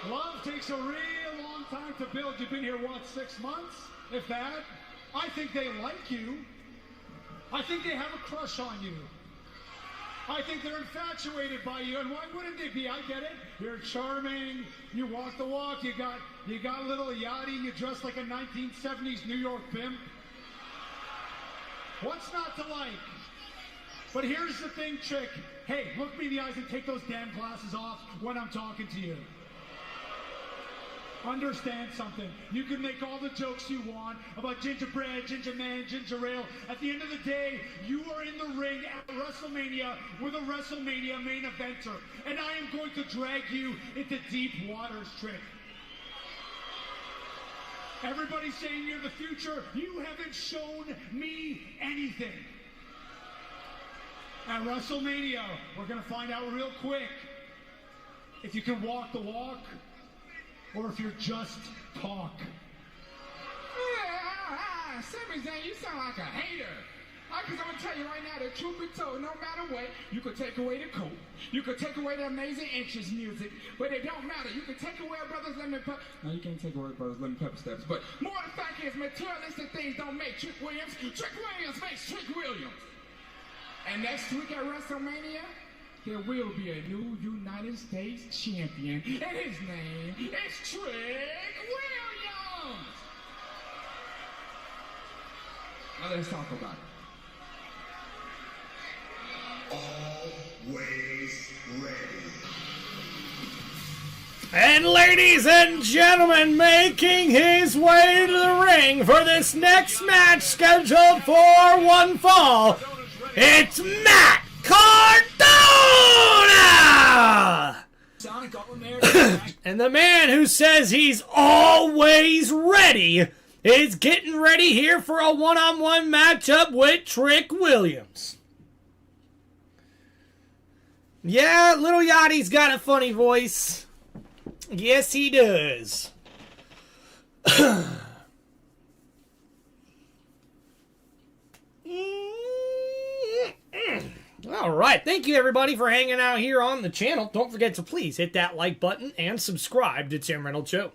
Love takes a real long time to build. You've been here, what, 6 months? If that? I think they like you. I think they have a crush on you. I think they're infatuated by you, and why wouldn't they be? I get it. You're charming. You walk the walk. You got a little yachty. You dress like a 1970s New York pimp. What's not to like? But here's the thing, Chick. Hey, look me in the eyes and take those damn glasses off when I'm talking to you. Understand something. You can make all the jokes you want about gingerbread, ginger man, ginger ale. At the end of the day, you are in the ring at WrestleMania with a WrestleMania main eventer. And I am going to drag you into deep waters, Trick. Everybody's saying you're the future. You haven't shown me anything. At WrestleMania, we're going to find out real quick if you can walk the walk or if you're just talk. Sami Zayn, you sound like a hater. Because I'm going to tell you right now, the truth be told, no matter what, you could take away the coat, you could take away the Amazing Interest music, but it don't matter. You could take away Brothers Lemon Pepper. No, you can't take away Brothers Lemon Pepper Steps. But more the fact is, materialistic things don't make Trick Williams. Trick Williams makes Trick Williams. And next week at WrestleMania, there will be a new United States champion, and his name is Trick Williams. Now let's talk about it. Always ready. And ladies and gentlemen, making his way to the ring for this next match scheduled for one fall, it's Matt Cardona! And the man who says he's always ready is getting ready here for a one-on-one matchup with Trick Williams. Yeah, Little Yachty's got a funny voice. Yes, he does. All right, thank you everybody for hanging out here on the channel. Don't forget to please hit that like button and subscribe to Tim Reynolds Show.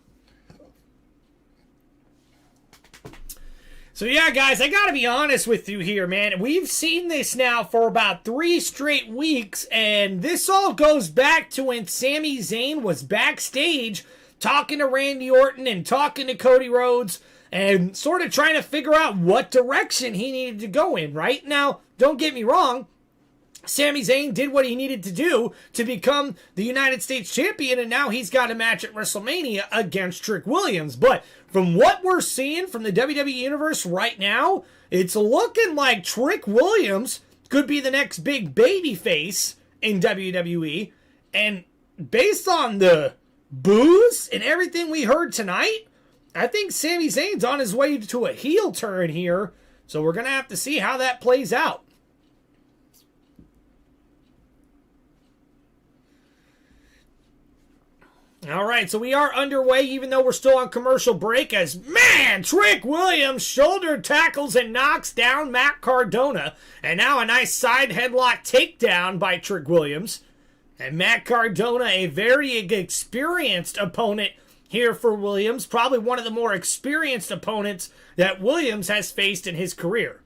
So yeah, guys, I gotta be honest with you here, man. We've seen this now for about 3 straight weeks, and this all goes back to when Sami Zayn was backstage talking to Randy Orton and talking to Cody Rhodes and sort of trying to figure out what direction he needed to go in, right? Now, don't get me wrong. Sami Zayn did what he needed to do to become the United States champion, and now he's got a match at WrestleMania against Trick Williams. But from what we're seeing from the WWE Universe right now, it's looking like Trick Williams could be the next big babyface in WWE. And based on the boos and everything we heard tonight, I think Sami Zayn's on his way to a heel turn here. So we're going to have to see how that plays out. All right, so we are underway even though we're still on commercial break as, man, Trick Williams shoulder tackles and knocks down Matt Cardona. And now a nice side headlock takedown by Trick Williams. And Matt Cardona, a very experienced opponent here for Williams. Probably one of the more experienced opponents that Williams has faced in his career.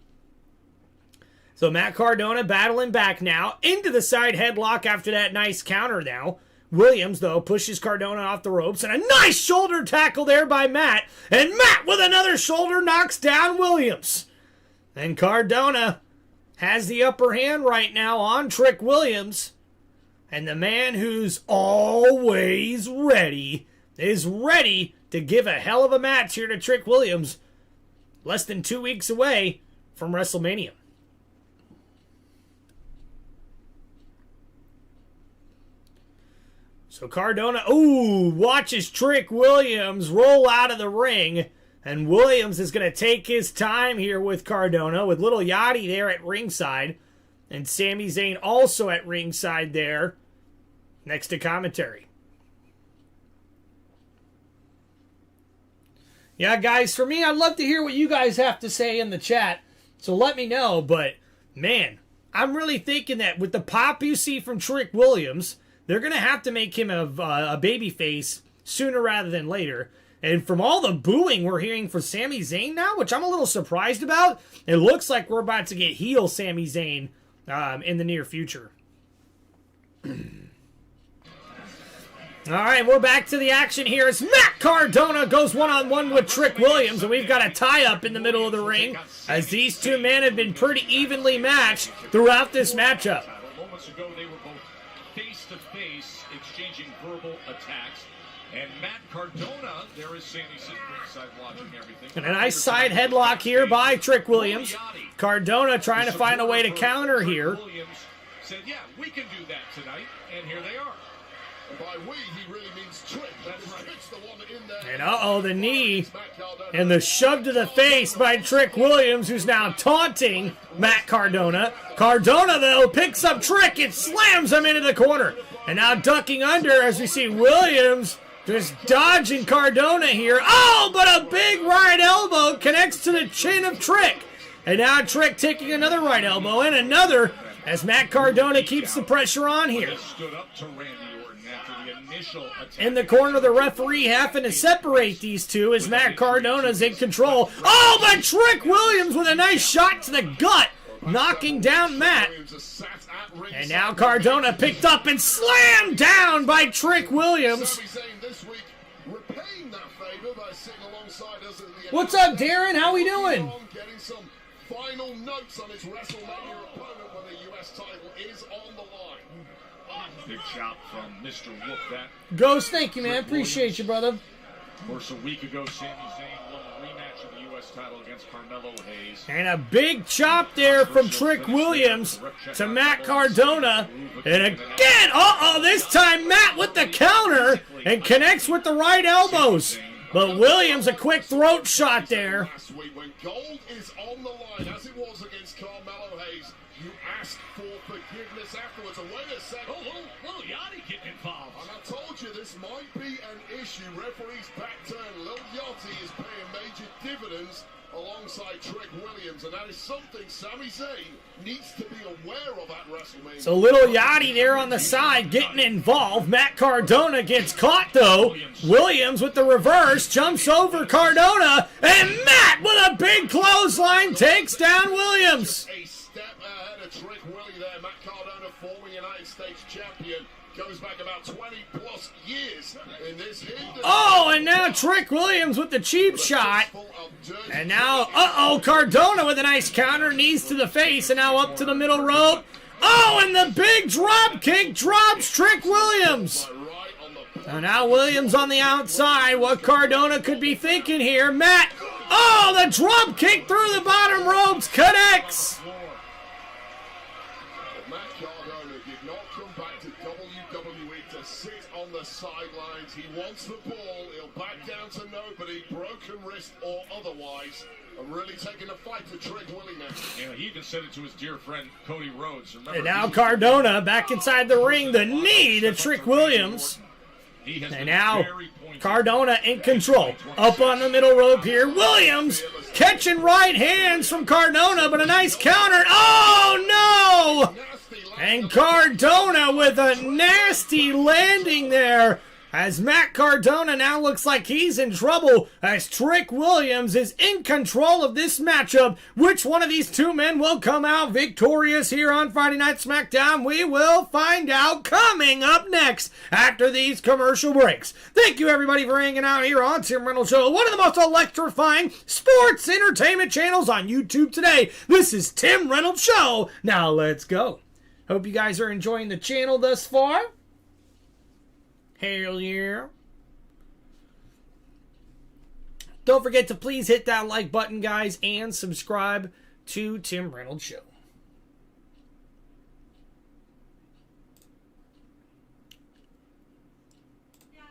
So Matt Cardona battling back now into the side headlock after that nice counter now. Williams, though, pushes Cardona off the ropes, and a nice shoulder tackle there by Matt. And Matt, with another shoulder, knocks down Williams. And Cardona has the upper hand right now on Trick Williams. And the man who's always ready is ready to give a hell of a match here to Trick Williams. Less than 2 weeks away from WrestleMania. So Cardona, watches Trick Williams roll out of the ring. And Williams is going to take his time here with Cardona, with Little Yachty there at ringside. And Sami Zayn also at ringside there, next to commentary. Yeah, guys, for me, I'd love to hear what you guys have to say in the chat. So let me know. But, man, I'm really thinking that with the pop you see from Trick Williams, they're going to have to make him a babyface sooner rather than later. And from all the booing we're hearing for Sami Zayn now, which I'm a little surprised about, it looks like we're about to get heel Sami Zayn in the near future. All right, we're back to the action here as Matt Cardona goes one-on-one with Trick Williams, and we've got a tie-up in the middle of the ring as these two men have been pretty evenly matched throughout this matchup. Moments ago, they were both face-to-face exchanging verbal attacks. And Matt Cardona, there is Sami Zayn ringside watching everything. And a nice side headlock here by Trick Williams. Cardona trying to find a way to counter here. Williams said, yeah, we can do that tonight, and here they are. And by we, he really means Trick. That's right. Trick's the one in there. And the knee and the shove to the face by Trick Williams, who's now taunting Matt Cardona. Cardona, though, picks up Trick and slams him into the corner. And now ducking under as we see Williams just dodging Cardona here. Oh, but a big right elbow connects to the chin of Trick. And now Trick taking another right elbow and another as Matt Cardona keeps the pressure on here. Stood up to Randy Orton after the initial attack. In the corner, the referee having to separate these two as Matt Cardona's in control. Oh, but Trick Williams with a nice shot to the gut, knocking down Matt. And now Cardona picked up and slammed down by Trick Williams. What's up, Darren? How we doing? Getting some final notes on his WrestleMania opponent when the US title is on the line. Big chop from Mr. Wolf. That Ghost, thank you, man. Appreciate you, brother. Of course, a week ago, Sami Zayn won the rematch of the U.S. title against Carmelo Hayes. And a big chop there from Trick Williams to Matt Cardona. And again, this time Matt with the counter and connects with the right elbows. But Williams, a quick throat shot there. Last week, when gold is on the line, as it was against Carmelo Hayes, you asked for forgiveness afterwards. And wait a second. Little Yachty getting involved. And I told you this might be an issue. Referee's back turn. Lil Yachty is paying major dividends alongside Trick Williams, and that is something Sami Zayn needs to be aware of at WrestleMania. So Little Yachty there on the side getting involved. Matt Cardona gets caught though. Williams with the reverse jumps over Cardona, and Matt with a big clothesline takes down Williams. A step ahead of Trick Willie there. Matt Cardona, former United States champion, goes back about 20 plus years in this industry. Oh, and now Trick Williams with the cheap shot. And now, Cardona with a nice counter, knees to the face, and now up to the middle rope. Oh, and the big drop kick drops Trick Williams. So now Williams on the outside. What Cardona could be thinking here. Matt, the drop kick through the bottom ropes connects. Sidelines, he wants the ball, he'll back down to nobody, broken wrist or otherwise. I'm really taking a fight to Trick Willie now. Yeah, he even said it to his dear friend Cody Rhodes. Remember, and now Cardona back inside the ring, the knee to Trick Williams. And now Cardona in control. Up on the middle rope here. Williams catching right hands from Cardona, but a nice counter. Oh, no! And Cardona with a nasty landing there, as Matt Cardona now looks like he's in trouble, as Trick Williams is in control of this matchup. Which one of these two men will come out victorious here on Friday Night SmackDown? We will find out coming up next after these commercial breaks. Thank you everybody for hanging out here on Tim Reynolds Show, one of the most electrifying sports entertainment channels on YouTube today. This is Tim Reynolds Show. Now let's go. Hope you guys are enjoying the channel thus far. Hell yeah. Don't forget to please hit that like button, guys, and subscribe to Tim Reynolds Show. Now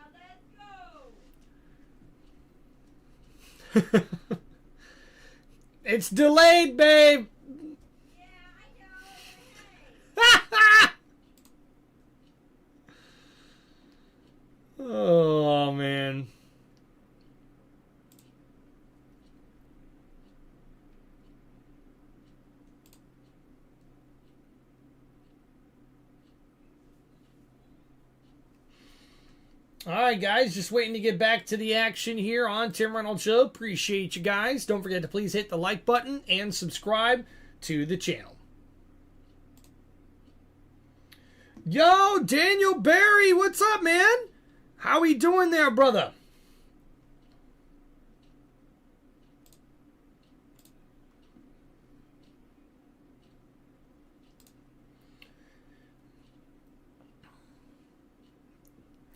let's go. It's delayed, babe. Oh, man. All right, guys, just waiting to get back to the action here on Tim Reynolds Show. Appreciate you guys. Don't forget to please hit the like button and subscribe to the channel. Yo, Daniel Barry, what's up, man? How we doing there, brother?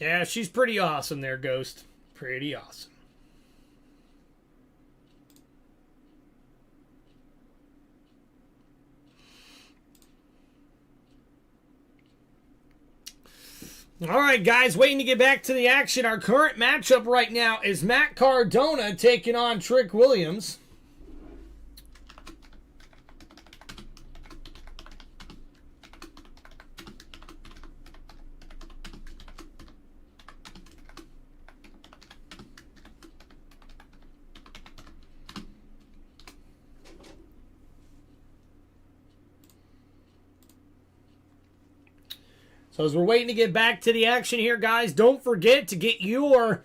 Yeah, she's pretty awesome there, Ghost. Pretty awesome. All right, guys, waiting to get back to the action. Our current matchup right now is Matt Cardona taking on Trick Williams. So as we're waiting to get back to the action here, guys, don't forget to get your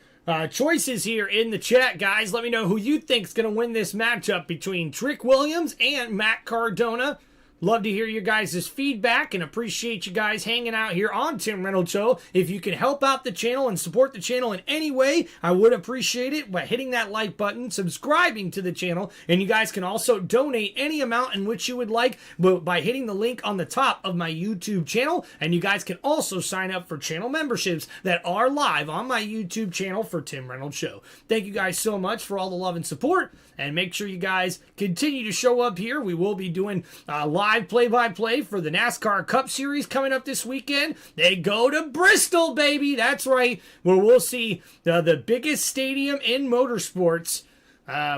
choices here in the chat, guys. Let me know who you think is going to win this matchup between Trick Williams and Matt Cardona. Love to hear your guys' feedback and appreciate you guys hanging out here on Tim Reynolds Show. If you can help out the channel and support the channel in any way, I would appreciate it by hitting that like button, subscribing to the channel, and you guys can also donate any amount in which you would like by hitting the link on the top of my YouTube channel. And you guys can also sign up for channel memberships that are live on my YouTube channel for Tim Reynolds Show. Thank you guys so much for all the love and support, and make sure you guys continue to show up here. We will be doing live play-by-play for the NASCAR Cup Series coming up this weekend. They go to Bristol, baby. That's right, where we'll see the biggest stadium in motorsports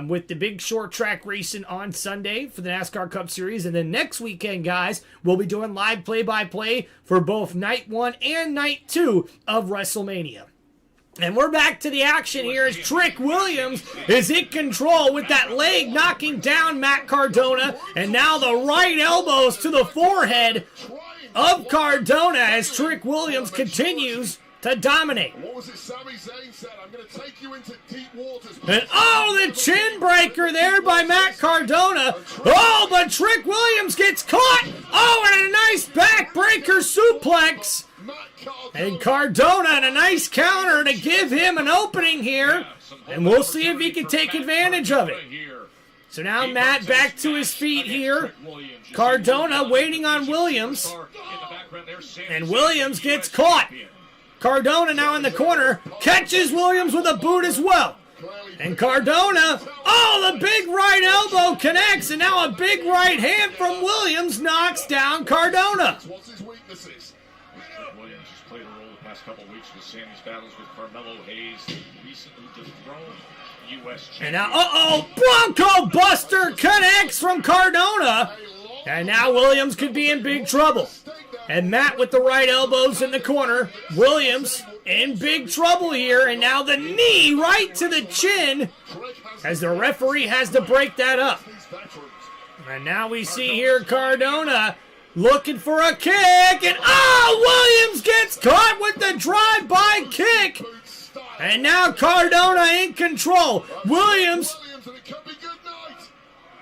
with the big short track racing on Sunday for the NASCAR Cup Series. And then next weekend, guys, we'll be doing live play-by-play for both Night 1 and Night 2 of WrestleMania. And we're back to the action here as Trick Williams is in control with that leg knocking down Matt Cardona. And now the right elbows to the forehead of Cardona as Trick Williams continues to dominate. What was it Sami Zayn said? I'm going to take you into deep waters. And oh, the chin breaker there by Matt Cardona. Oh, but Trick Williams gets caught. Oh, and a nice backbreaker suplex. And Cardona and a nice counter to give him an opening here. And we'll see if he can take advantage of it. So now Matt back to his feet here. Cardona waiting on Williams. And Williams gets caught. Cardona now in the corner. Catches Williams with a boot as well. And Cardona, oh, the big right elbow connects. And now a big right hand from Williams knocks down Cardona. What's his weaknesses? Williams has played a role the past couple of weeks with Sammy's battles with Carmelo Hayes, recently dethroned U.S. champion. And now, Bronco Buster connects from Cardona. And now Williams could be in big trouble. And Matt with the right elbows in the corner. Williams in big trouble here, and now the knee right to the chin as the referee has to break that up. And now we see here Cardona looking for a kick, and Williams gets caught with the drive-by kick. And now Cardona in control. Williams.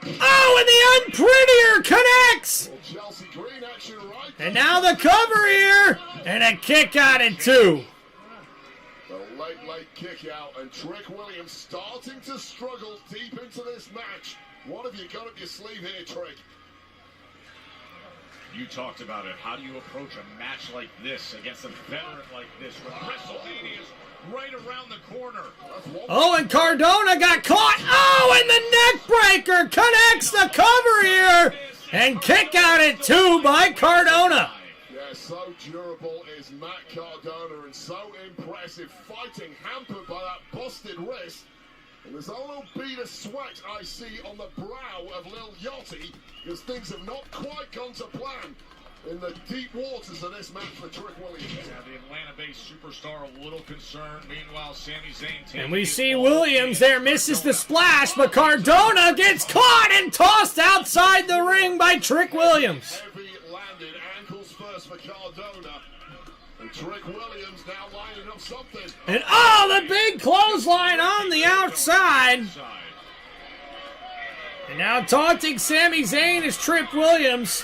And the unprettier connects. And now the cover here, and a kick out at 2. The late kick out, and Trick Williams starting to struggle deep into this match. What have you got up your sleeve here, Trick? You talked about it. How do you approach a match like this against a veteran like this when WrestleMania is right around the corner? And Cardona got caught. And the neck breaker connects the cover here. And kick out at 2 by Cardona. Yeah, so durable is Matt Cardona and so impressive. Fighting hampered by that busted wrist. And there's a little bead of sweat I see on the brow of Lil Yachty because things have not quite gone to plan in the deep waters of this match for Trick Williams. Yeah, the Atlanta-based superstar a little concerned. Meanwhile, Sami Zayn... And we see Williams there misses the splash, but Cardona gets caught and tossed outside the ring by Trick Williams. Heavy landed, ankles first for Cardona. And Trick Williams now lining up something. And the big clothesline on the outside. And now taunting Sami Zayn is Trick Williams.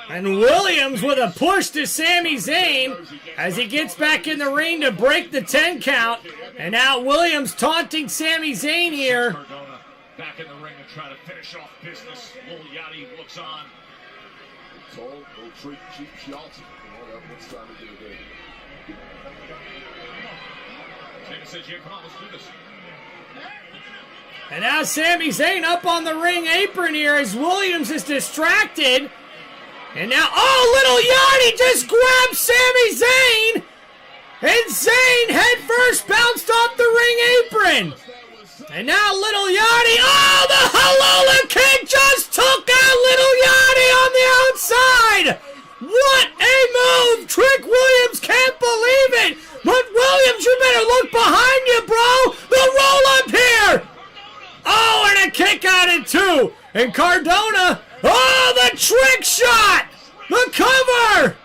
And Williams with a push to Sami Zayn as he gets back in the ring to break the 10 count. And now Williams taunting Sami Zayn here. Cardona back in the ring to try to finish off business. Lil Yachty looks on. Tall, will treat cheap shot. What's trying to do there? Sami says, yeah, come on, let's do this. And now Sami Zayn up on the ring apron here as Williams is distracted. And now, Little Yachty just grabbed Sami Zayn. And Zayn head first bounced off the ring apron. And now Little Yachty, the Halola kick just took out Little Yachty on the outside. What a move. Trick Williams can't believe it. But Williams, you better look behind you, bro. The roll up here. And a kick out at 2. And Cardona, the trick shot. The cover.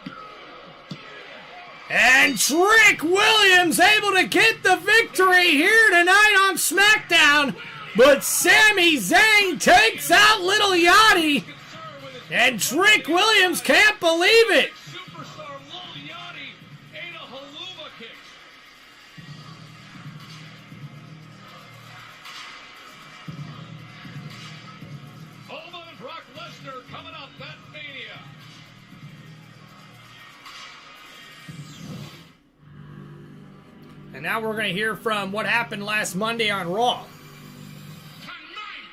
And Trick Williams able to get the victory here tonight on SmackDown. But Sami Zayn takes out Little Yachty. And Trick Williams can't believe it. Superstar Lil Yachty ate a haluva kick. Holman and Brock Lesnar coming up at Mania. And now we're going to hear from what happened last Monday on Raw. Tonight,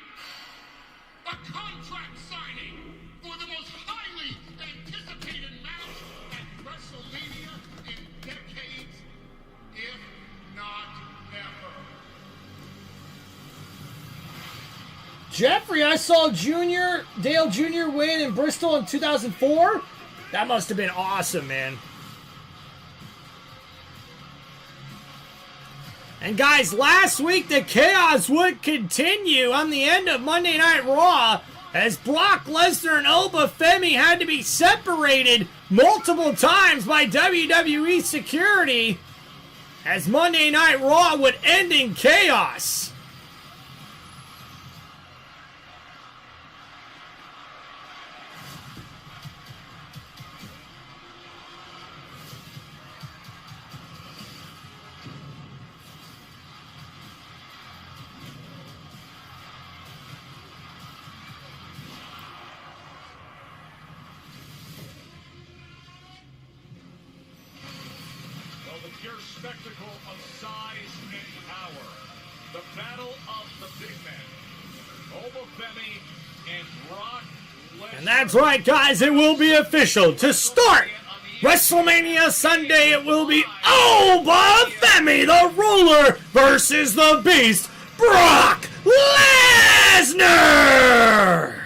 a contract signing for the most highly anticipated match at WrestleMania in decades, if not ever. Jeffrey, I saw Dale Jr. win in Bristol in 2004. That must have been awesome, man. And guys, last week the chaos would continue on the end of Monday Night Raw as Brock Lesnar and Oba Femi had to be separated multiple times by WWE security as Monday Night Raw would end in chaos. Pure spectacle of size and power. The battle of the big men. Oba Femi and Brock Lesnar. And that's right, guys. It will be official. To start WrestleMania Sunday, it will be Oba Femi, the Ruler, versus the Beast, Brock Lesnar.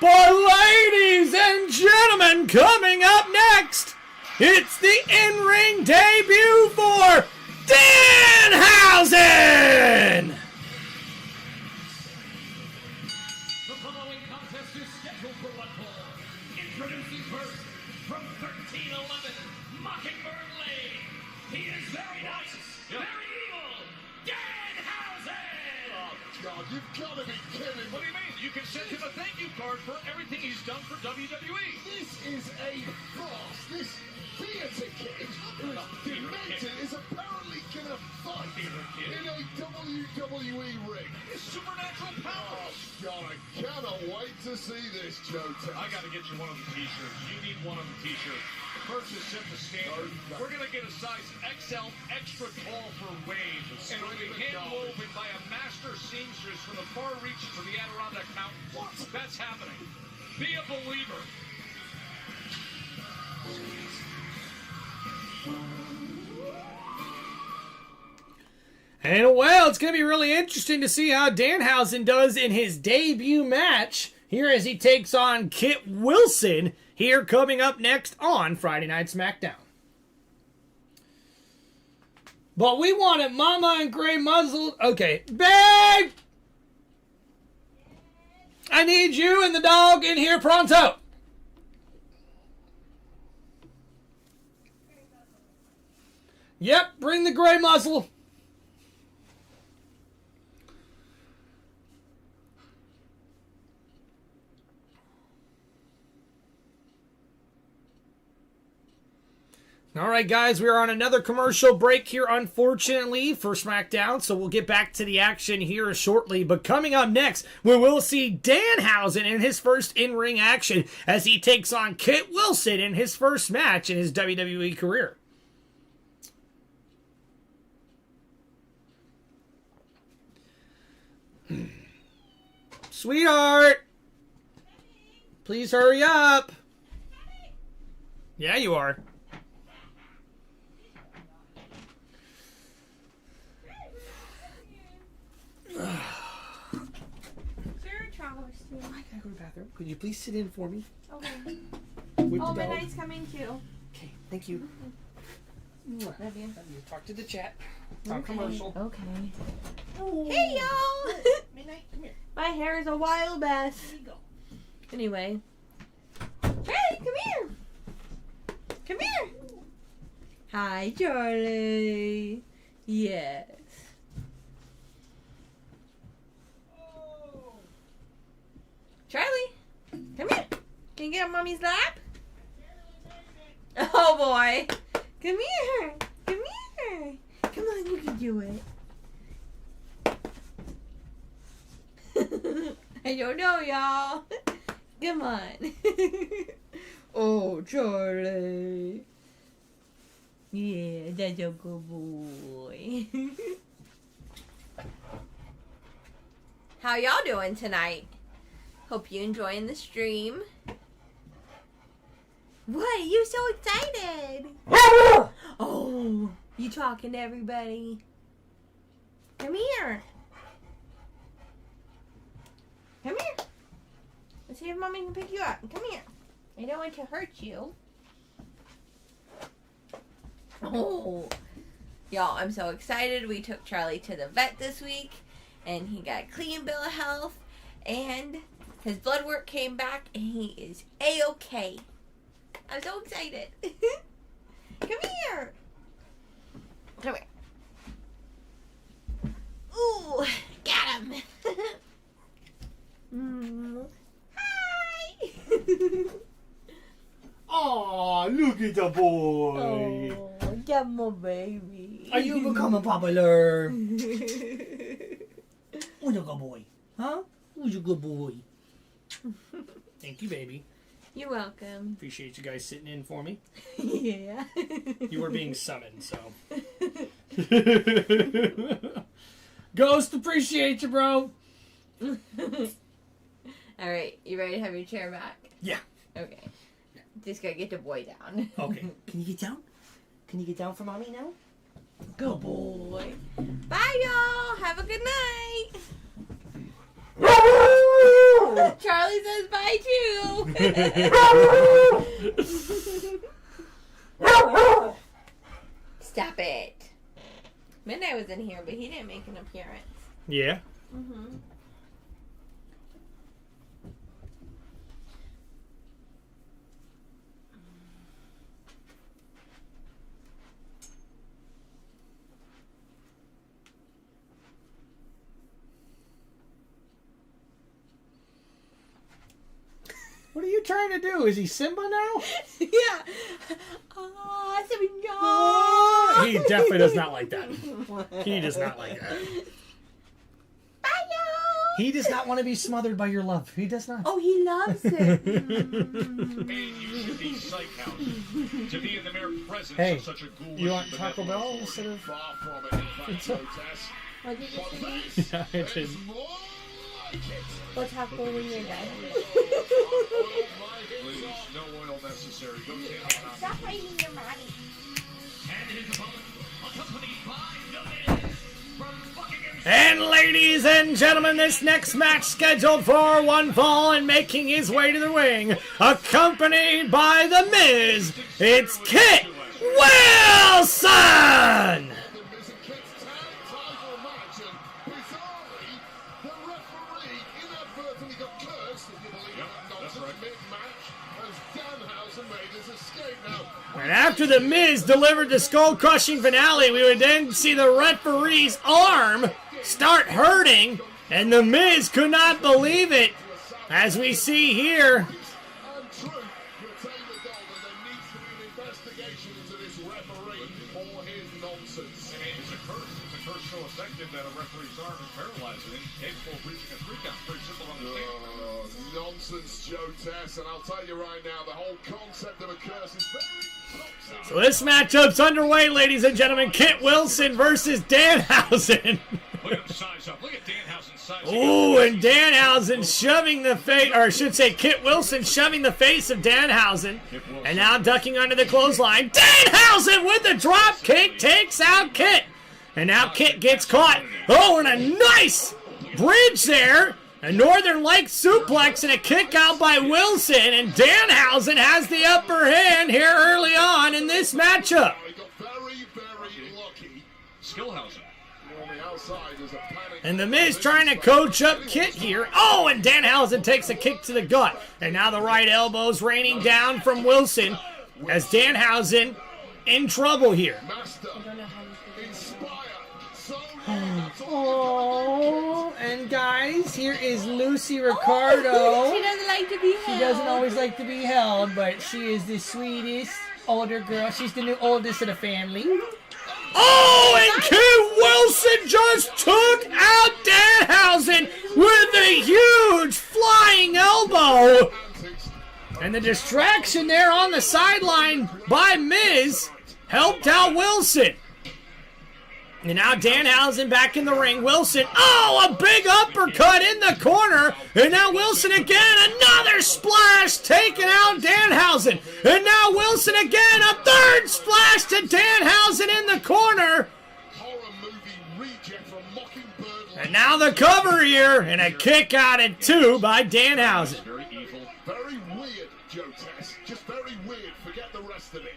But ladies and gentlemen, coming up next, it's the in-ring debut for Danhausen! The following contest is scheduled for one fall. Introducing first, from 1311 Mockingbird Lane. He is very nice, very evil, Danhausen! Oh, God, you've got to be kidding. What do you mean? You can send him a thank you card for everything he's done for WWE. This is a farce. This theater kid who is demented is apparently gonna fight in a WWE ring. His supernatural powers. Oh, God, I cannot wait to see this, Joe. I gotta get you one of the t-shirts. You need one of the t-shirts. First is set the standard. We're gonna get a size XL extra tall for Wade. And it'll be hand-woven by a master seamstress from the far reaches of the Adirondack Mountains. What? That's happening. Be a believer. And well, it's going to be really interesting to see how Danhausen does in his debut match here as he takes on Kit Wilson here coming up next on Friday Night SmackDown. But we wanted Mama and Gray Muzzle. Okay, Big! I need you and the dog in here pronto. Yep, bring the Gray Muzzle. All right, guys, we are on another commercial break here, unfortunately, for SmackDown, so we'll get back to the action here shortly. But coming up next, we will see Danhausen in his first in-ring action as he takes on Kit Wilson in his first match in his WWE career. Sweetheart! Please hurry up! Yeah, you are. I gotta go to the bathroom. Could you please sit in for me? Okay. With Oh, the dog? Midnight's coming too. Okay, thank you. Love you. You talk to the chat. Talk Okay. commercial. Okay. Oh. Hey, y'all! Midnight, come here. My hair is a wild mess. There you go. Anyway. Hey, come here! Come here! Hi, Charlie. Yes. Charlie, come here. Can you get on Mommy's lap? Oh, boy. Come here. Come here. Come on, you can do it. I don't know, y'all. Come on. Oh, Charlie. Yeah, that's a good boy. How y'all doing tonight? Hope you enjoying the stream. What? You so excited? Oh, you talking to everybody? Come here. Come here. Let's see if Mommy can pick you up. Come here. I don't want to hurt you. Oh. Y'all, I'm so excited. We took Charlie to the vet this week, and he got a clean bill of health, and his blood work came back, and he is A-okay. I'm so excited. Come here. Come here. Ooh, got him. Hi. Aw, look at the boy. Oh, that's my baby. Are you becoming popular? Who's a good boy? Huh? Who's a good boy? Thank you, baby. You're welcome. Appreciate you guys sitting in for me. Yeah. You were being summoned, so. Ghost, appreciate you, bro. All right, you ready to have your chair back? Yeah. Okay. Just gotta get the boy down. Okay. Can you get down? Can you get down for Mommy now? Go, boy. Bye, y'all. Have a good night. Charlie says bye too. Stop it. Midnight was in here, but he didn't make an appearance. Yeah. Mm-hmm. What are you trying to do? Is he Simba now? Yeah. Oh, he definitely does not like that. He does not like that. He does not want to be smothered by your love. He does not. Oh, he loves it. And you should be psychoused to be in the mere presence Hey, of such a ghoulish you want Taco benevolent Bell force. instead of... Far from it, in fact, Jotas. What did you But say? this Yeah, I did. is more like it. We'll talk when you're done. Please, no oil necessary. Go stand on Stop fighting your body. And his opponent, accompanied by the Miz from Buckingham. And ladies and gentlemen, this next match scheduled for one fall and making his way to the ring, accompanied by The Miz, it's Kit Wilson! And after The Miz delivered the skull-crushing finale, we would then see the referee's arm start hurting, and The Miz could not believe it, as we see here. It's a curse so effective that a referee's arm is paralyzing him, capable of reaching a 3 count. Pretty simple to understand. Nonsense, Joe Tess, and I'll tell you right now, the whole concept of a curse is very toxic. So this matchup's underway, ladies and gentlemen. Kit Wilson versus Danhausen. Look at him size up. Look at Danhausen size up. Ooh, and Danhausen shoving the face, or I should say Kit Wilson shoving the face of Danhausen. And now ducking under the clothesline. Danhausen with the drop kick takes out Kit. And now Kit gets caught. Oh, and a nice bridge there. A Northern Light suplex and a kick out by Wilson. And Danhausen has the upper hand here early on in this matchup. Very, very lucky. Skillhausen. On the outside, there's a panic. And The Miz trying to coach up Kit here. Oh, and Danhausen takes a kick to the gut. And now the right elbow's raining down from Wilson as Danhausen in trouble here. Master. Inspire. So Oh, and guys, here is Lucy Ricardo. She doesn't like to be held. She doesn't always like to be held, but she is the sweetest older girl. She's the new oldest of the family. Oh, and Kit Wilson just took out Danhausen with a huge flying elbow. And the distraction there on the sideline by Miz helped out Wilson. And now Danhausen back in the ring. Wilson, oh, a big uppercut in the corner. And now Wilson again, another splash taking out Danhausen. And now Wilson again, a third splash to Danhausen in the corner. And now the cover here, and a kick out at 2 by Danhausen. Very evil. very weird, Joe Tess. Just very weird. Forget the rest of it.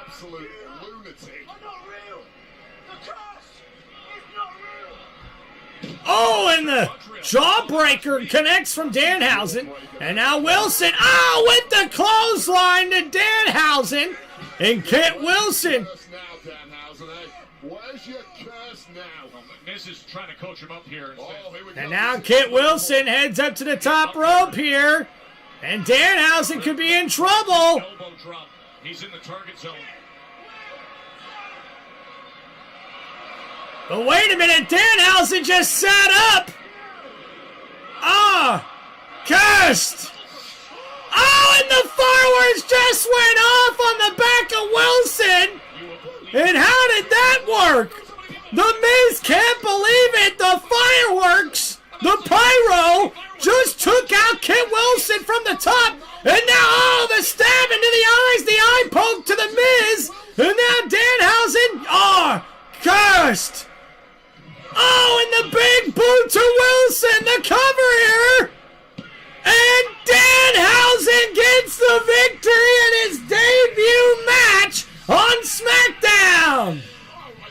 Absolute lunatic. Oh, and the jawbreaker connects from Danhausen. And now Wilson, oh, with the clothesline to Danhausen. And Kit Wilson. Where's your curse now? Miz is trying to coach him up here. And now Kit Wilson heads up to the top rope here. And Danhausen could be in trouble. Elbow drop. He's in the target zone. But wait a minute, Danhausen just sat up. Cursed. Oh, and the fireworks just went off on the back of Wilson. And how did that work? The Miz can't believe it. The fireworks, the pyro, just took out Kit Wilson from the top. And now, the stab into the eyes, the eye poke to the Miz. And now Danhausen, cursed. Oh, and the big boot to Wilson, the cover here. And Danhausen gets the victory in his debut match on SmackDown.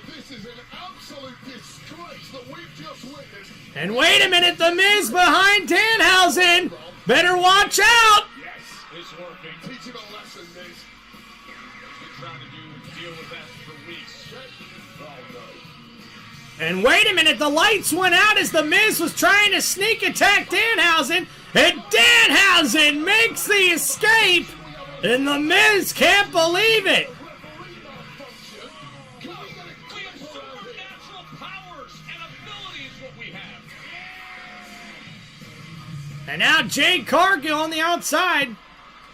This is an absolute disgrace that we've just witnessed. And wait a minute, The Miz behind Danhausen. Better watch out. Yes, it's working. Teach him a lesson, Miz. Been trying to deal with that for weeks. Oh, no. And wait a minute, the lights went out as The Miz was trying to sneak attack Danhausen. And Danhausen makes the escape. And The Miz can't believe it. We have supernatural powers and abilities what we have. And now Jade Cargill on the outside.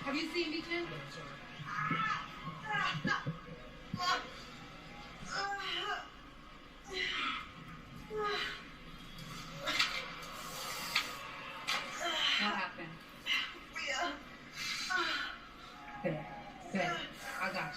Have you seen me, Tim? What happened? Good. I got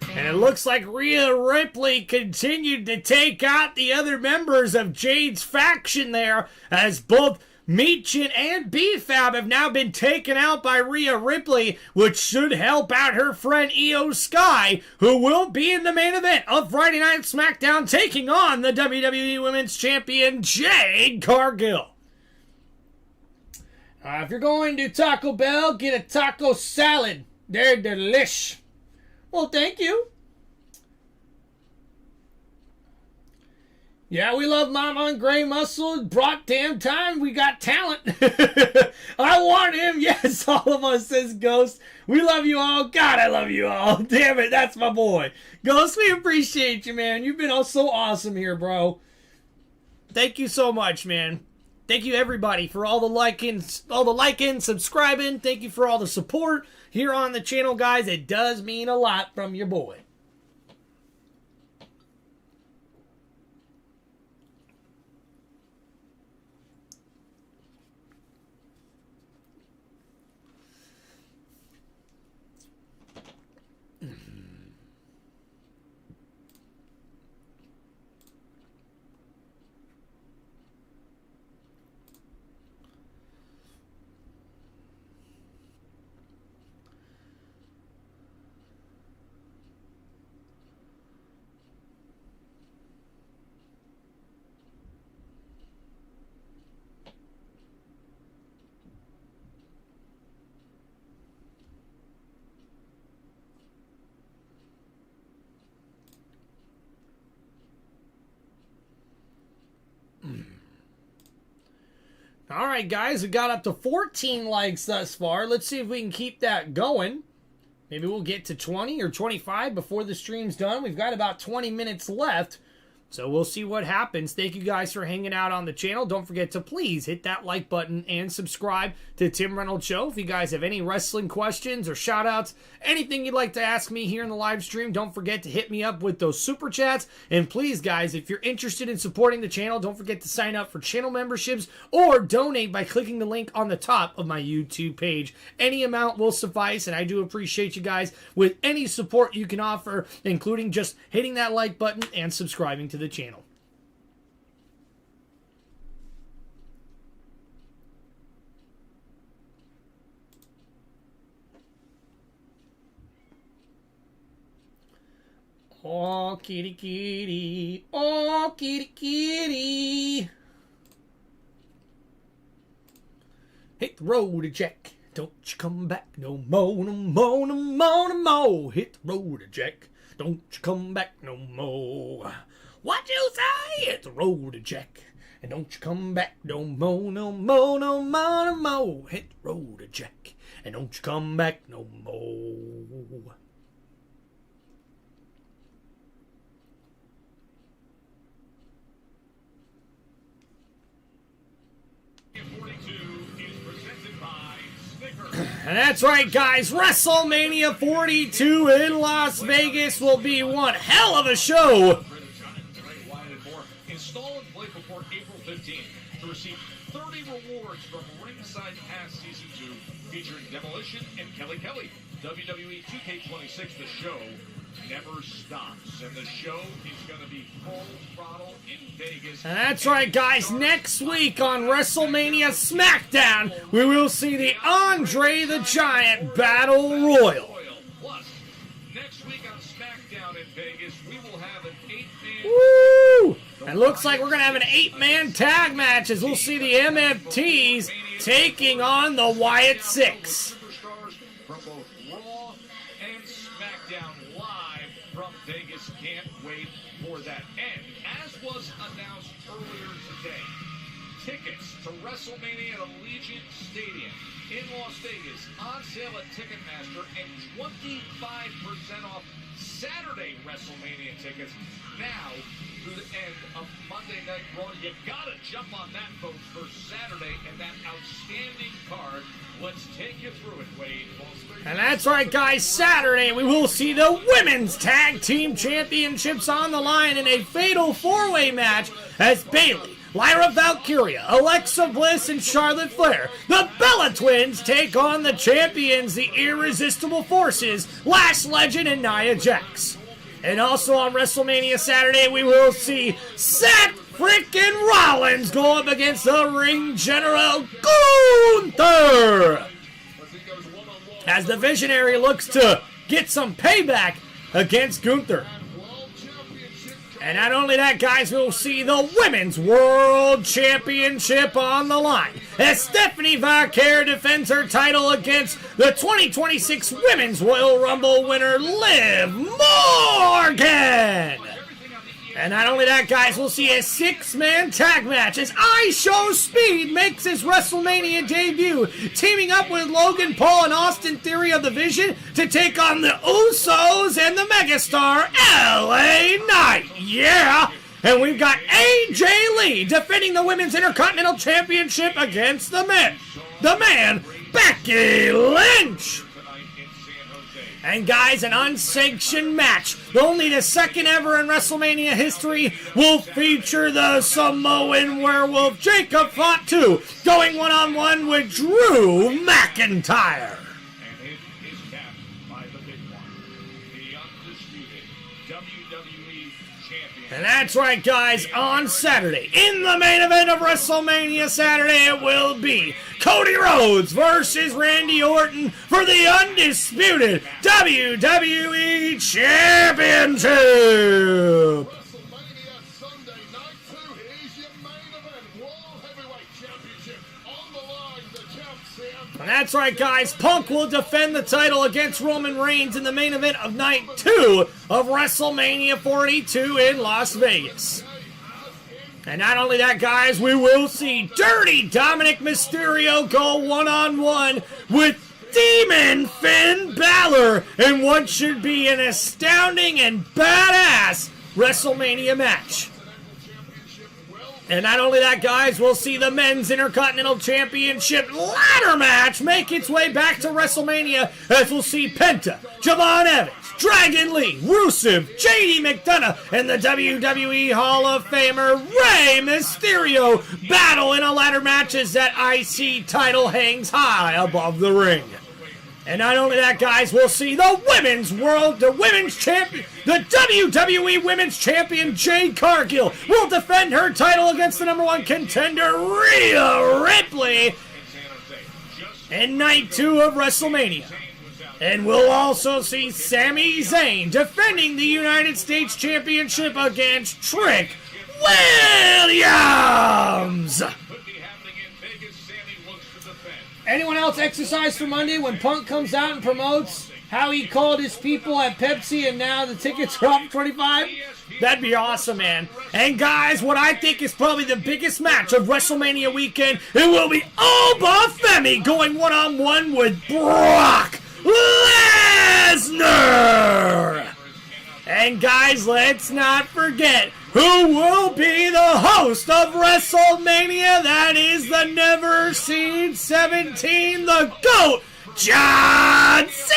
you. And it looks like Rhea Ripley continued to take out the other members of Jade's faction there, as both Meechin and B-Fab have now been taken out by Rhea Ripley, which should help out her friend Io Sky, who will be in the main event of Friday Night SmackDown, taking on the WWE Women's Champion Jade Cargill. If you're going to Taco Bell, get a taco salad. They're delish. Well, thank you. Yeah, we love Mama and Gray Muscle. Brought damn time. We got talent. I want him. Yes, all of us, says Ghost. We love you all. God, I love you all. Damn it, that's my boy. Ghost, we appreciate you, man. You've been all so awesome here, bro. Thank you so much, man. Thank you, everybody, for all the liking, subscribing. Thank you for all the support here on the channel, guys. It does mean a lot from your boy. All right, guys, we got up to 14 likes thus far. Let's see if we can keep that going. Maybe we'll get to 20 or 25 before the stream's done. We've got about 20 minutes left, so we'll see what happens. Thank you guys for hanging out on the channel. Don't forget to please hit that like button and subscribe to Tim Reynolds Show. If you guys have any wrestling questions or shout-outs, anything you'd like to ask me here in the live stream, don't forget to hit me up with those super chats. And please, guys, if you're interested in supporting the channel, don't forget to sign up for channel memberships or donate by clicking the link on the top of my YouTube page. Any amount will suffice, and I do appreciate you guys with any support you can offer, including just hitting that like button and subscribing to the channel. Oh, kitty, kitty. Oh, kitty, kitty. Hit the road, Jack. Don't you come back no more, no more, no more, no more. Hit the road, Jack. Don't you come back no more. What you say? Hit the road, Jack. And don't you come back no more, no more, no more, no more. Hit the road, Jack. And don't you come back no more. And that's right, guys. WrestleMania 42 in Las Vegas will be one hell of a show. Install and play before April 15th to receive 30 rewards from Ringside Pass Season 2 featuring Demolition and Kelly Kelly. WWE 2K26, the show never stops. And the show is going to be full throttle in Vegas. And that's right, guys. Next week on WrestleMania SmackDown, we will see the Andre the Giant Battle Royal. Plus, next week on SmackDown in Vegas, we will have an 8-man... Woo! And looks like we're going to have an 8-man tag match as we'll see the MFTs taking on the Wyatt Six. Superstars from both Raw and SmackDown live from Vegas. Can't wait for that. And as was announced earlier today, tickets to WrestleMania at Allegiant Stadium in Las Vegas on sale at Ticketmaster and 25% off Saturday WrestleMania tickets now through the end of Monday Night Raw. You gotta jump on that, folks, for Saturday and that outstanding card. Let's take you through it, Wade. And that's right, guys. Saturday, we will see the Women's Tag Team Championships on the line in a fatal four-way match as Bayley, Lyra Valkyria, Alexa Bliss, and Charlotte Flair, the Bella Twins, take on the champions, the Irresistible Forces, Lash Legend and Nia Jax. And also on WrestleMania Saturday, we will see Seth freaking Rollins go up against the Ring General Gunther, as the Visionary looks to get some payback against Gunther. And not only that, guys, we'll see the Women's World Championship on the line as Stephanie Vaquer defends her title against the 2026 Women's Royal Rumble winner, Liv Morgan. And not only that, guys, we'll see a 6-man tag match as I Show Speed makes his WrestleMania debut, teaming up with Logan Paul and Austin Theory of the Vision to take on the Usos and the megastar LA Knight. Yeah! And we've got AJ Lee defending the Women's Intercontinental Championship against the man, Becky Lynch. And guys, an unsanctioned match, only the second ever in WrestleMania history, will feature the Samoan Werewolf Jacob Fatu going one-on-one with Drew McIntyre. And it is capped by the big one, the undisputed WWE champion. And that's right, guys, on Saturday, in the main event of WrestleMania Saturday, it will be Cody Rhodes versus Randy Orton for the undisputed WWE Championship. WrestleMania Sunday night 2 is your main event. World Heavyweight Championship on the line. The champs. And that's right, guys. Punk will defend the title against Roman Reigns in the main event of Night 2 of WrestleMania 42 in Las Vegas. And not only that, guys, we will see Dirty Dominic Mysterio go one-on-one with Demon Finn Balor in what should be an astounding and badass WrestleMania match. And not only that, guys, we'll see the Men's Intercontinental Championship ladder match make its way back to WrestleMania as we'll see Penta, Javon Evans, Dragon Lee, Rusev, JD McDonough, and the WWE Hall of Famer Rey Mysterio battle in a ladder match as that IC title hangs high above the ring. And not only that, guys, we'll see the WWE Women's Champion Jade Cargill will defend her title against the #1 contender Rhea Ripley in Night 2 of WrestleMania. And we'll also see Sami Zayn defending the United States Championship against Trick Williams. Anyone else exercise for Monday when Punk comes out and promotes how he called his people at Pepsi and now the tickets are up 25? That'd be awesome, man. And guys, what I think is probably the biggest match of WrestleMania weekend, it will be Oba Femi going one-on-one with Brock Lesnar. And guys, let's not forget who will be the host of WrestleMania. That is the never-seen 17, the GOAT, John Cena,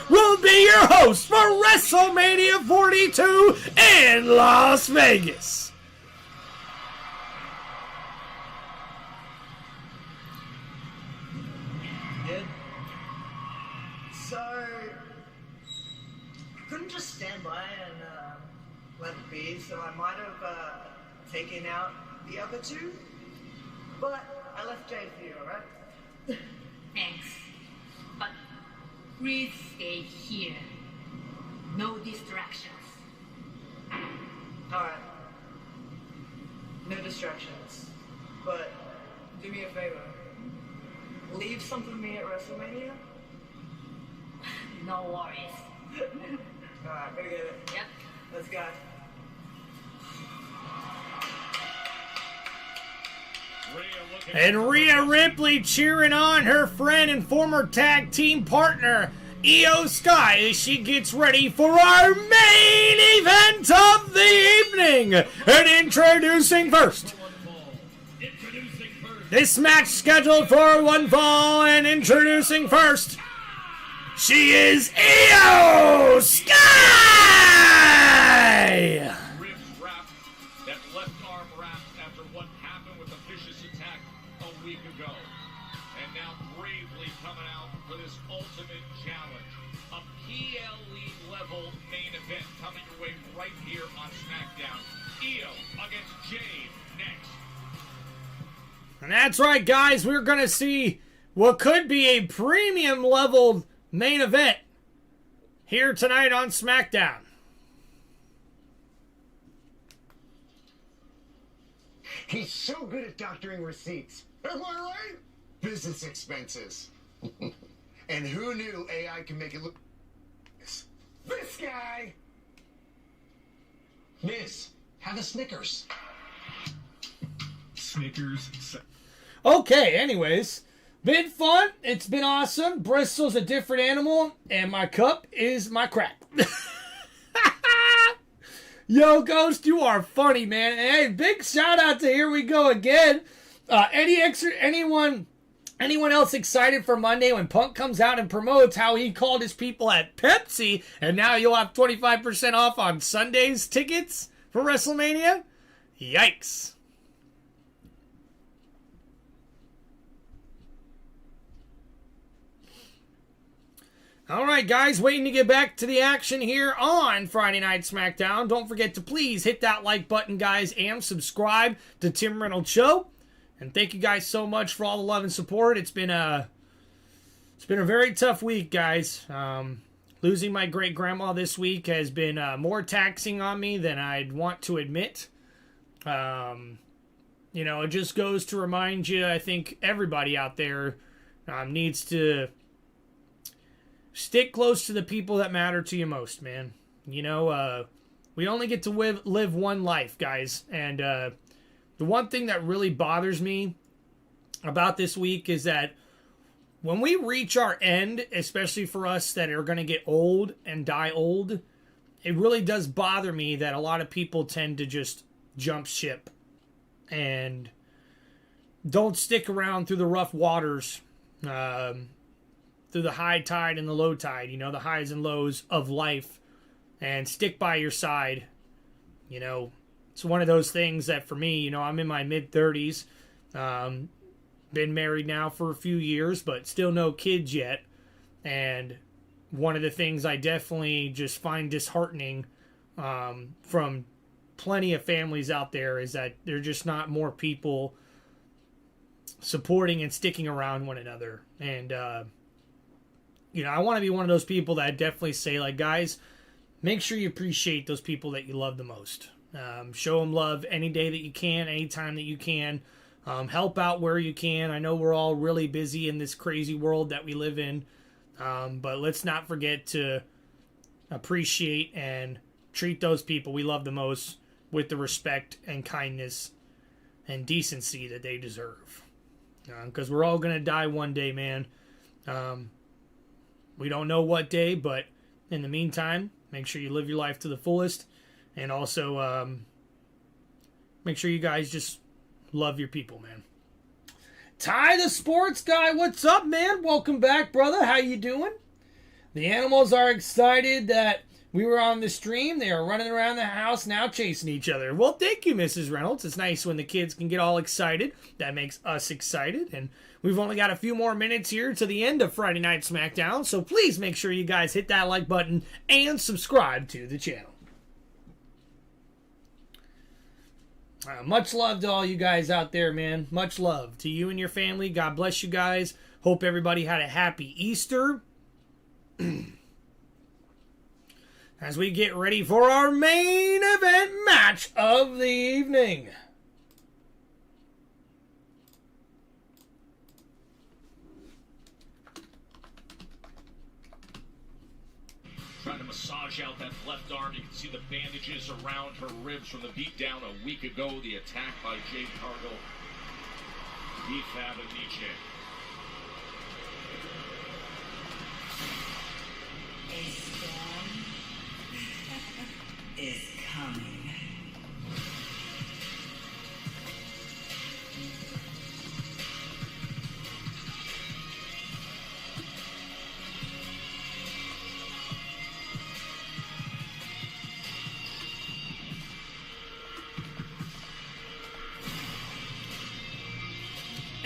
will be your host for WrestleMania 42 in Las Vegas. play and let it be. So I might have taken out the other two, but I left Jay for you, alright? Thanks. But please stay here. No distractions. Alright. No distractions. But do me a favor. Leave something to me at WrestleMania? No worries. Alright, gonna get it. Yep. Let's go. And Rhea Ripley cheering on her friend and former tag team partner, Io Sky, as she gets ready for our main event of the evening. And introducing first. This match scheduled for one fall, and introducing first, she is Io Sky! Ribs wrapped, that left arm wrapped after what happened with the vicious attack a week ago. And now bravely coming out for this ultimate challenge. A PLE level main event coming your way right here on SmackDown. Io against Jade next. And that's right, guys. We're going to see what could be a premium level main event here tonight on SmackDown. He's so good at doctoring receipts. Am I right? Business expenses. And who knew AI can make it look... This guy! Miss, have a Snickers. Snickers. Okay, anyways. Been fun. It's been awesome. Bristol's a different animal, and my cup is my crack. Yo, Ghost, you are funny, man. And hey, big shout out to Here We Go Again. Anyone else excited for Monday when Punk comes out and promotes how he called his people at Pepsi, and now you'll have 25% off on Sunday's tickets for WrestleMania? Yikes. All right, guys, waiting to get back to the action here on Friday Night SmackDown. Don't forget to please hit that like button, guys, and subscribe to Tim Reynolds Show. And thank you guys so much for all the love and support. It's been a very tough week, guys. Losing my great grandma this week has been more taxing on me than I'd want to admit. It just goes to remind you, I think everybody out there needs to stick close to the people that matter to you most, man. We only get to live one life, guys. And the one thing that really bothers me about this week is that when we reach our end, especially for us that are going to get old and die old, it really does bother me that a lot of people tend to just jump ship and don't stick around through the rough waters, through the high tide and the low tide, the highs and lows of life, and stick by your side. It's one of those things that for me, I'm in my mid-30s, been married now for a few years, but still no kids yet. And one of the things I definitely just find disheartening from plenty of families out there is that there's just not more people supporting and sticking around one another. And, I want to be one of those people that definitely say, like, guys, make sure you appreciate those people that you love the most. Show them love any day that you can, anytime that you can. Help out where you can. I know we're all really busy in this crazy world that we live in, but let's not forget to appreciate and treat those people we love the most with the respect and kindness and decency that they deserve. Because we're all going to die one day, man. We don't know what day, but in the meantime, make sure you live your life to the fullest. And also, make sure you guys just love your people, man. Ty the Sports Guy, what's up, man? Welcome back, brother. How you doing? The Animals are excited that we were on the stream. They are running around the house now chasing each other. Well, thank you, Mrs. Reynolds. It's nice when the kids can get all excited. That makes us excited. And we've only got a few more minutes here to the end of Friday Night SmackDown. So please make sure you guys hit that like button and subscribe to the channel. Much love to all you guys out there, man. Much love to you and your family. God bless you guys. Hope everybody had a happy Easter. As we get ready for our main event match of the evening. Trying to massage out that left arm. You can see the bandages around her ribs from the beatdown a week ago. The attack by Jade Cargill. B-Fab and DJ. A storm is coming.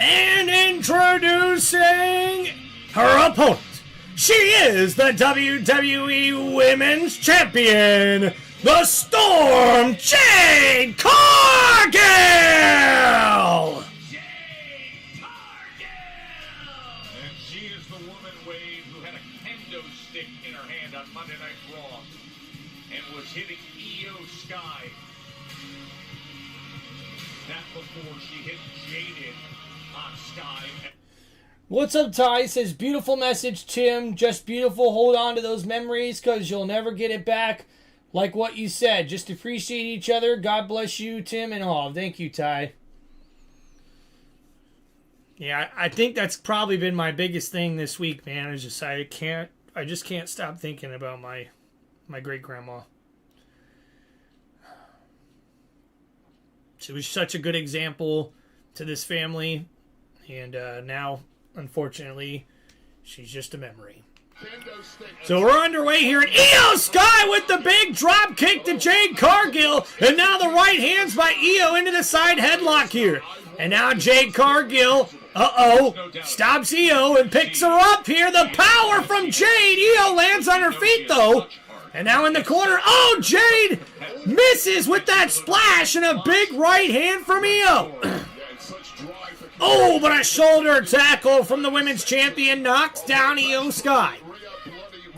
And introducing her opponent. She is the WWE Women's Champion, the Storm, Jade Cargill! And she is the woman, Wade, who had a kendo stick in her hand on Monday Night Raw and was hitting Io Sky. That before she hit Jaded on Sky. What's up, Ty? Says, beautiful message, Tim. Just beautiful. Hold on to those memories because you'll never get it back. Like what you said. Just appreciate each other. God bless you, Tim, and all. Thank you, Ty. Yeah, I think that's probably been my biggest thing this week, man. I just can't stop thinking about my great grandma. She was such a good example to this family, and now, unfortunately, she's just a memory. So we're underway here, and Io Sky with the big drop kick to Jade Cargill, and now the right hands by Io into the side headlock here. And now Jade Cargill, stops Io and picks her up here. The power from Jade. Io lands on her feet, though. And now in the corner, Jade misses with that splash and a big right hand from Io. But a shoulder tackle from the women's champion knocks down Io Sky.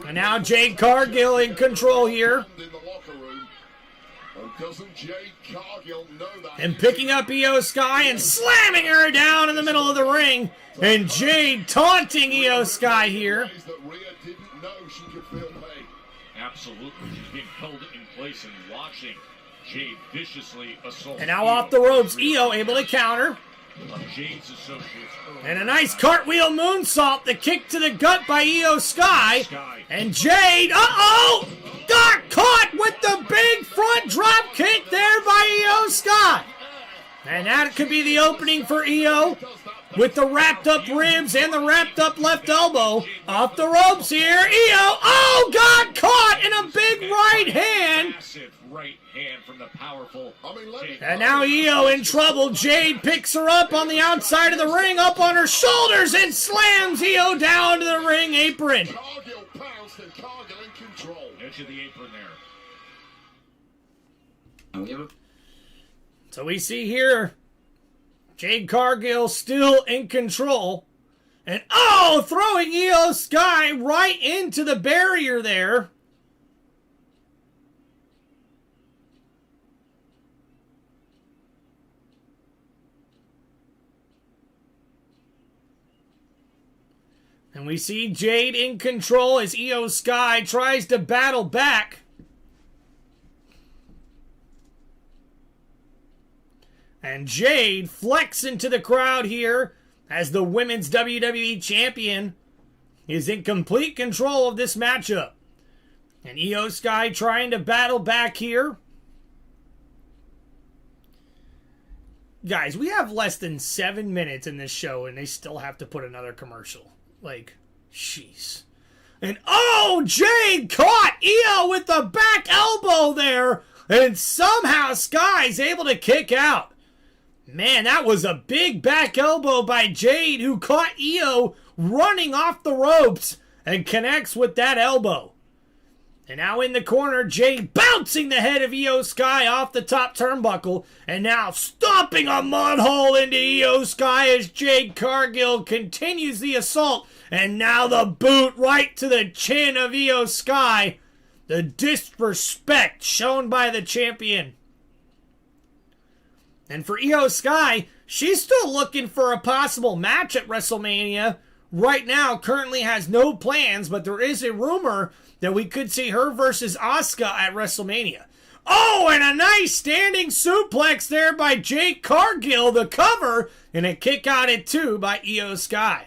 And now Jade Cargill in control here. And picking up Io Sky and slamming her down in the middle of the ring. And Jade taunting Io Sky here. Absolutely. She's being held in place and watching Jade viciously assault. And now off the ropes, Io able to counter. Jade's associates. And a nice cartwheel moonsault, the kick to the gut by Io Sky. And Jade, got caught with the big front drop kick there by Io Sky. And that could be the opening for Io with the wrapped up ribs and the wrapped up left elbow. Off the ropes here, Io, got caught in a big right hand. Massive right hand from the powerful. And now Io in trouble. Jade picks her up on the outside of the ring, up on her shoulders, and slams Io down to the ring apron. Cargill pounced and Cargill in control. Edge of the apron there. So we see here Jade Cargill still in control. And throwing Io Sky right into the barrier there. And we see Jade in control as Io Sky tries to battle back. And Jade flex into the crowd here as the Women's WWE Champion is in complete control of this matchup. And Io Sky trying to battle back here. Guys, we have less than 7 minutes in this show and they still have to put another commercial. Like, jeez. And Jade caught Io with the back elbow there. And somehow Sky's able to kick out. Man, that was a big back elbow by Jade, who caught Io running off the ropes and connects with that elbow. And now in the corner, Jade bouncing the head of Io Sky off the top turnbuckle, and now stomping a mud hole into Io Sky as Jade Cargill continues the assault. And now the boot right to the chin of Io Sky. The disrespect shown by the champion. And for Io Sky, she's still looking for a possible match at WrestleMania. Right now, currently has no plans, but there is a rumor that we could see her versus Asuka at WrestleMania. Oh, and a nice standing suplex there by Jade Cargill, the cover, and a kick out at 2 by Io Sky.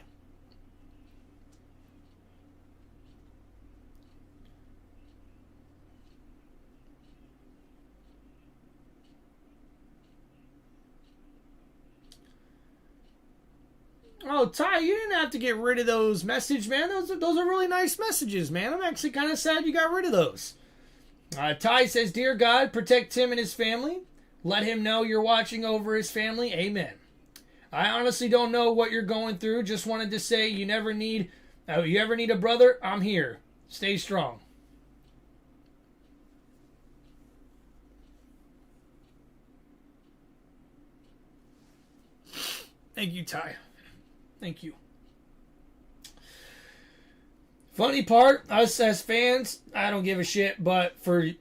Oh, Ty, you didn't have to get rid of those messages, man. Those are really nice messages, man. I'm actually kind of sad you got rid of those. Ty says, Dear God, protect Tim and his family. Let him know you're watching over his family. Amen. I honestly don't know what you're going through. Just wanted to say you ever need a brother, I'm here. Stay strong. Thank you, Ty. Thank you. Funny part, us as fans, I don't give a shit, but for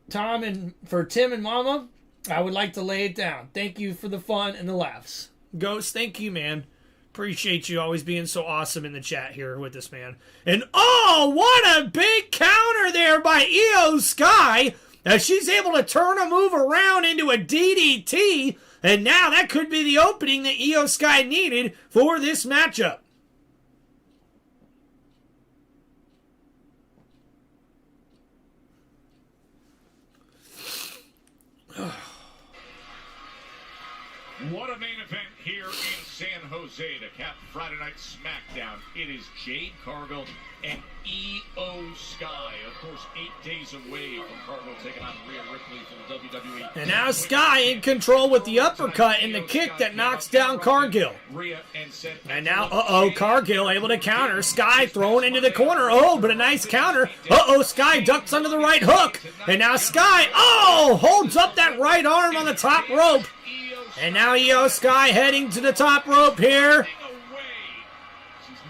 Tim and Mama, I would like to lay it down. Thank you for the fun and the laughs. Ghost, thank you, man. Appreciate you always being so awesome in the chat here with us, man. And what a big counter there by Io Sky, as she's able to turn a move around into a DDT. And now that could be the opening that Io Sky needed for this matchup. What a main event here in San Jose to cap Friday Night SmackDown. It is Jade Cargill and Io Sky. Of course, 8 days away from Cargill taking on Rhea Ripley from the WWE. And now Sky in control with the uppercut and the kick that knocks down Cargill. And now, Cargill able to counter. Sky thrown into the corner. But a nice counter. Sky ducks under the right hook. And now Sky, holds up that right arm on the top rope. And now Io Sky heading to the top rope here.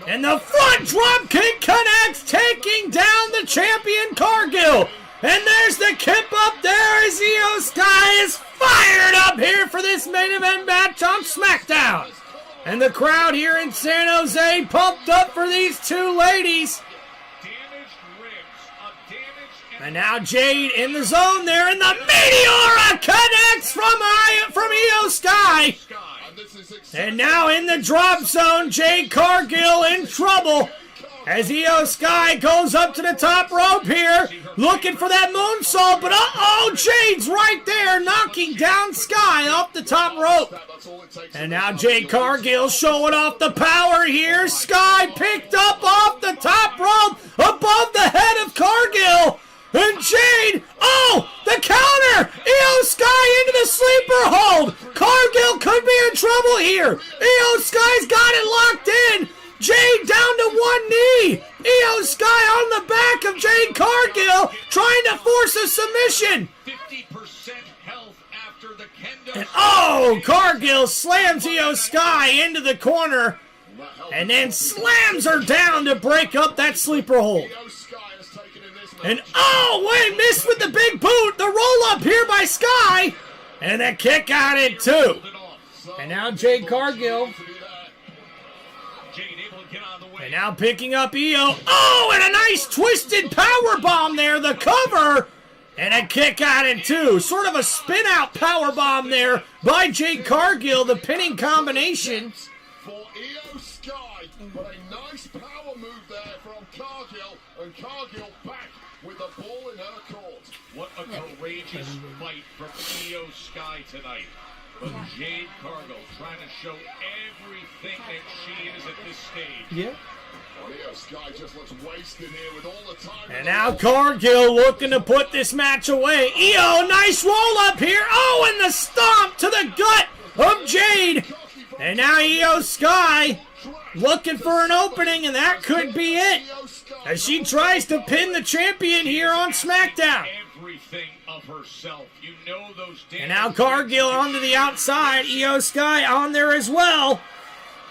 And the front drop kick connects, taking down the champion Cargill. And there's the kip up there as Io Sky is fired up here for this main event match on SmackDown. And the crowd here in San Jose pumped up for these two ladies. And now Jade in the zone there, and the Meteora connects from Io Sky. And now in the drop zone, Jade Cargill in trouble as Io Sky goes up to the top rope here, looking for that moonsault, but Jade's right there, knocking down Sky off the top rope. And now Jade Cargill showing off the power here. Sky picked up off the top rope above the head of Cargill. And Jade, the counter! Io Sky into the sleeper hold! Cargill could be in trouble here! Io Sky's got it locked in! Jade down to one knee! Io Sky on the back of Jade Cargill, trying to force a submission! 50% health after the kendo. And Cargill slams Io Sky into the corner, and then slams her down to break up that sleeper hold. And missed with the big boot. The roll up here by Sky. And a kick out at 2. And now Jade Cargill. And now picking up Io. And a nice twisted power bomb there. The cover. And a kick out at 2. Sort of a spin out power bomb there by Jade Cargill. The pinning combination. For Io Sky. But a nice power move there from Cargill. And Cargill back with the ball in her court. What a courageous fight from Io Sky tonight. But Jade Cargill trying to show everything that she is at this stage. Yeah. Io Sky just looks wasted here with all the time. And now Cargill looking to put this match away. Io, nice roll up here. Oh, and the stomp to the gut of Jade. And now Io Sky looking for an opening, and that could be it, as she tries to pin the champion here on SmackDown. Everything of herself. You know those And now Cargill onto the outside. Io Sky on there as well.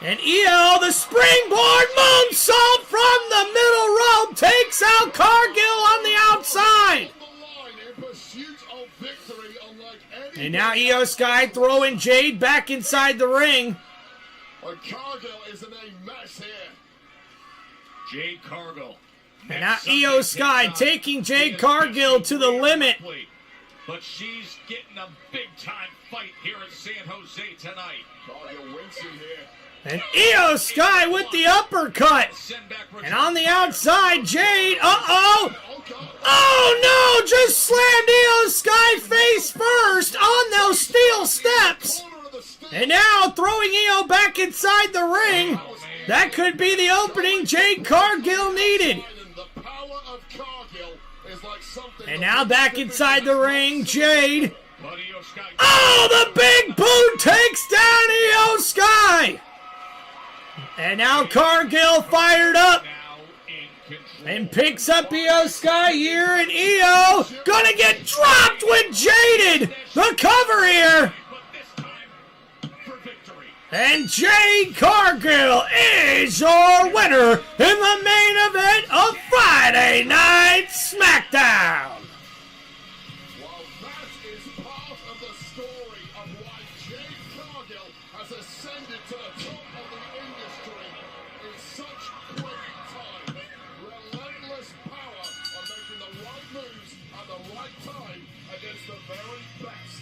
And Io, the springboard moonsault from the middle rope, takes out Cargill on the outside. And now Io Sky throwing Jade back inside the ring. Cargill is in a mess here. Jade Cargill. And now Io Sky taking Jade Cargill to the limit. But she's getting a big-time fight here in San Jose tonight. Cargill wincing here. And Io Sky with the uppercut. And on the outside, Jade. Uh-oh. Oh, no. Just slammed Io Sky face first on those steel steps. And now throwing Io back inside the ring. That could be the opening Jade Cargill needed. And now back inside the ring, Jade. Oh, the big boot takes down Io Sky. And now Cargill fired up and picks up Io Sky here, and Io gonna get dropped with Jaded. The cover here. And Jade Cargill is your winner in the main event of Friday Night SmackDown. Well, that is part of the story of why Jade Cargill has ascended to the top of the industry in such quick time. Relentless power of making the right moves at the right time against the very best.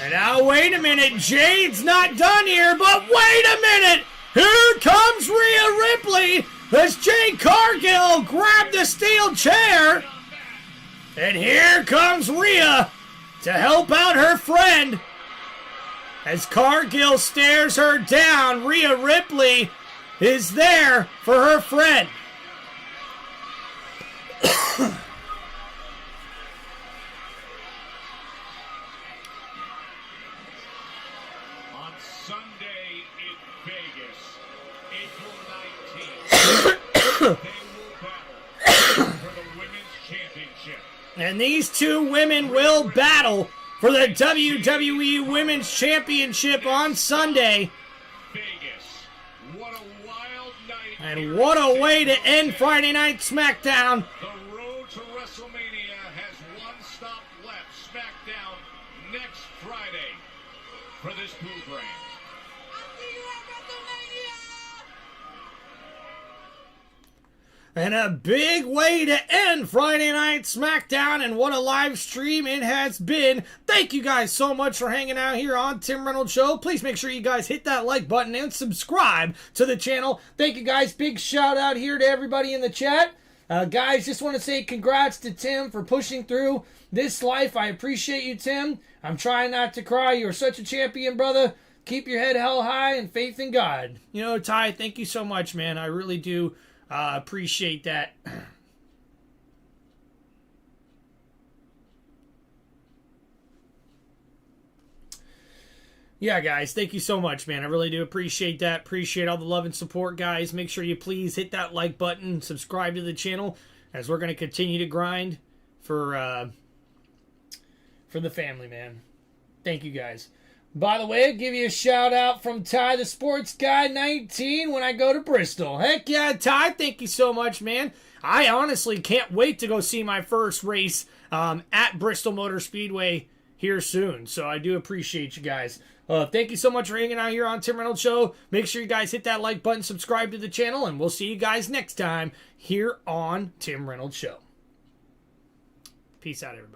And now, wait a minute, Jade's not done here, but wait a minute! Here comes Rhea Ripley as Jade Cargill grabbed the steel chair. And here comes Rhea to help out her friend. As Cargill stares her down, Rhea Ripley is there for her friend. Sunday in Vegas, April 19th, they will battle for the Women's Championship. And these two women will battle for the WWE Women's Championship on Sunday. Vegas, what a wild night. And what a way to end Friday Night SmackDown. The road to WrestleMania has one stop left. SmackDown next Friday for this blue brand. And a big way to end Friday Night SmackDown, and what a live stream it has been. Thank you guys so much for hanging out here on Tim Reynolds Show. Please make sure you guys hit that like button and subscribe to the channel. Thank you guys. Big shout out here to everybody in the chat. Guys, just want to say congrats to Tim for pushing through this life. I appreciate you, Tim. I'm trying not to cry. You're such a champion, brother. Keep your head held high and faith in God. You know, Ty, thank you so much, man. I really do appreciate that. Yeah, guys, thank you so much, man. I really do appreciate that. Appreciate all the love and support, guys. Make sure you please hit that like button, subscribe to the channel, as we're going to continue to grind for the family, man. Thank you, guys. By the way, I'll give you a shout out from Ty the Sports Guy 19 when I go to Bristol. Heck yeah, Ty, thank you so much, man. I honestly can't wait to go see my first race at Bristol Motor Speedway here soon. So I do appreciate you guys. Thank you so much for hanging out here on Tim Reynolds Show. Make sure you guys hit that like button, subscribe to the channel, and we'll see you guys next time here on Tim Reynolds Show. Peace out, everybody.